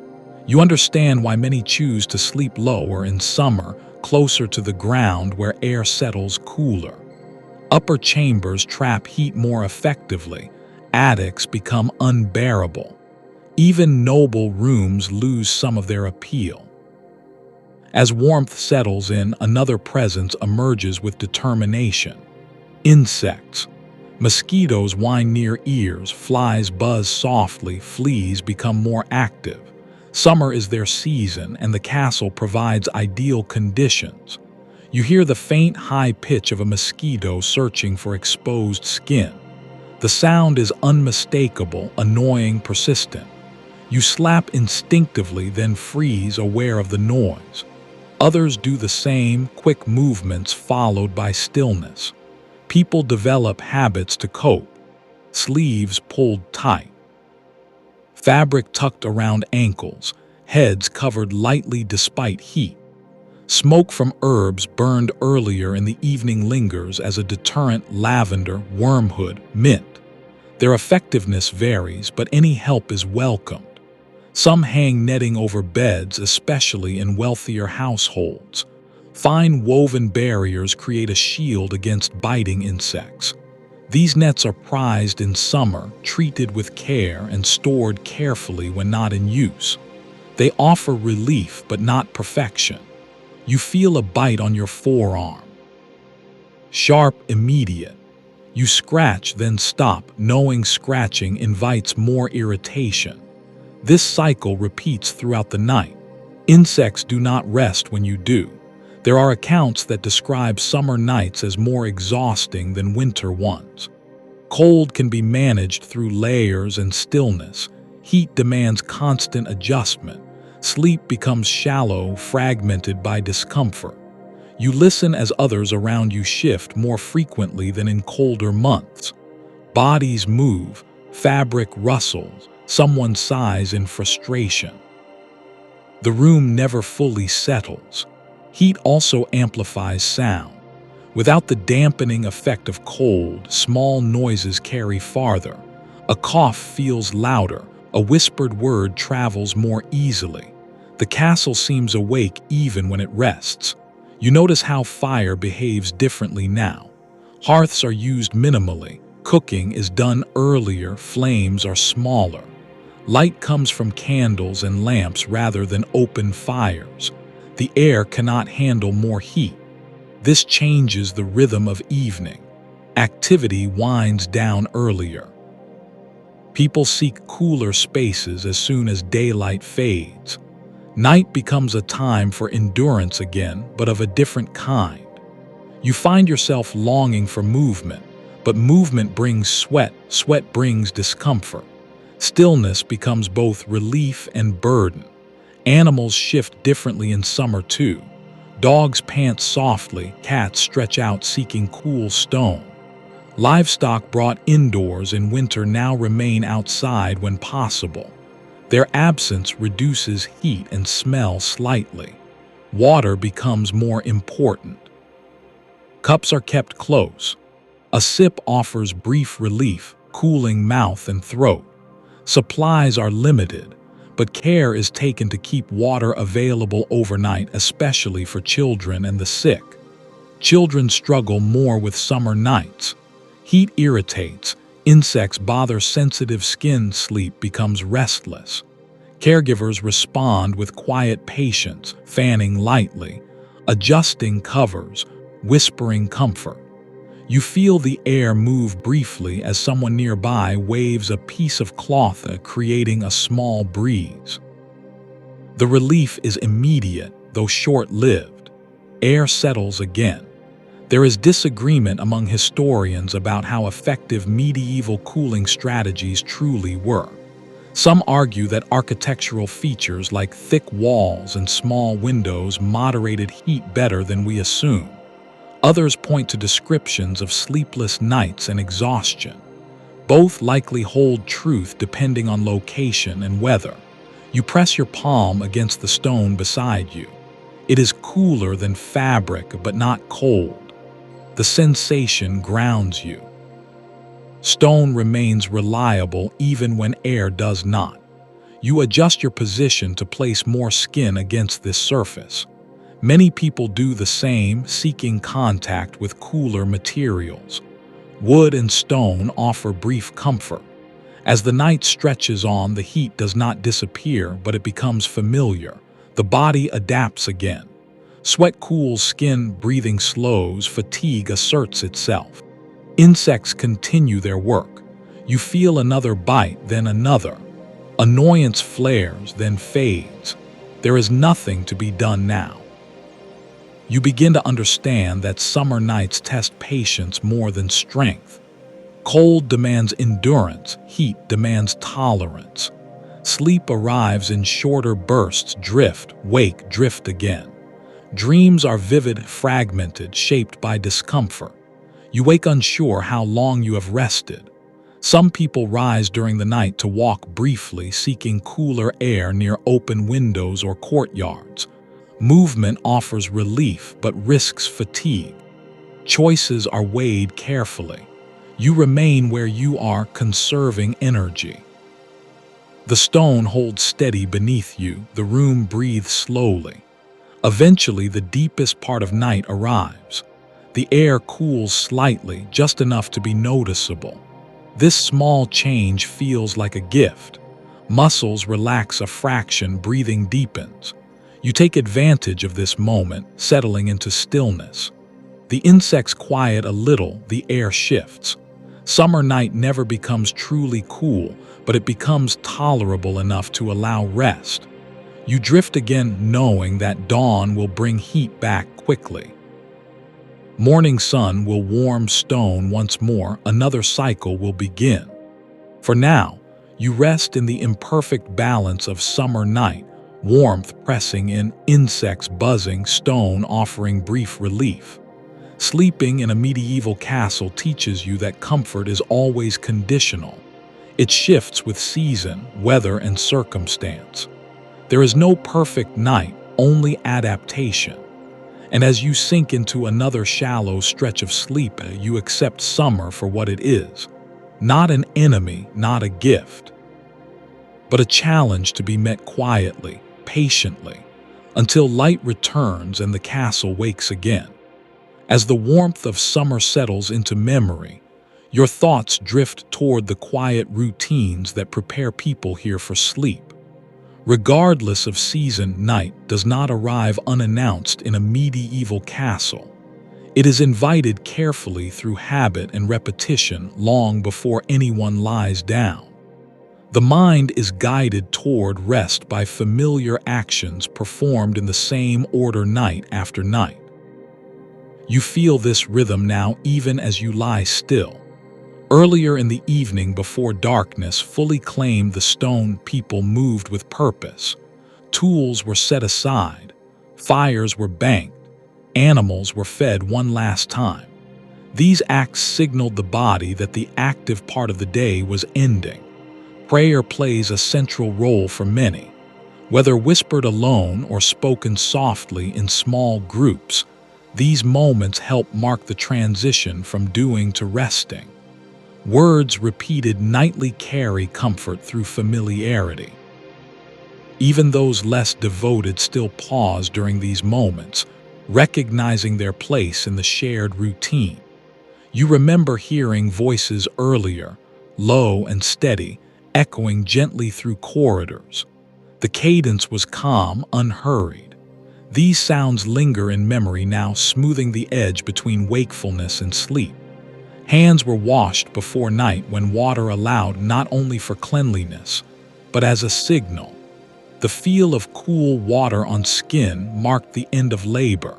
You understand why many choose to sleep lower in summer, closer to the ground where air settles cooler. Upper chambers trap heat more effectively. Attics become unbearable. Even noble rooms lose some of their appeal. As warmth settles in, another presence emerges with determination. Insects. Mosquitoes whine near ears, flies buzz softly, fleas become more active. Summer is their season, and the castle provides ideal conditions. You hear the faint, high pitch of a mosquito searching for exposed skin. The sound is unmistakable, annoying, persistent. You slap instinctively, then freeze, aware of the noise. Others do the same, quick movements followed by stillness. People develop habits to cope. Sleeves pulled tight. Fabric tucked around ankles, heads covered lightly despite heat. Smoke from herbs burned earlier in the evening lingers as a deterrent. Lavender, wormwood, mint. Their effectiveness varies, but any help is welcomed. Some hang netting over beds, especially in wealthier households. Fine woven barriers create a shield against biting insects. These nets are prized in summer, treated with care, and stored carefully when not in use. They offer relief but not perfection. You feel a bite on your forearm. Sharp, immediate. You scratch, then stop, knowing scratching invites more irritation. This cycle repeats throughout the night. Insects do not rest when you do. There are accounts that describe summer nights as more exhausting than winter ones. Cold can be managed through layers and stillness. Heat demands constant adjustment. Sleep becomes shallow, fragmented by discomfort. You listen as others around you shift more frequently than in colder months. Bodies move, fabric rustles, someone sighs in frustration. The room never fully settles. Heat also amplifies sound. Without the dampening effect of cold, small noises carry farther. A cough feels louder, a whispered word travels more easily. The castle seems awake even when it rests. You notice how fire behaves differently now. Hearths are used minimally, cooking is done earlier, flames are smaller. Light comes from candles and lamps rather than open fires. The air cannot handle more heat. This changes the rhythm of evening. Activity winds down earlier. People seek cooler spaces as soon as daylight fades. Night becomes a time for endurance again, but of a different kind. You find yourself longing for movement, but movement brings sweat, sweat brings discomfort. Stillness becomes both relief and burden. Animals shift differently in summer too. Dogs pant softly, cats stretch out seeking cool stone. Livestock brought indoors in winter now remain outside when possible. Their absence reduces heat and smell slightly. Water becomes more important. Cups are kept close. A sip offers brief relief, cooling mouth and throat. Supplies are limited, but care is taken to keep water available overnight, especially for children and the sick. Children struggle more with summer nights. Heat irritates, insects bother sensitive skin, sleep becomes restless. Caregivers respond with quiet patience, fanning lightly, adjusting covers, whispering comfort. You feel the air move briefly as someone nearby waves a piece of cloth, creating a small breeze. The relief is immediate, though short-lived. Air settles again. There is disagreement among historians about how effective medieval cooling strategies truly were. Some argue that architectural features like thick walls and small windows moderated heat better than we assume. Others point to descriptions of sleepless nights and exhaustion. Both likely hold truth depending on location and weather. You press your palm against the stone beside you. It is cooler than fabric, but not cold. The sensation grounds you. Stone remains reliable even when air does not. You adjust your position to place more skin against this surface. Many people do the same, seeking contact with cooler materials. Wood and stone offer brief comfort. As the night stretches on, the heat does not disappear, but it becomes familiar. The body adapts again. Sweat cools skin, breathing slows, fatigue asserts itself. Insects continue their work. You feel another bite, then another. Annoyance flares, then fades. There is nothing to be done now. You begin to understand that summer nights test patience more than strength. Cold demands endurance, heat demands tolerance. Sleep arrives in shorter bursts, drift, wake, drift again. Dreams are vivid, fragmented, shaped by discomfort. You wake unsure how long you have rested. Some people rise during the night to walk briefly, seeking cooler air near open windows or courtyards. Movement offers relief but risks fatigue. Choices are weighed carefully. You remain where you are, conserving energy. The stone holds steady beneath you. The room breathes slowly. Eventually, the deepest part of night arrives. The air cools slightly, just enough to be noticeable. This small change feels like a gift. Muscles relax a fraction, breathing deepens. You take advantage of this moment, settling into stillness. The insects quiet a little, the air shifts. Summer night never becomes truly cool, but it becomes tolerable enough to allow rest. You drift again, knowing that dawn will bring heat back quickly. Morning sun will warm stone once more, another cycle will begin. For now, you rest in the imperfect balance of summer night, warmth pressing in, insects buzzing, stone offering brief relief. Sleeping in a medieval castle teaches you that comfort is always conditional. It shifts with season, weather, and circumstance. There is no perfect night, only adaptation. And as you sink into another shallow stretch of sleep, you accept summer for what it is. Not an enemy, not a gift, but a challenge to be met quietly, patiently, until light returns and the castle wakes again. As the warmth of summer settles into memory, your thoughts drift toward the quiet routines that prepare people here for sleep. Regardless of season, night does not arrive unannounced in a medieval castle. It is invited carefully through habit and repetition long before anyone lies down. The mind is guided toward rest by familiar actions performed in the same order night after night. You feel this rhythm now even as you lie still. Earlier in the evening, before darkness fully claimed the stone, people moved with purpose. Tools were set aside, fires were banked, animals were fed one last time. These acts signaled the body that the active part of the day was ending. Prayer plays a central role for many. Whether whispered alone or spoken softly in small groups, These moments help mark the transition from doing to resting. Words repeated nightly carry comfort through familiarity. Even those less devoted still pause during these moments, recognizing their place in the shared routine. You remember hearing voices earlier, low and steady, echoing gently through corridors. The cadence was calm, unhurried. These sounds linger in memory now, smoothing the edge between wakefulness and sleep. Hands were washed before night when water allowed not only for cleanliness, but as a signal. The feel of cool water on skin marked the end of labor.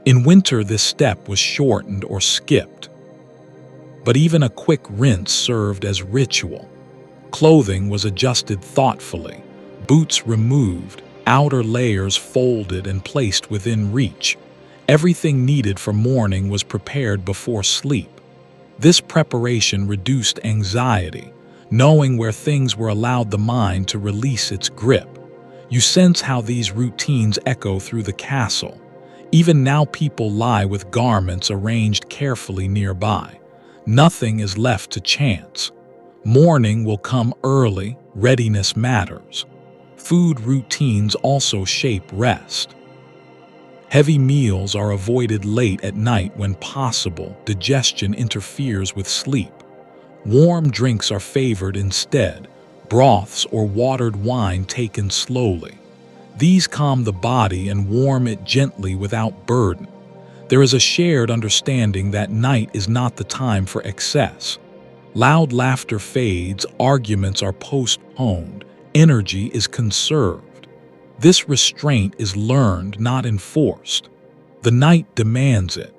In winter, this step was shortened or skipped. But even a quick rinse served as ritual. Clothing was adjusted thoughtfully, boots removed, outer layers folded and placed within reach. Everything needed for morning was prepared before sleep. This preparation reduced anxiety, knowing where things were allowed the mind to release its grip. You sense how these routines echo through the castle. Even now people lie with garments arranged carefully nearby. Nothing is left to chance. Morning will come early, readiness matters. Food routines also shape rest. Heavy meals are avoided late at night when possible. Digestion interferes with sleep. Warm drinks are favored instead, broths or watered wine taken slowly. These calm the body and warm it gently without burden. There is a shared understanding that night is not the time for excess. Loud laughter fades, arguments are postponed, energy is conserved. This restraint is learned, not enforced. The night demands it.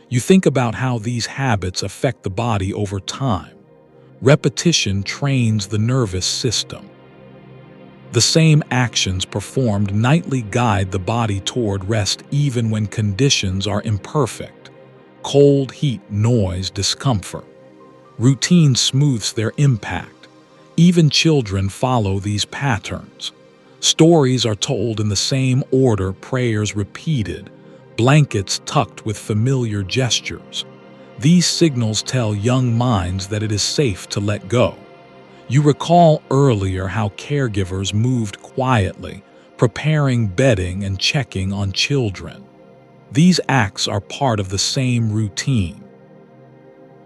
You think about how these habits affect the body over time. Repetition trains the nervous system. The same actions performed nightly guide the body toward rest even when conditions are imperfect. Cold, heat, noise, discomfort. Routine smooths their impact. Even children follow these patterns. Stories are told in the same order, prayers repeated, blankets tucked with familiar gestures. These signals tell young minds that it is safe to let go. You recall earlier how caregivers moved quietly, preparing bedding and checking on children. These acts are part of the same routine.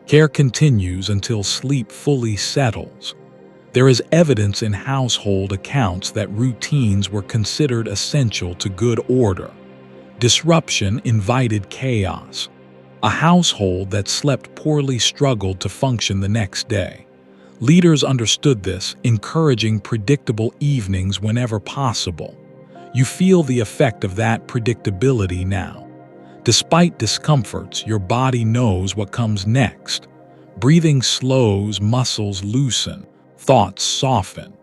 Care continues until sleep fully settles. There is evidence in household accounts that routines were considered essential to good order. Disruption invited chaos. A household that slept poorly struggled to function the next day. Leaders understood this, encouraging predictable evenings whenever possible. You feel the effect of that predictability now. Despite discomforts, your body knows what comes next. Breathing slows, muscles loosen, thoughts soften.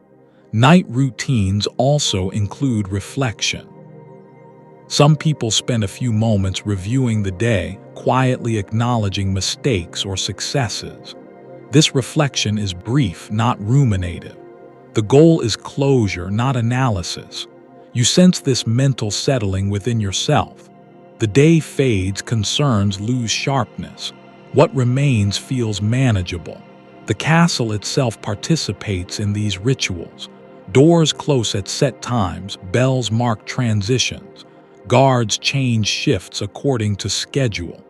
Night routines also include reflection. Some people spend a few moments reviewing the day, quietly acknowledging mistakes or successes. This reflection is brief, not ruminative. The goal is closure, not analysis. You sense this mental settling within yourself. The day fades, concerns lose sharpness. What remains feels manageable. The castle itself participates in these rituals. Doors close at set times, bells mark transitions. Guards change shifts according to schedule.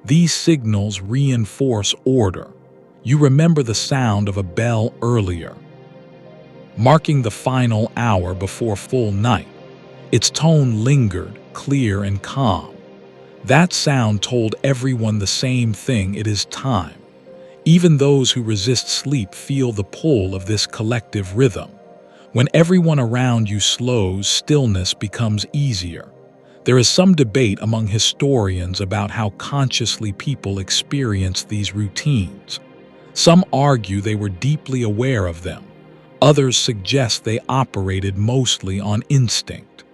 These signals reinforce order. You remember the sound of a bell earlier, marking the final hour before full night. Its tone lingered, clear and calm. That sound told everyone the same thing: it is time. Even those who resist sleep feel the pull of this collective rhythm. When everyone around you slows, stillness becomes easier. There is some debate among historians about how consciously people experience these routines. Some argue they were deeply aware of them. Others suggest they operated mostly on instinct.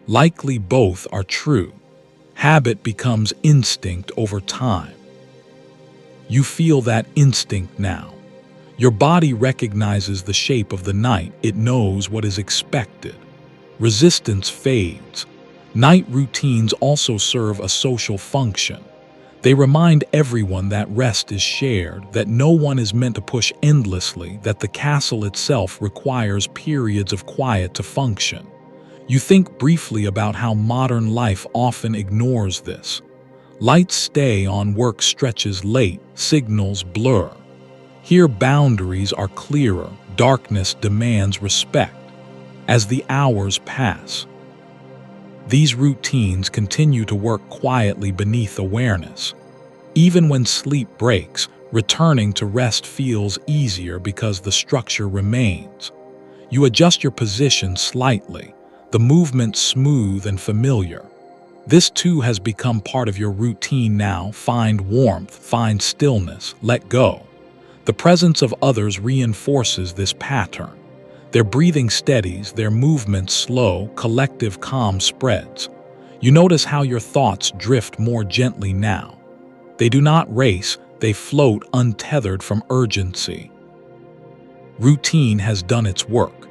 Likely both are true. Habit becomes instinct over time. You feel that instinct now. Your body recognizes the shape of the night. It knows what is expected. Resistance fades. Night routines also serve a social function. They remind everyone that rest is shared, that no one is meant to push endlessly, that the castle itself requires periods of quiet to function. You think briefly about how modern life often ignores this. Lights stay on, work stretches late, signals blur. Here boundaries are clearer, darkness demands respect. As the hours pass, these routines continue to work quietly beneath awareness. Even when sleep breaks, returning to rest feels easier because the structure remains. You adjust your position slightly, the movement smooth and familiar. This too has become part of your routine now. Find warmth, find stillness, let go. The presence of others reinforces this pattern. Their breathing steadies, their movements slow, collective calm spreads. You notice how your thoughts drift more gently now. They do not race, they float untethered from urgency. Routine has done its work.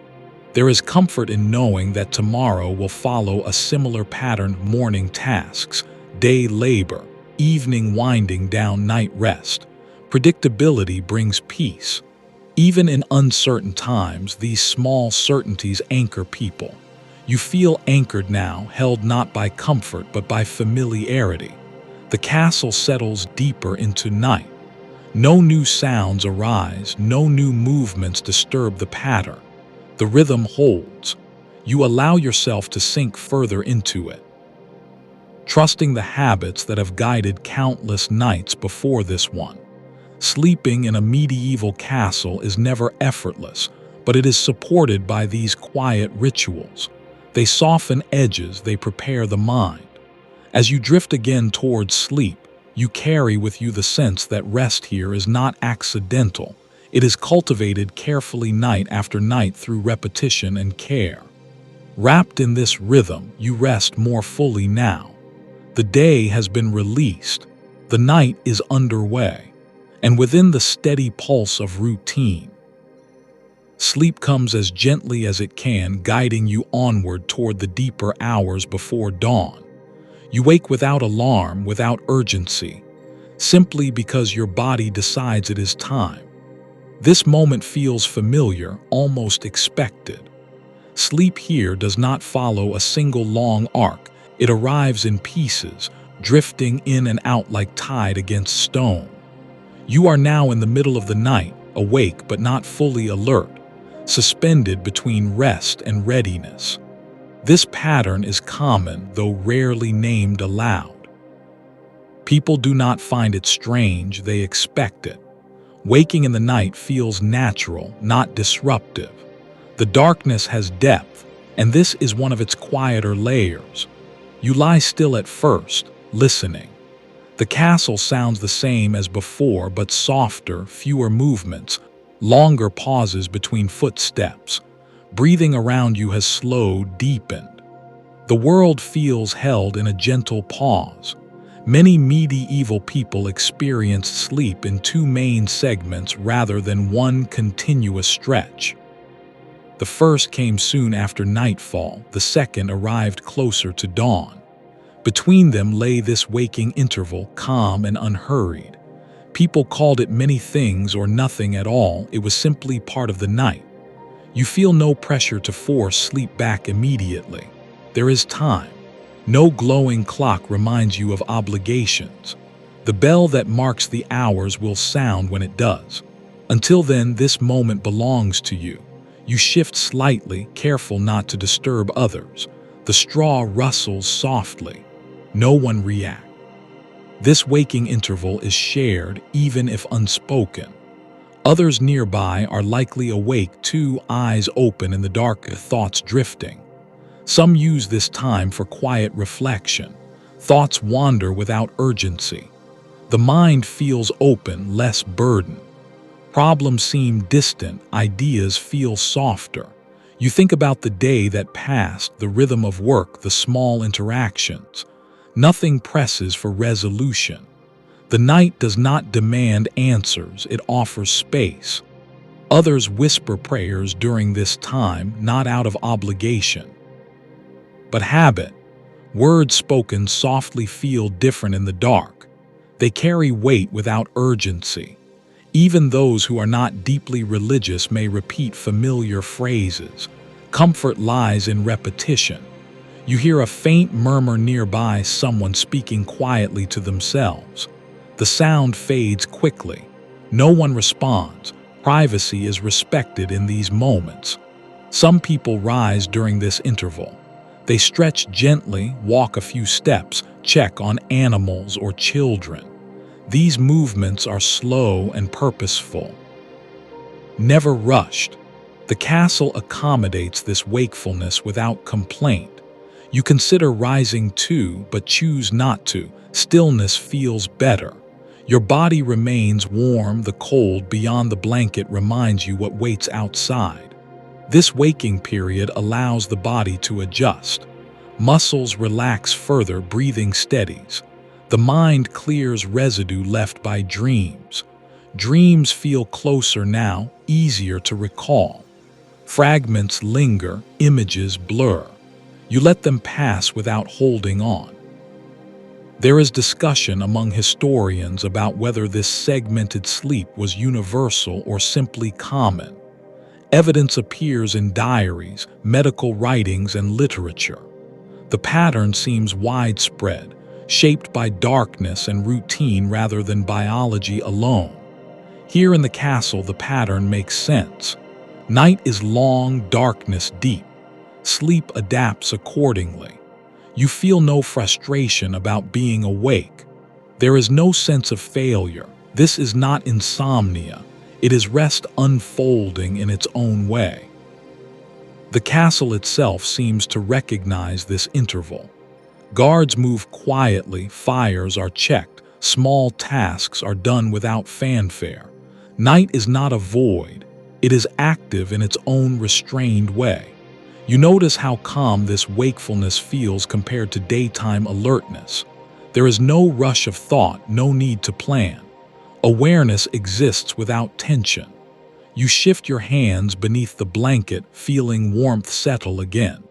There is comfort in knowing that tomorrow will follow a similar pattern: morning tasks, day labor, evening winding down, night rest. Predictability brings peace. Even in uncertain times, these small certainties anchor people. You feel anchored now, held not by comfort but by familiarity. The castle settles deeper into night. No new sounds arise, no new movements disturb the pattern. The rhythm holds. You allow yourself to sink further into it, trusting the habits that have guided countless nights before this one. Sleeping in a medieval castle is never effortless, but it is supported by these quiet rituals. They soften edges, they prepare the mind. As you drift again towards sleep, you carry with you the sense that rest here is not accidental. It is cultivated carefully night after night through repetition and care. Wrapped in this rhythm, you rest more fully now. The day has been released. The night is underway. And within the steady pulse of routine, sleep comes as gently as it can, guiding you onward toward the deeper hours before dawn. You wake without alarm, without urgency, simply because your body decides it is time. This moment feels familiar, almost expected. Sleep here does not follow a single long arc. It arrives in pieces, drifting in and out like tide against stone. You are now in the middle of the night, awake but not fully alert, suspended between rest and readiness. This pattern is common, though rarely named aloud. People do not find it strange, they expect it. Waking in the night feels natural, not disruptive. The darkness has depth, and this is one of its quieter layers. You lie still at first, listening. The castle sounds the same as before, but softer, fewer movements, longer pauses between footsteps. Breathing around you has slowed, deepened. The world feels held in a gentle pause. Many medieval people experienced sleep in two main segments rather than one continuous stretch. The first came soon after nightfall, the second arrived closer to dawn. Between them lay this waking interval, calm and unhurried. People called it many things or nothing at all. It was simply part of the night. You feel no pressure to force sleep back immediately. There is time. No glowing clock reminds you of obligations. The bell that marks the hours will sound when it does. Until then, this moment belongs to you. You shift slightly, careful not to disturb others. The straw rustles softly. No one reacts. This waking interval is shared, even if unspoken. Others nearby are likely awake too, eyes open in the dark, thoughts drifting. Some use this time for quiet reflection. Thoughts wander without urgency. The mind feels open, less burdened. Problems seem distant, ideas feel softer. You think about the day that passed, the rhythm of work, the small interactions. Nothing presses for resolution. The night does not demand answers, it offers space. Others whisper prayers during this time, not out of obligation, but habit. Words spoken softly feel different in the dark. They carry weight without urgency. Even those who are not deeply religious may repeat familiar phrases. Comfort lies in repetition. You hear a faint murmur nearby, someone speaking quietly to themselves. The sound fades quickly. No one responds. Privacy is respected in these moments. Some people rise during this interval. They stretch gently, walk a few steps, check on animals or children. These movements are slow and purposeful, never rushed. The castle accommodates this wakefulness without complaint. You consider rising too, but choose not to. Stillness feels better. Your body remains warm, the cold beyond the blanket reminds you what waits outside. This waking period allows the body to adjust. Muscles relax further, breathing steadies. The mind clears residue left by dreams. Dreams feel closer now, easier to recall. Fragments linger, images blur. You let them pass without holding on. There is discussion among historians about whether this segmented sleep was universal or simply common. Evidence appears in diaries, medical writings, and literature. The pattern seems widespread, shaped by darkness and routine rather than biology alone. Here in the castle, the pattern makes sense. Night is long, darkness deep. Sleep adapts accordingly. You feel no frustration about being awake. There is no sense of failure. This is not insomnia. It is rest unfolding in its own way. The castle itself seems to recognize this interval. Guards move quietly, fires are checked, small tasks are done without fanfare. Night is not a void. It is active in its own restrained way. You notice how calm this wakefulness feels compared to daytime alertness. There is no rush of thought, no need to plan. Awareness exists without tension. You shift your hands beneath the blanket, feeling warmth settle again.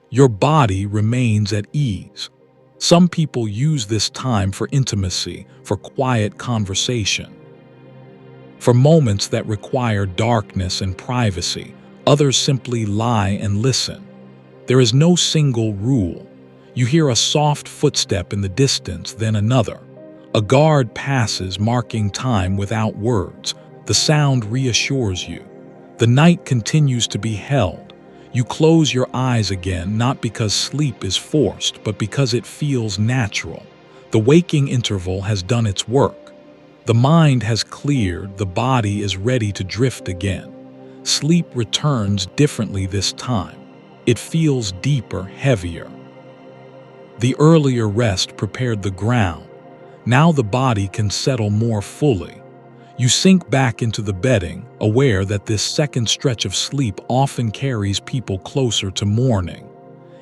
Your body remains at ease. Some people use this time for intimacy, for quiet conversation. For moments that require darkness and privacy, others simply lie and listen. There is no single rule. You hear a soft footstep in the distance, then another. A guard passes, marking time without words. The sound reassures you. The night continues to be held. You close your eyes again, not because sleep is forced, but because it feels natural. The waking interval has done its work. The mind has cleared, the body is ready to drift again. Sleep returns differently this time. It feels deeper, heavier. The earlier rest prepared the ground. Now the body can settle more fully. You sink back into the bedding, aware that this second stretch of sleep often carries people closer to morning.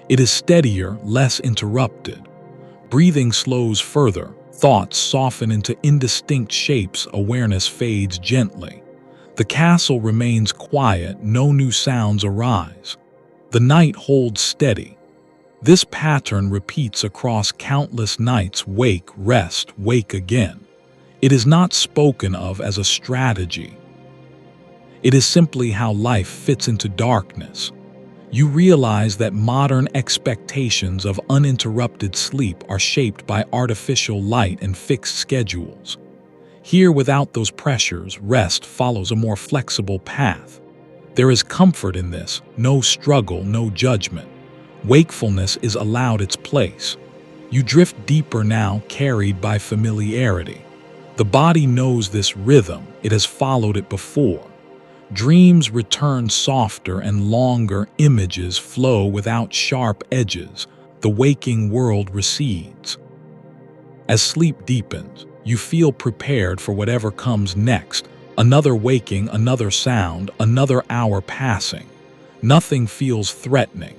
It is steadier, less interrupted. Breathing slows further, thoughts soften into indistinct shapes, awareness fades gently. The castle remains quiet, no new sounds arise. The night holds steady. This pattern repeats across countless nights: wake, rest, wake again. It is not spoken of as a strategy. It is simply how life fits into darkness. You realize that modern expectations of uninterrupted sleep are shaped by artificial light and fixed schedules. Here, without those pressures, rest follows a more flexible path. There is comfort in this, no struggle, no judgment. Wakefulness is allowed its place. You drift deeper now, carried by familiarity. The body knows this rhythm, it has followed it before. Dreams return softer and longer, images flow without sharp edges. The waking world recedes. As sleep deepens, you feel prepared for whatever comes next. Another waking, another sound, another hour passing. Nothing feels threatening.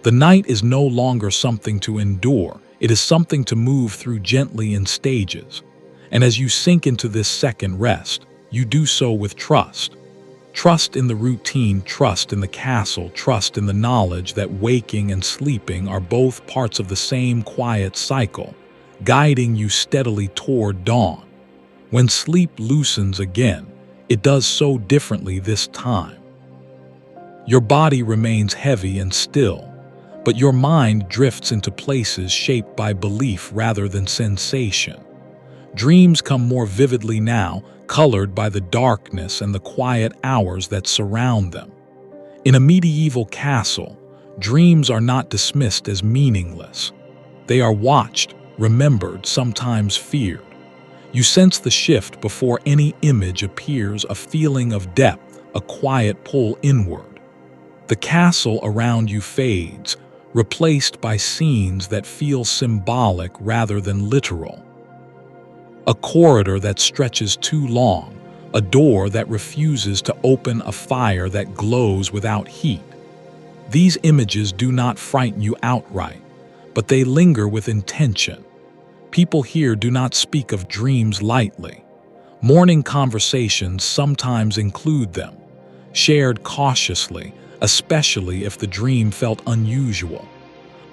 The night is no longer something to endure, it is something to move through gently in stages. And as you sink into this second rest, you do so with trust. Trust in the routine, trust in the castle, trust in the knowledge that waking and sleeping are both parts of the same quiet cycle, guiding you steadily toward dawn. When sleep loosens again, it does so differently this time. Your body remains heavy and still, but your mind drifts into places shaped by belief rather than sensation. Dreams come more vividly now, colored by the darkness and the quiet hours that surround them. In a medieval castle, dreams are not dismissed as meaningless. They are watched, remembered, sometimes feared. You sense the shift before any image appears, a feeling of depth, a quiet pull inward. The castle around you fades, replaced by scenes that feel symbolic rather than literal. A corridor that stretches too long, a door that refuses to open, a fire that glows without heat. These images do not frighten you outright, but they linger with intention. People here do not speak of dreams lightly. Morning conversations sometimes include them, shared cautiously, especially if the dream felt unusual.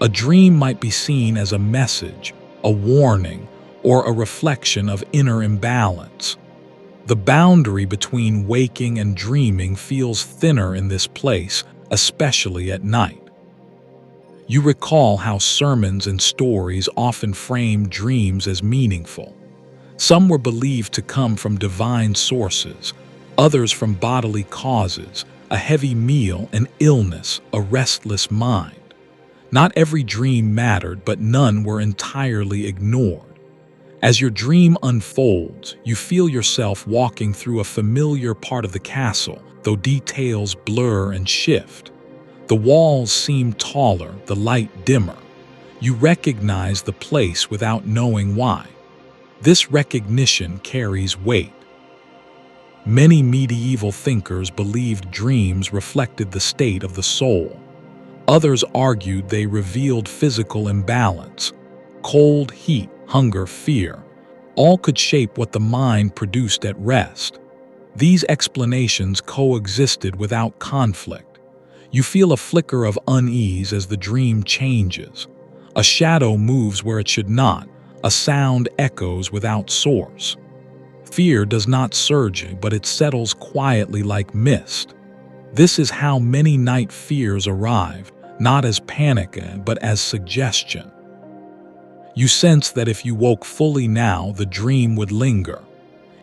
A dream might be seen as a message, a warning, or a reflection of inner imbalance. The boundary between waking and dreaming feels thinner in this place, especially at night. You recall how sermons and stories often framed dreams as meaningful. Some were believed to come from divine sources, others from bodily causes, a heavy meal, an illness, a restless mind. Not every dream mattered, but none were entirely ignored. As your dream unfolds, you feel yourself walking through a familiar part of the castle, though details blur and shift. The walls seem taller, the light dimmer. You recognize the place without knowing why. This recognition carries weight. Many medieval thinkers believed dreams reflected the state of the soul. Others argued they revealed physical imbalance. Cold, heat, hunger, fear, all could shape what the mind produced at rest. These explanations coexisted without conflict. You feel a flicker of unease as the dream changes. A shadow moves where it should not, a sound echoes without source. Fear does not surge, but it settles quietly like mist. This is how many night fears arrive, not as panic, but as suggestion. You sense that if you woke fully now, the dream would linger.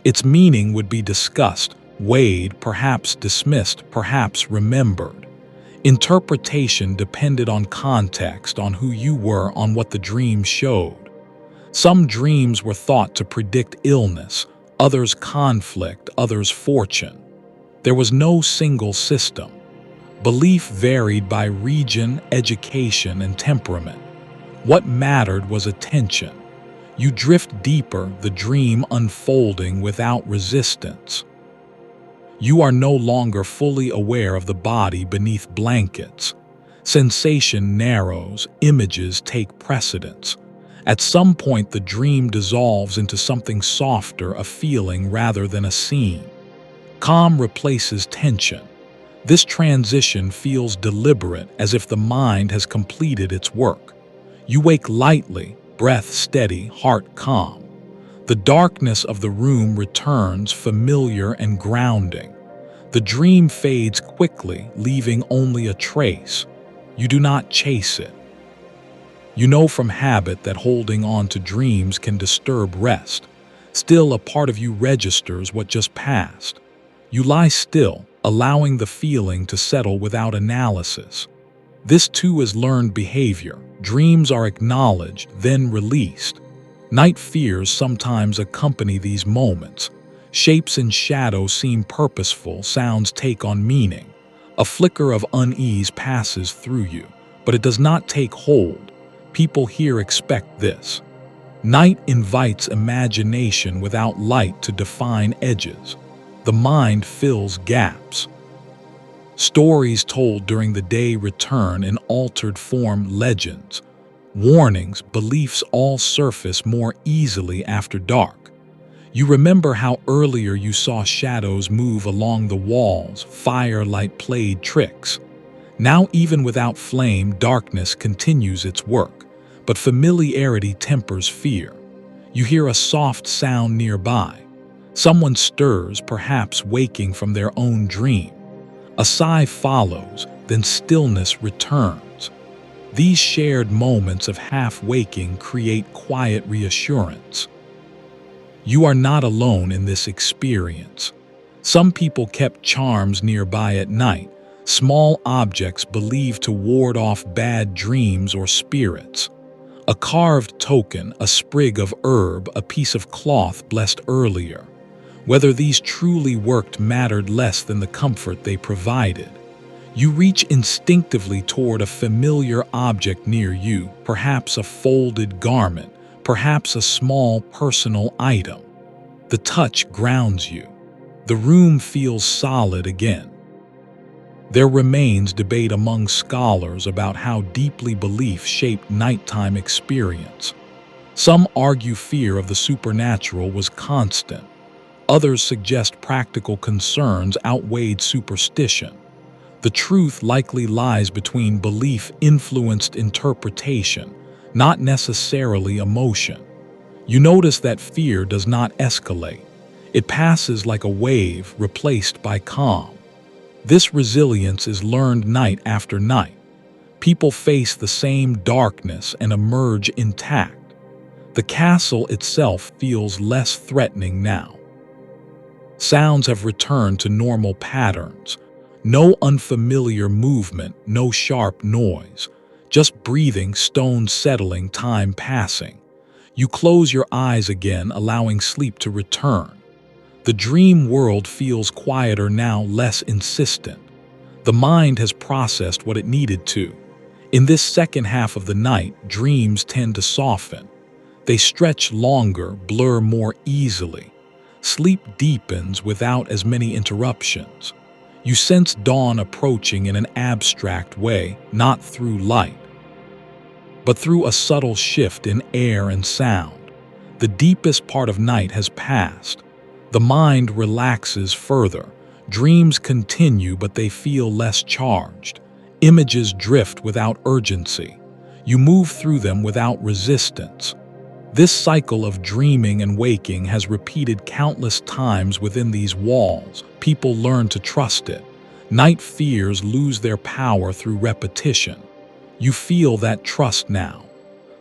Its meaning would be discussed, weighed, perhaps dismissed, perhaps remembered. Interpretation depended on context, on who you were, on what the dream showed. Some dreams were thought to predict illness, others conflict, others fortune. There was no single system. Belief varied by region, education, and temperament. What mattered was attention. You drift deeper, the dream unfolding without resistance. You are no longer fully aware of the body beneath blankets. Sensation narrows, images take precedence. At some point, the dream dissolves into something softer, a feeling rather than a scene. Calm replaces tension. This transition feels deliberate, as if the mind has completed its work. You wake lightly, breath steady, heart calm. The darkness of the room returns, familiar and grounding. The dream fades quickly, leaving only a trace. You do not chase it. You know from habit that holding on to dreams can disturb rest. Still, a part of you registers what just passed. You lie still, allowing the feeling to settle without analysis. This too is learned behavior. Dreams are acknowledged, then released. Night fears sometimes accompany these moments. Shapes and shadows seem purposeful, sounds take on meaning. A flicker of unease passes through you, but it does not take hold. People here expect this. Night invites imagination without light to define edges. The mind fills gaps. Stories told during the day return in altered form, legends. Warnings, beliefs all surface more easily after dark. You remember how earlier you saw shadows move along the walls, firelight played tricks. Now, even without flame, darkness continues its work, but familiarity tempers fear. You hear a soft sound nearby. Someone stirs, perhaps waking from their own dream. A sigh follows, then stillness returns. These shared moments of half-waking create quiet reassurance. You are not alone in this experience. Some people kept charms nearby at night, small objects believed to ward off bad dreams or spirits. A carved token, a sprig of herb, a piece of cloth blessed earlier. Whether these truly worked mattered less than the comfort they provided. You reach instinctively toward a familiar object near you, perhaps a folded garment, perhaps a small personal item. The touch grounds you. The room feels solid again. There remains debate among scholars about how deeply belief shaped nighttime experience. Some argue fear of the supernatural was constant. Others suggest practical concerns outweighed superstition. The truth likely lies between belief-influenced interpretation, not necessarily emotion. You notice that fear does not escalate. It passes like a wave, replaced by calm. This resilience is learned night after night. People face the same darkness and emerge intact. The castle itself feels less threatening now. Sounds have returned to normal patterns. No unfamiliar movement, no sharp noise. Just breathing, stones settling, time passing. You close your eyes again, allowing sleep to return. The dream world feels quieter now, less insistent. The mind has processed what it needed to. In this second half of the night, dreams tend to soften. They stretch longer, blur more easily. Sleep deepens without as many interruptions. You sense dawn approaching in an abstract way, not through light, but through a subtle shift in air and sound. The deepest part of night has passed. The mind relaxes further. Dreams continue, but they feel less charged. Images drift without urgency. You move through them without resistance. This cycle of dreaming and waking has repeated countless times within these walls. People learn to trust it. Night fears lose their power through repetition. You feel that trust now.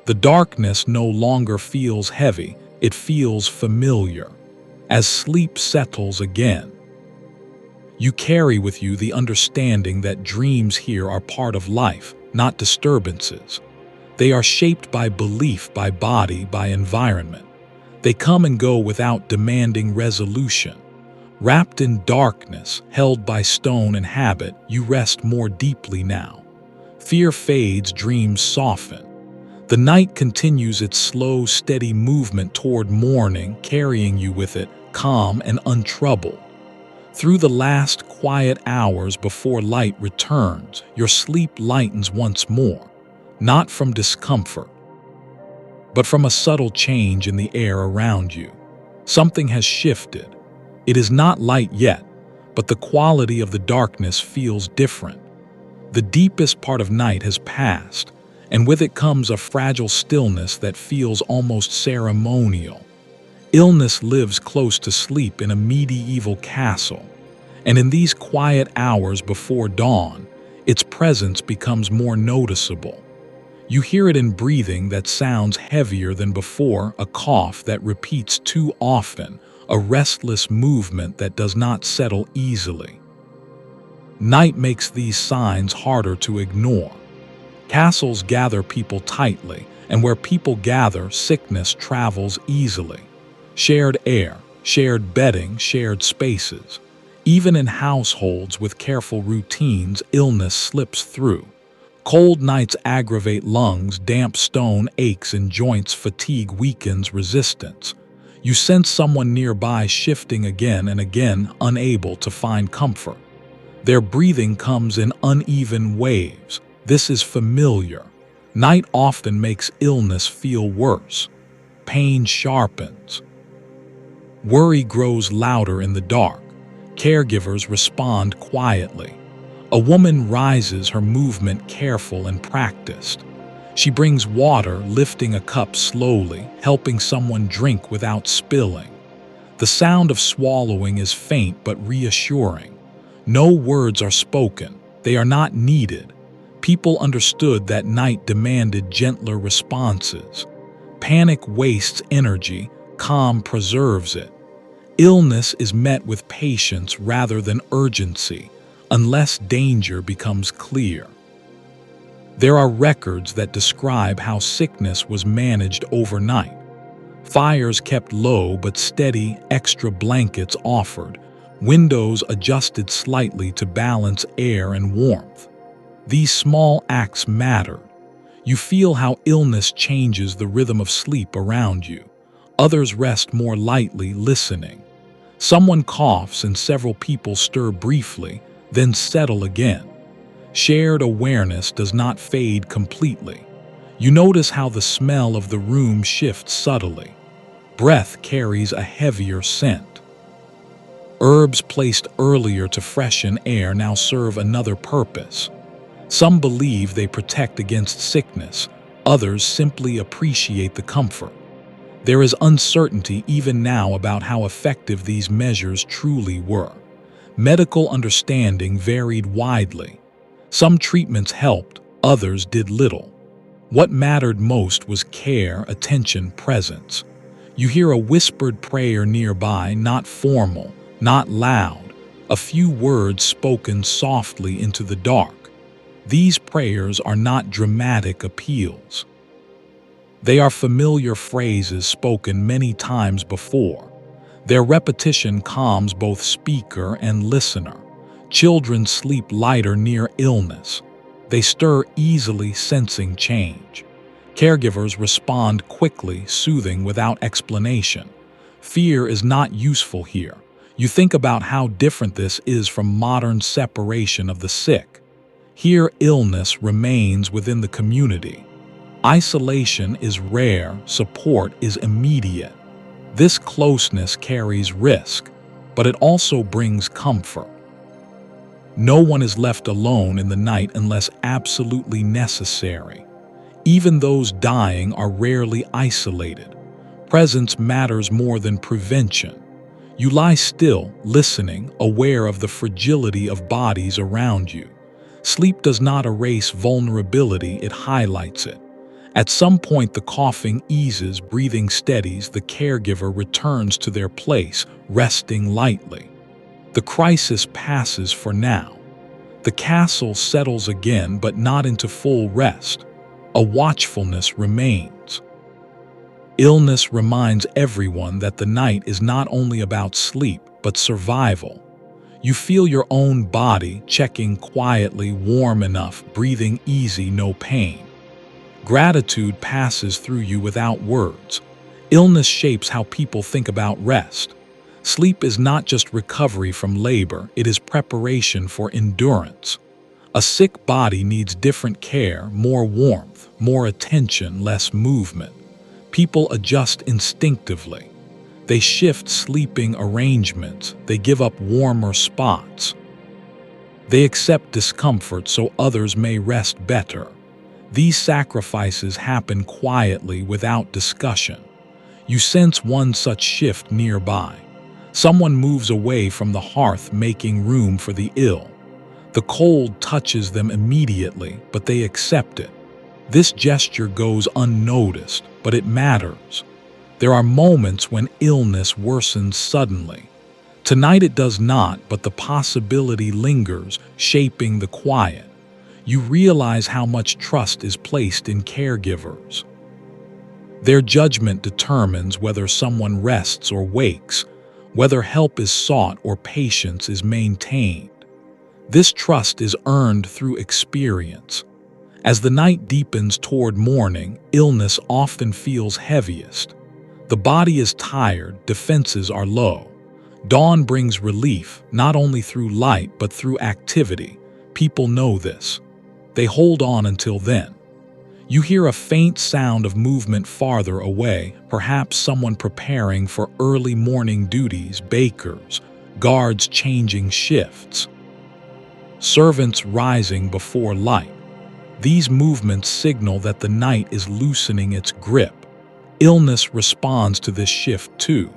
The darkness no longer feels heavy, it feels familiar. As sleep settles again, you carry with you the understanding that dreams here are part of life, not disturbances. They are shaped by belief, by body, by environment. They come and go without demanding resolution. Wrapped in darkness, held by stone and habit, you rest more deeply now. Fear fades, dreams soften. The night continues its slow, steady movement toward morning, carrying you with it, calm and untroubled. Through the last quiet hours before light returns, your sleep lightens once more, not from discomfort, but from a subtle change in the air around you. Something has shifted. It is not light yet, but the quality of the darkness feels different. The deepest part of night has passed, and with it comes a fragile stillness that feels almost ceremonial. Illness lives close to sleep in a medieval castle, and in these quiet hours before dawn, its presence becomes more noticeable. You hear it in breathing that sounds heavier than before, a cough that repeats too often, a restless movement that does not settle easily. Night makes these signs harder to ignore. Castles gather people tightly, and where people gather, sickness travels easily. Shared air, shared bedding, shared spaces. Even in households with careful routines, illness slips through. Cold nights aggravate lungs, damp stone aches in joints, fatigue weakens resistance. You sense someone nearby shifting again and again, unable to find comfort. Their breathing comes in uneven waves. This is familiar. Night often makes illness feel worse. Pain sharpens. Worry grows louder in the dark. Caregivers respond quietly. A woman rises, her movement careful and practiced. She brings water, lifting a cup slowly, helping someone drink without spilling. The sound of swallowing is faint but reassuring. No words are spoken. They are not needed. People understood that night demanded gentler responses. Panic wastes energy, calm preserves it. Illness is met with patience rather than urgency, unless danger becomes clear. There are records that describe how sickness was managed overnight. Fires kept low but steady, extra blankets offered, windows adjusted slightly to balance air and warmth. These small acts mattered. You feel how illness changes the rhythm of sleep around you. Others rest more lightly, listening. Someone coughs and several people stir briefly, then settle again. Shared awareness does not fade completely. You notice how the smell of the room shifts subtly. Breath carries a heavier scent. Herbs placed earlier to freshen air now serve another purpose. Some believe they protect against sickness, others simply appreciate the comfort. There is uncertainty even now about how effective these measures truly were. Medical understanding varied widely. Some treatments helped, others did little. What mattered most was care, attention, presence. You hear a whispered prayer nearby, not formal, not loud, a few words spoken softly into the dark. These prayers are not dramatic appeals. They are familiar phrases spoken many times before. Their repetition calms both speaker and listener. Children sleep lighter near illness. They stir easily, sensing change. Caregivers respond quickly, soothing without explanation. Fear is not useful here. You think about how different this is from modern separation of the sick. Here, illness remains within the community. Isolation is rare, support is immediate. This closeness carries risk, but it also brings comfort. No one is left alone in the night unless absolutely necessary. Even those dying are rarely isolated. Presence matters more than prevention. You lie still, listening, aware of the fragility of bodies around you. Sleep does not erase vulnerability, it highlights it. At some point, the coughing eases, breathing steadies, the caregiver returns to their place, resting lightly. The crisis passes for now. The castle settles again, but not into full rest. A watchfulness remains. Illness reminds everyone that the night is not only about sleep, but survival. You feel your own body checking quietly, warm enough, breathing easy, no pain. Gratitude passes through you without words. Illness shapes how people think about rest. Sleep is not just recovery from labor, it is preparation for endurance. A sick body needs different care, more warmth, more attention, less movement. People adjust instinctively. They shift sleeping arrangements, they give up warmer spots. They accept discomfort so others may rest better. These sacrifices happen quietly without discussion. You sense one such shift nearby. Someone moves away from the hearth, making room for the ill. The cold touches them immediately, but they accept it. This gesture goes unnoticed, but it matters. There are moments when illness worsens suddenly. Tonight it does not, but the possibility lingers, shaping the quiet. You realize how much trust is placed in caregivers. Their judgment determines whether someone rests or wakes, whether help is sought or patience is maintained. This trust is earned through experience. As the night deepens toward morning, illness often feels heaviest. The body is tired, defenses are low. Dawn brings relief, not only through light but through activity. People know this. They hold on until then. You hear a faint sound of movement farther away, perhaps someone preparing for early morning duties, bakers, guards changing shifts, servants rising before light. These movements signal that the night is loosening its grip. Illness responds to this shift too.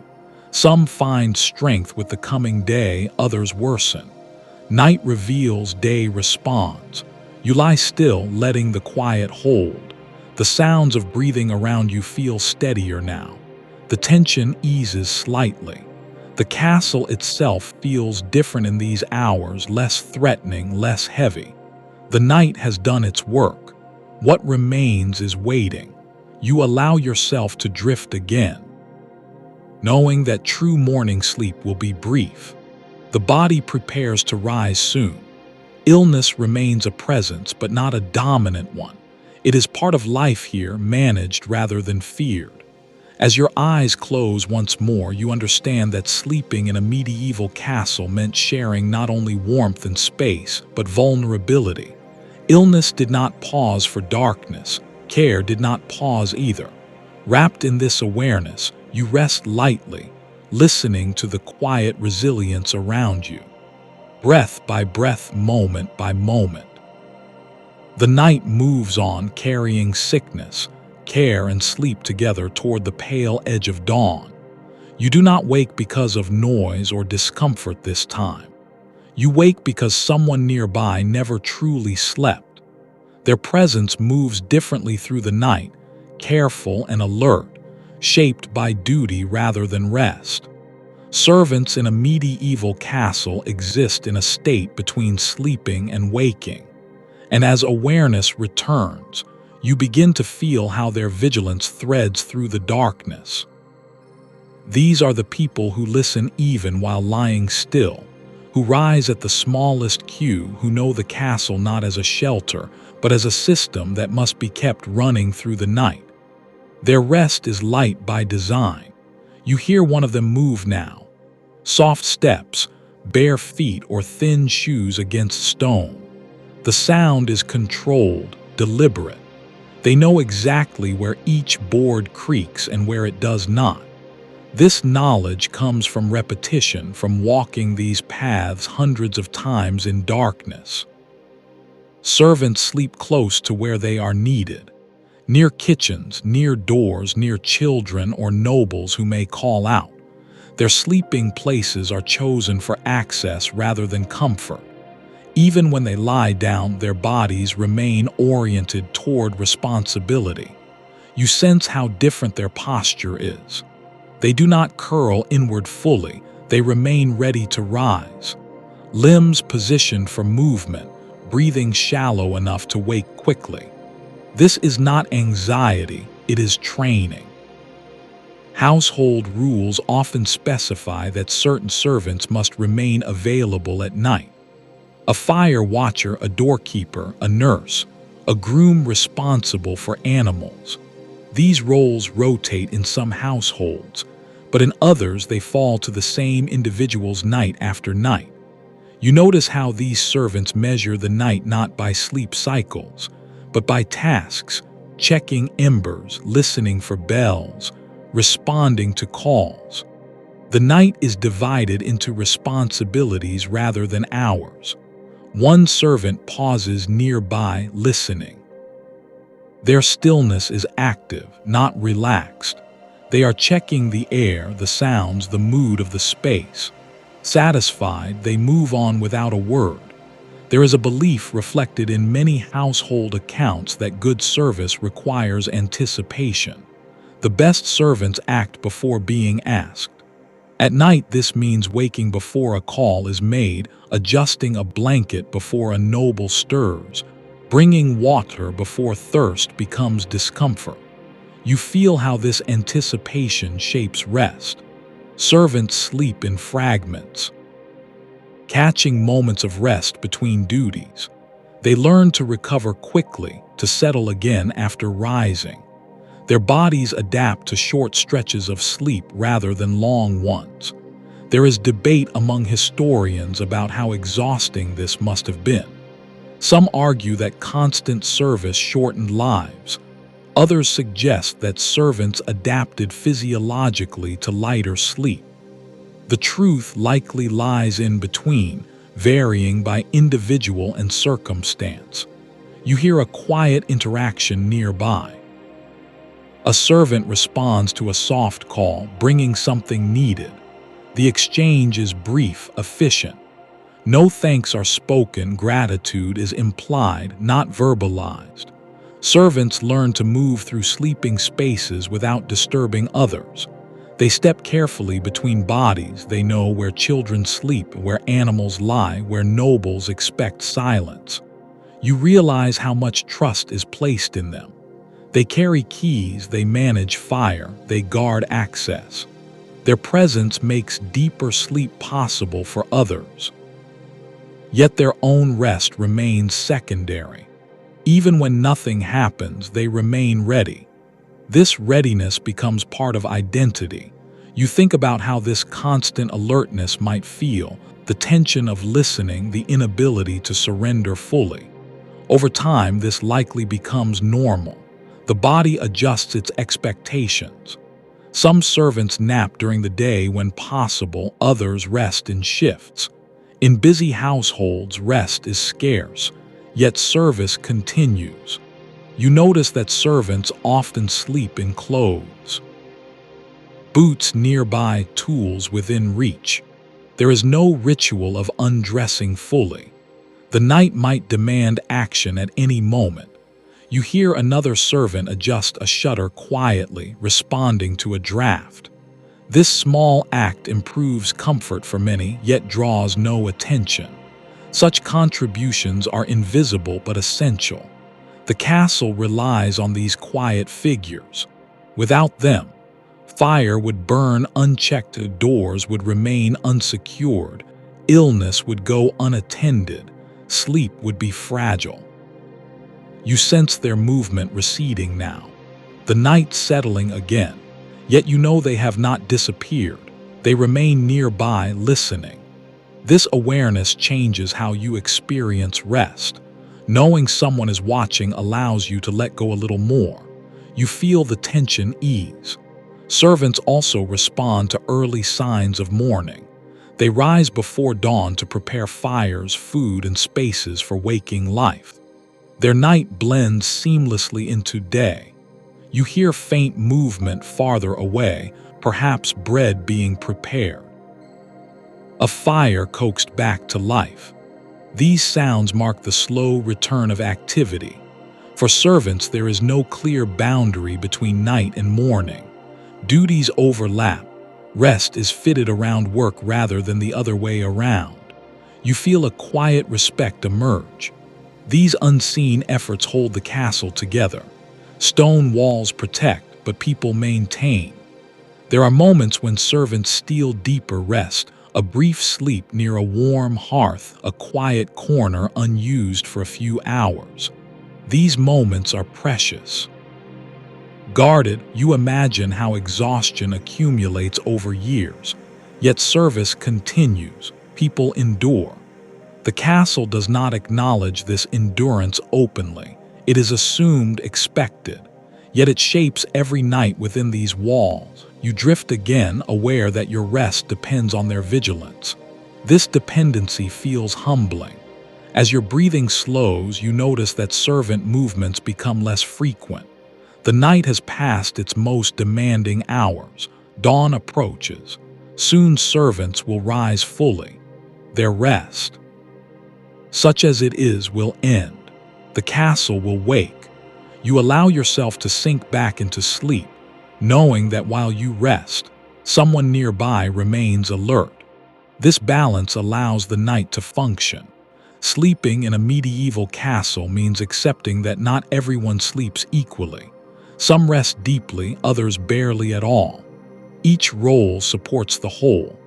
Some find strength with the coming day, others worsen. Night reveals, day responds. You lie still, letting the quiet hold. The sounds of breathing around you feel steadier now. The tension eases slightly. The castle itself feels different in these hours, less threatening, less heavy. The night has done its work. What remains is waiting. You allow yourself to drift again, knowing that true morning sleep will be brief. The body prepares to rise soon. Illness remains a presence, but not a dominant one. It is part of life here, managed rather than feared. As your eyes close once more, you understand that sleeping in a medieval castle meant sharing not only warmth and space, but vulnerability. Illness did not pause for darkness. Care did not pause either. Wrapped in this awareness, you rest lightly, listening to the quiet resilience around you, breath by breath, moment by moment. The night moves on, carrying sickness, care, and sleep together toward the pale edge of dawn. You do not wake because of noise or discomfort this time. You wake because someone nearby never truly slept. Their presence moves differently through the night, careful and alert, shaped by duty rather than rest. Servants in a medieval castle exist in a state between sleeping and waking. And as awareness returns, you begin to feel how their vigilance threads through the darkness. These are the people who listen even while lying still, who rise at the smallest cue, who know the castle not as a shelter, but as a system that must be kept running through the night. Their rest is light by design. You hear one of them move now. Soft steps, bare feet, or thin shoes against stone. The sound is controlled, deliberate. They know exactly where each board creaks and where it does not. This knowledge comes from repetition, from walking these paths hundreds of times in darkness. Servants sleep close to where they are needed, near kitchens, near doors, near children or nobles who may call out. Their sleeping places are chosen for access rather than comfort. Even when they lie down, their bodies remain oriented toward responsibility. You sense how different their posture is. They do not curl inward fully, they remain ready to rise. Limbs positioned for movement, breathing shallow enough to wake quickly. This is not anxiety, it is training. Household rules often specify that certain servants must remain available at night. A fire watcher, a doorkeeper, a nurse, a groom responsible for animals. These roles rotate in some households, but in others they fall to the same individuals night after night. You notice how these servants measure the night not by sleep cycles, but by tasks, checking embers, listening for bells, responding to calls. The night is divided into responsibilities rather than hours. One servant pauses nearby, listening. Their stillness is active, not relaxed. They are checking the air, the sounds, the mood of the space. Satisfied, they move on without a word. There is a belief reflected in many household accounts that good service requires anticipation. The best servants act before being asked. At night, this means waking before a call is made, adjusting a blanket before a noble stirs, bringing water before thirst becomes discomfort. You feel how this anticipation shapes rest. Servants sleep in fragments, catching moments of rest between duties. They learn to recover quickly, to settle again after rising. Their bodies adapt to short stretches of sleep rather than long ones. There is debate among historians about how exhausting this must have been. Some argue that constant service shortened lives. Others suggest that servants adapted physiologically to lighter sleep. The truth likely lies in between, varying by individual and circumstance. You hear a quiet interaction nearby. A servant responds to a soft call, bringing something needed. The exchange is brief, efficient. No thanks are spoken, gratitude is implied, not verbalized. Servants learn to move through sleeping spaces without disturbing others. They step carefully between bodies. They know where children sleep, where animals lie, where nobles expect silence. You realize how much trust is placed in them. They carry keys, they manage fire, they guard access. Their presence makes deeper sleep possible for others. Yet their own rest remains secondary. Even when nothing happens, they remain ready. This readiness becomes part of identity. You think about how this constant alertness might feel, the tension of listening, the inability to surrender fully. Over time, this likely becomes normal. The body adjusts its expectations. Some servants nap during the day when possible, others rest in shifts. In busy households, rest is scarce, yet service continues. You notice that servants often sleep in clothes. Boots nearby, tools within reach. There is no ritual of undressing fully. The night might demand action at any moment. You hear another servant adjust a shutter quietly, responding to a draft. This small act improves comfort for many, yet draws no attention. Such contributions are invisible but essential. The castle relies on these quiet figures. Without them, fire would burn unchecked, doors would remain unsecured, illness would go unattended, sleep would be fragile. You sense their movement receding now, the night settling again, yet you know they have not disappeared. They remain nearby, listening. This awareness changes how you experience rest. Knowing someone is watching allows you to let go a little more. You feel the tension ease. Servants also respond to early signs of morning. They rise before dawn to prepare fires, food, and spaces for waking life. Their night blends seamlessly into day. You hear faint movement farther away, perhaps bread being prepared. A fire coaxed back to life. These sounds mark the slow return of activity. For servants, there is no clear boundary between night and morning. Duties overlap. Rest is fitted around work rather than the other way around. You feel a quiet respect emerge. These unseen efforts hold the castle together. Stone walls protect, but people maintain. There are moments when servants steal deeper rest, a brief sleep near a warm hearth, a quiet corner unused for a few hours. These moments are precious. Guarded, you imagine how exhaustion accumulates over years. Yet service continues. People endure. The castle does not acknowledge this endurance openly. It is assumed, expected. Yet it shapes every night within these walls. You drift again, aware that your rest depends on their vigilance. This dependency feels humbling. As your breathing slows, you notice that servant movements become less frequent. The night has passed its most demanding hours. Dawn approaches. Soon servants will rise fully. Their rest, such as it is, will end. The castle will wake. You allow yourself to sink back into sleep, knowing that while you rest, someone nearby remains alert. This balance allows the night to function. Sleeping in a medieval castle means accepting that not everyone sleeps equally. Some rest deeply, others barely at all. Each role supports the whole.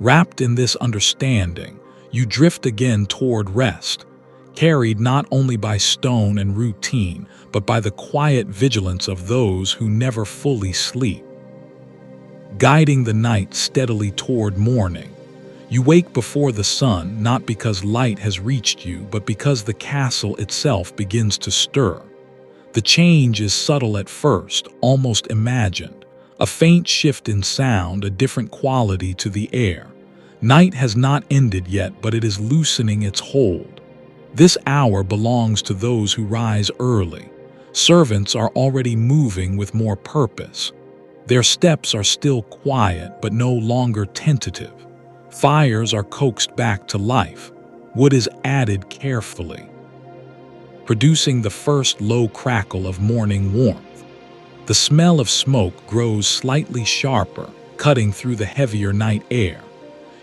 Wrapped in this understanding, you drift again toward rest, carried not only by stone and routine, but by the quiet vigilance of those who never fully sleep. Guiding the night steadily toward morning, You wake before the sun, not because light has reached you, but because the castle itself begins to stir. The change is subtle at first, almost imagined. A faint shift in sound, a different quality to the air. Night has not ended yet, but it is loosening its hold. This hour belongs to those who rise early. Servants are already moving with more purpose. Their steps are still quiet, but no longer tentative. Fires are coaxed back to life. Wood is added carefully, producing the first low crackle of morning warmth. The smell of smoke grows slightly sharper, cutting through the heavier night air.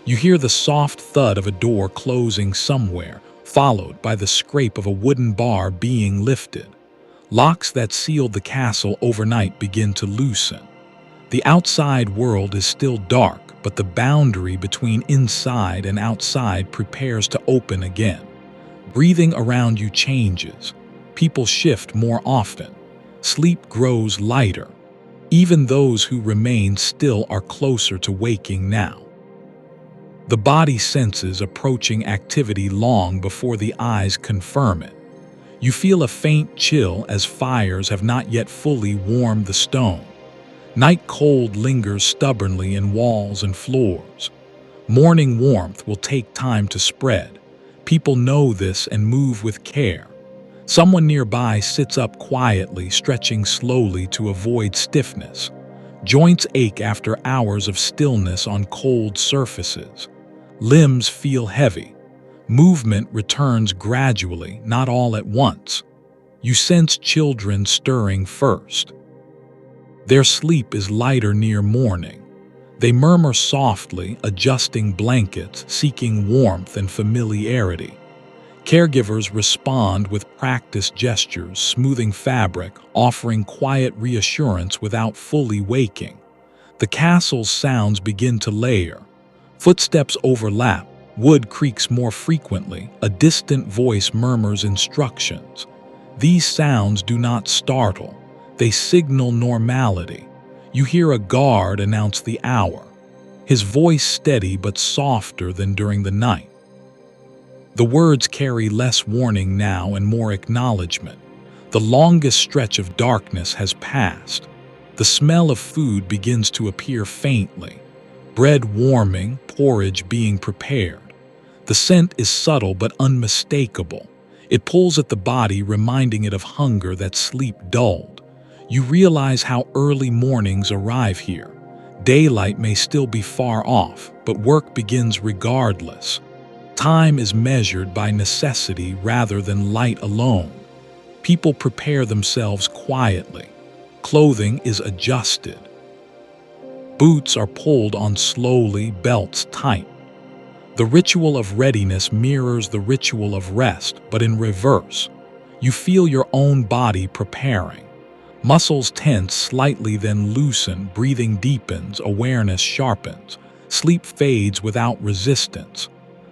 You hear the soft thud of a door closing somewhere, followed by the scrape of a wooden bar being lifted. Locks that sealed the castle overnight begin to loosen. The outside world is still dark, but the boundary between inside and outside prepares to open again. Breathing around you changes. People shift more often. Sleep grows lighter. Even those who remain still are closer to waking now. The body senses approaching activity long before the eyes confirm it. You feel a faint chill as fires have not yet fully warmed the stone. Night cold lingers stubbornly in walls and floors. Morning warmth will take time to spread. People know this and move with care. Someone nearby sits up quietly, stretching slowly to avoid stiffness. Joints ache after hours of stillness on cold surfaces. Limbs feel heavy. Movement returns gradually, not all at once. You sense children stirring first. Their sleep is lighter near morning. They murmur softly, adjusting blankets, seeking warmth and familiarity. Caregivers respond with practiced gestures, smoothing fabric, offering quiet reassurance without fully waking. The castle's sounds begin to layer. Footsteps overlap, wood creaks more frequently, a distant voice murmurs instructions. These sounds do not startle. They signal normality. You hear a guard announce the hour, his voice steady but softer than during the night. The words carry less warning now and more acknowledgement. The longest stretch of darkness has passed. The smell of food begins to appear faintly. Bread warming, porridge being prepared. The scent is subtle but unmistakable. It pulls at the body, reminding it of hunger that sleep dulled. You realize how early mornings arrive here. Daylight may still be far off, but work begins regardless. Time is measured by necessity rather than light alone. People prepare themselves quietly. Clothing is adjusted. Boots are pulled on slowly, belts tight. The ritual of readiness mirrors the ritual of rest, but in reverse. You feel your own body preparing. Muscles tense slightly, then loosen, breathing deepens, awareness sharpens. Sleep fades without resistance.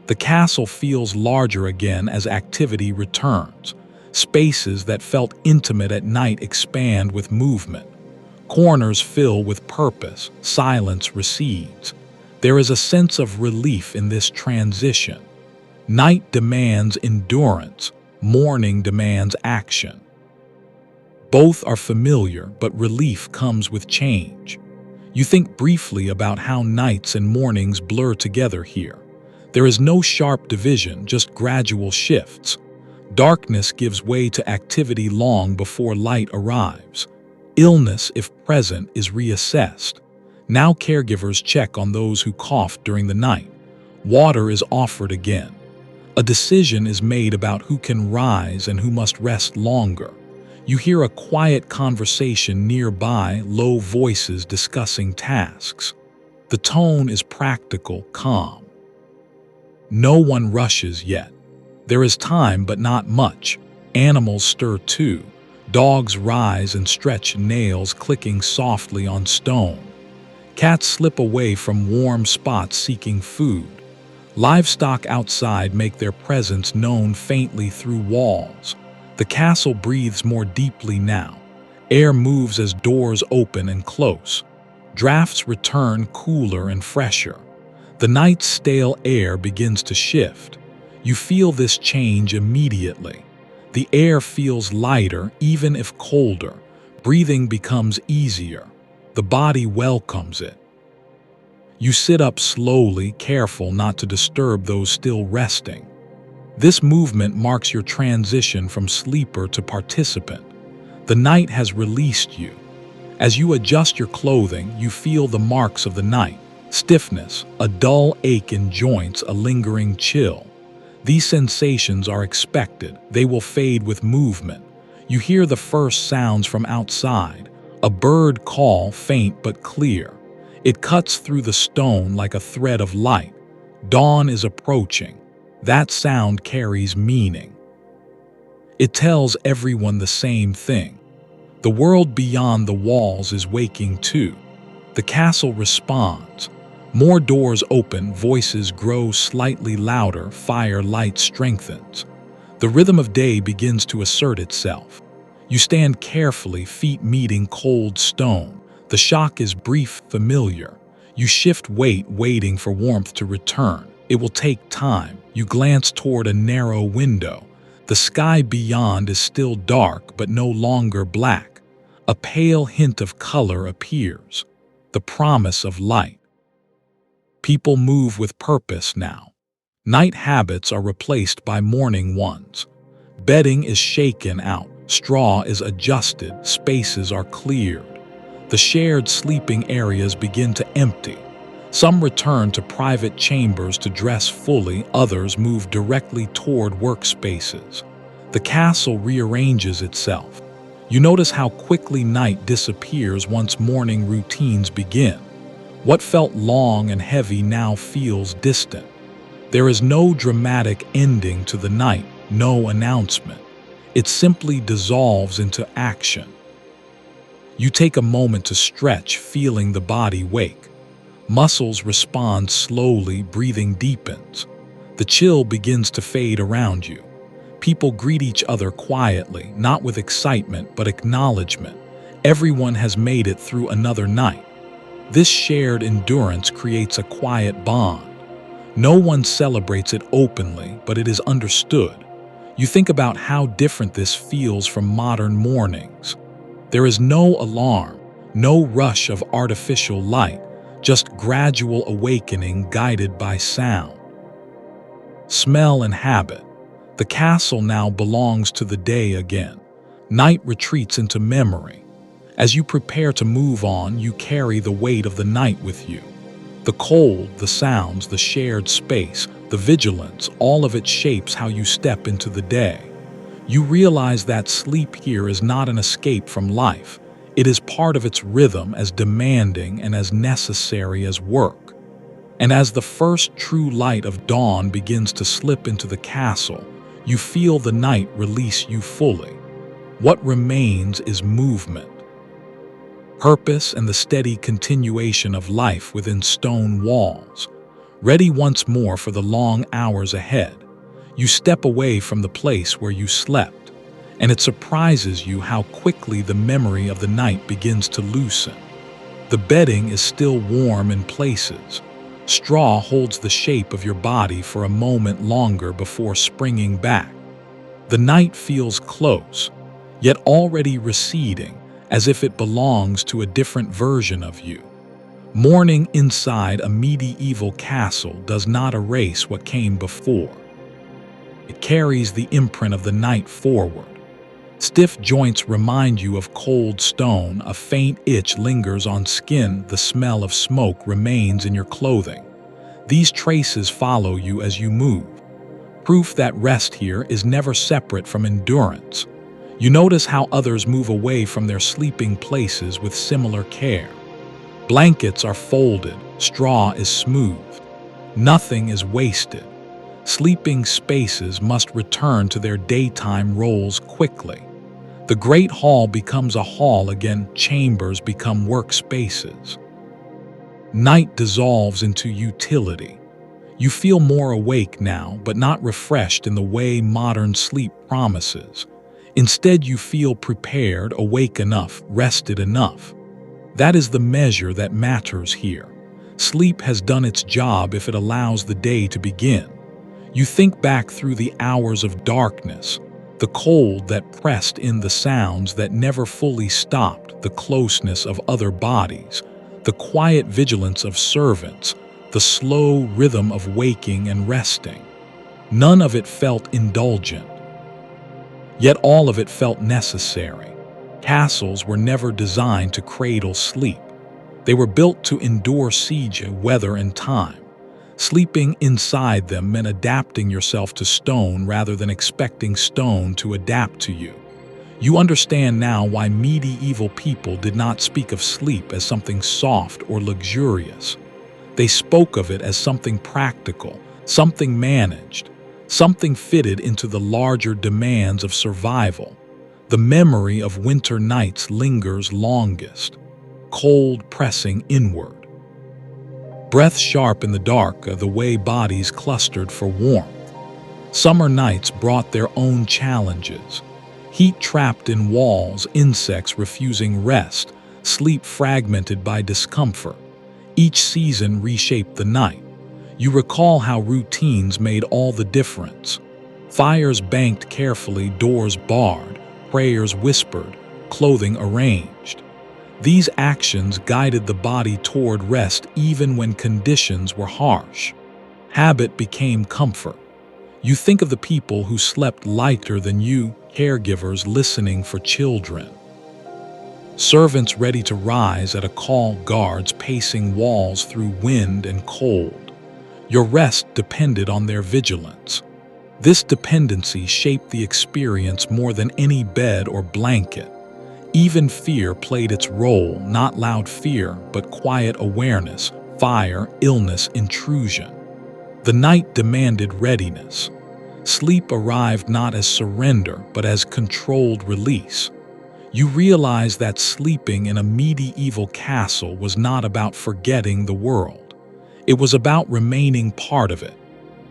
The castle feels larger again as activity returns. Spaces that felt intimate at night expand with movement. Corners fill with purpose, silence recedes. There is a sense of relief in this transition. Night demands endurance, morning demands action. Both are familiar, but relief comes with change. You think briefly about how nights and mornings blur together here. There is no sharp division, just gradual shifts. Darkness gives way to activity long before light arrives. Illness, if present, is reassessed. Now caregivers check on those who coughed during the night. Water is offered again. A decision is made about who can rise and who must rest longer. You hear a quiet conversation nearby, low voices discussing tasks. The tone is practical, calm. No one rushes yet. There is time, but not much. Animals stir too. Dogs rise and stretch, nails clicking softly on stone. Cats slip away from warm spots seeking food. Livestock outside make their presence known faintly through walls. The castle breathes more deeply now. Air moves as doors open and close. Drafts return cooler and fresher. The night's stale air begins to shift. You feel this change immediately. The air feels lighter, even if colder. Breathing becomes easier. The body welcomes it. You sit up slowly, careful not to disturb those still resting. This movement marks your transition from sleeper to participant. The night has released you. As you adjust your clothing, you feel the marks of the night. Stiffness, a dull ache in joints, a lingering chill. These sensations are expected. They will fade with movement. You hear the first sounds from outside. A bird call, faint but clear. It cuts through the stone like a thread of light. Dawn is approaching. That sound carries meaning. It tells everyone the same thing. The world beyond the walls is waking too. The castle responds. More doors open, voices grow slightly louder, firelight strengthens. The rhythm of day begins to assert itself. You stand carefully, feet meeting cold stone. The shock is brief, familiar. You shift weight, waiting for warmth to return. It will take time. You glance toward a narrow window. The sky beyond is still dark, but no longer black. A pale hint of color appears, the promise of light. People move with purpose now. Night habits are replaced by morning ones. Bedding is shaken out, straw is adjusted, spaces are cleared. The shared sleeping areas begin to empty. Some return to private chambers to dress fully, others move directly toward workspaces. The castle rearranges itself. You notice how quickly night disappears once morning routines begin. What felt long and heavy now feels distant. There is no dramatic ending to the night, no announcement. It simply dissolves into action. You take a moment to stretch, feeling the body wake. Muscles respond slowly, breathing deepens. The chill begins to fade around you. People greet each other quietly, not with excitement but acknowledgement. Everyone has made it through another night. This shared endurance creates a quiet bond. No one celebrates it openly, but it is understood. You think about how different this feels from modern mornings. There is no alarm, no rush of artificial light, just gradual awakening guided by sound. Smell and habit. The castle now belongs to the day again. Night retreats into memory. As you prepare to move on, you carry the weight of the night with you. The cold, the sounds, the shared space, the vigilance, all of it shapes how you step into the day. You realize that sleep here is not an escape from life. It is part of its rhythm, as demanding and as necessary as work. And as the first true light of dawn begins to slip into the castle, you feel the night release you fully. What remains is movement, purpose, and the steady continuation of life within stone walls. Ready once more for the long hours ahead, you step away from the place where you slept, and it surprises you how quickly the memory of the night begins to loosen. The bedding is still warm in places. Straw holds the shape of your body for a moment longer before springing back. The night feels close, yet already receding, as if it belongs to a different version of you. Morning inside a medieval castle does not erase what came before. It carries the imprint of the night forward. Stiff joints remind you of cold stone, a faint itch lingers on skin, the smell of smoke remains in your clothing. These traces follow you as you move. Proof that rest here is never separate from endurance. You notice how others move away from their sleeping places with similar care. Blankets are folded, straw is smoothed. Nothing is wasted. Sleeping spaces must return to their daytime roles quickly. The great hall becomes a hall again, chambers become workspaces. Night dissolves into utility. You feel more awake now, but not refreshed in the way modern sleep promises. Instead, you feel prepared, awake enough, rested enough. That is the measure that matters here. Sleep has done its job if it allows the day to begin. You think back through the hours of darkness, the cold that pressed in, the sounds that never fully stopped, the closeness of other bodies, the quiet vigilance of servants, the slow rhythm of waking and resting. None of it felt indulgent, yet all of it felt necessary. Castles were never designed to cradle sleep. They were built to endure siege, weather, and time. Sleeping inside them meant adapting yourself to stone rather than expecting stone to adapt to you. You understand now why medieval people did not speak of sleep as something soft or luxurious. They spoke of it as something practical, something managed, something fitted into the larger demands of survival. The memory of winter nights lingers longest, cold pressing inward. Breath sharp in the dark, the way bodies clustered for warmth. Summer nights brought their own challenges. Heat trapped in walls, insects refusing rest, sleep fragmented by discomfort. Each season reshaped the night. You recall how routines made all the difference. Fires banked carefully, doors barred, prayers whispered, clothing arranged. These actions guided the body toward rest even when conditions were harsh. Habit became comfort. You think of the people who slept lighter than you, caregivers listening for children, servants ready to rise at a call, guards pacing walls through wind and cold. Your rest depended on their vigilance. This dependency shaped the experience more than any bed or blanket. Even fear played its role, not loud fear, but quiet awareness, fire, illness, intrusion. The night demanded readiness. Sleep arrived not as surrender, but as controlled release. You realize that sleeping in a medieval castle was not about forgetting the world. It was about remaining part of it,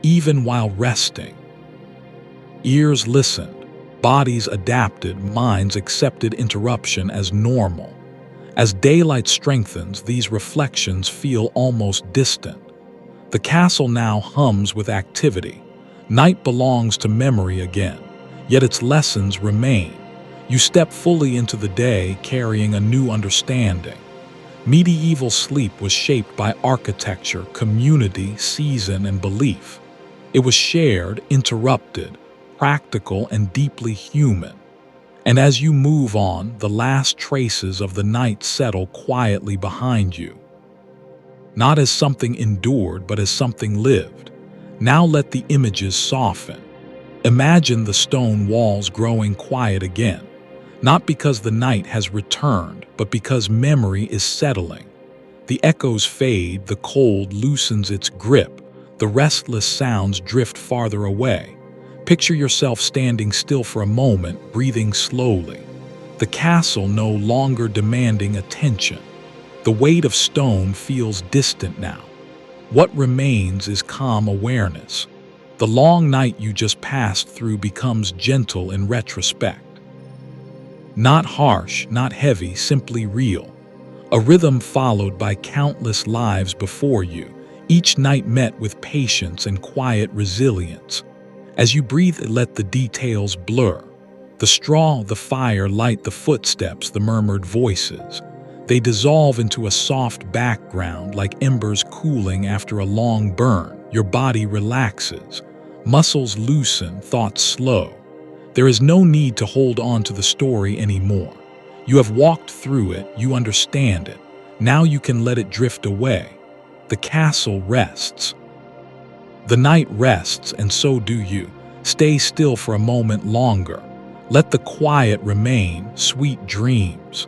even while resting. Ears listened. Bodies adapted, minds accepted interruption as normal. As daylight strengthens, these reflections feel almost distant. The castle now hums with activity. Night belongs to memory again, yet its lessons remain. You step fully into the day carrying a new understanding. Medieval sleep was shaped by architecture, community, season, and belief. It was shared, interrupted, practical, and deeply human. And as you move on, the last traces of the night settle quietly behind you. Not as something endured, but as something lived. Now let the images soften. Imagine the stone walls growing quiet again, not because the night has returned, but because memory is settling. The echoes fade, the cold loosens its grip, the restless sounds drift farther away. Picture yourself standing still for a moment, breathing slowly. The castle no longer demanding attention. The weight of stone feels distant now. What remains is calm awareness. The long night you just passed through becomes gentle in retrospect. Not harsh, not heavy, simply real. A rhythm followed by countless lives before you, each night met with patience and quiet resilience. As you breathe, let the details blur. The straw, the fire, light, the footsteps, the murmured voices. They dissolve into a soft background like embers cooling after a long burn. Your body relaxes. Muscles loosen, thoughts slow. There is no need to hold on to the story anymore. You have walked through it, you understand it. Now you can let it drift away. The castle rests. The night rests, and so do you. Stay still for a moment longer. Let the quiet remain, sweet dreams.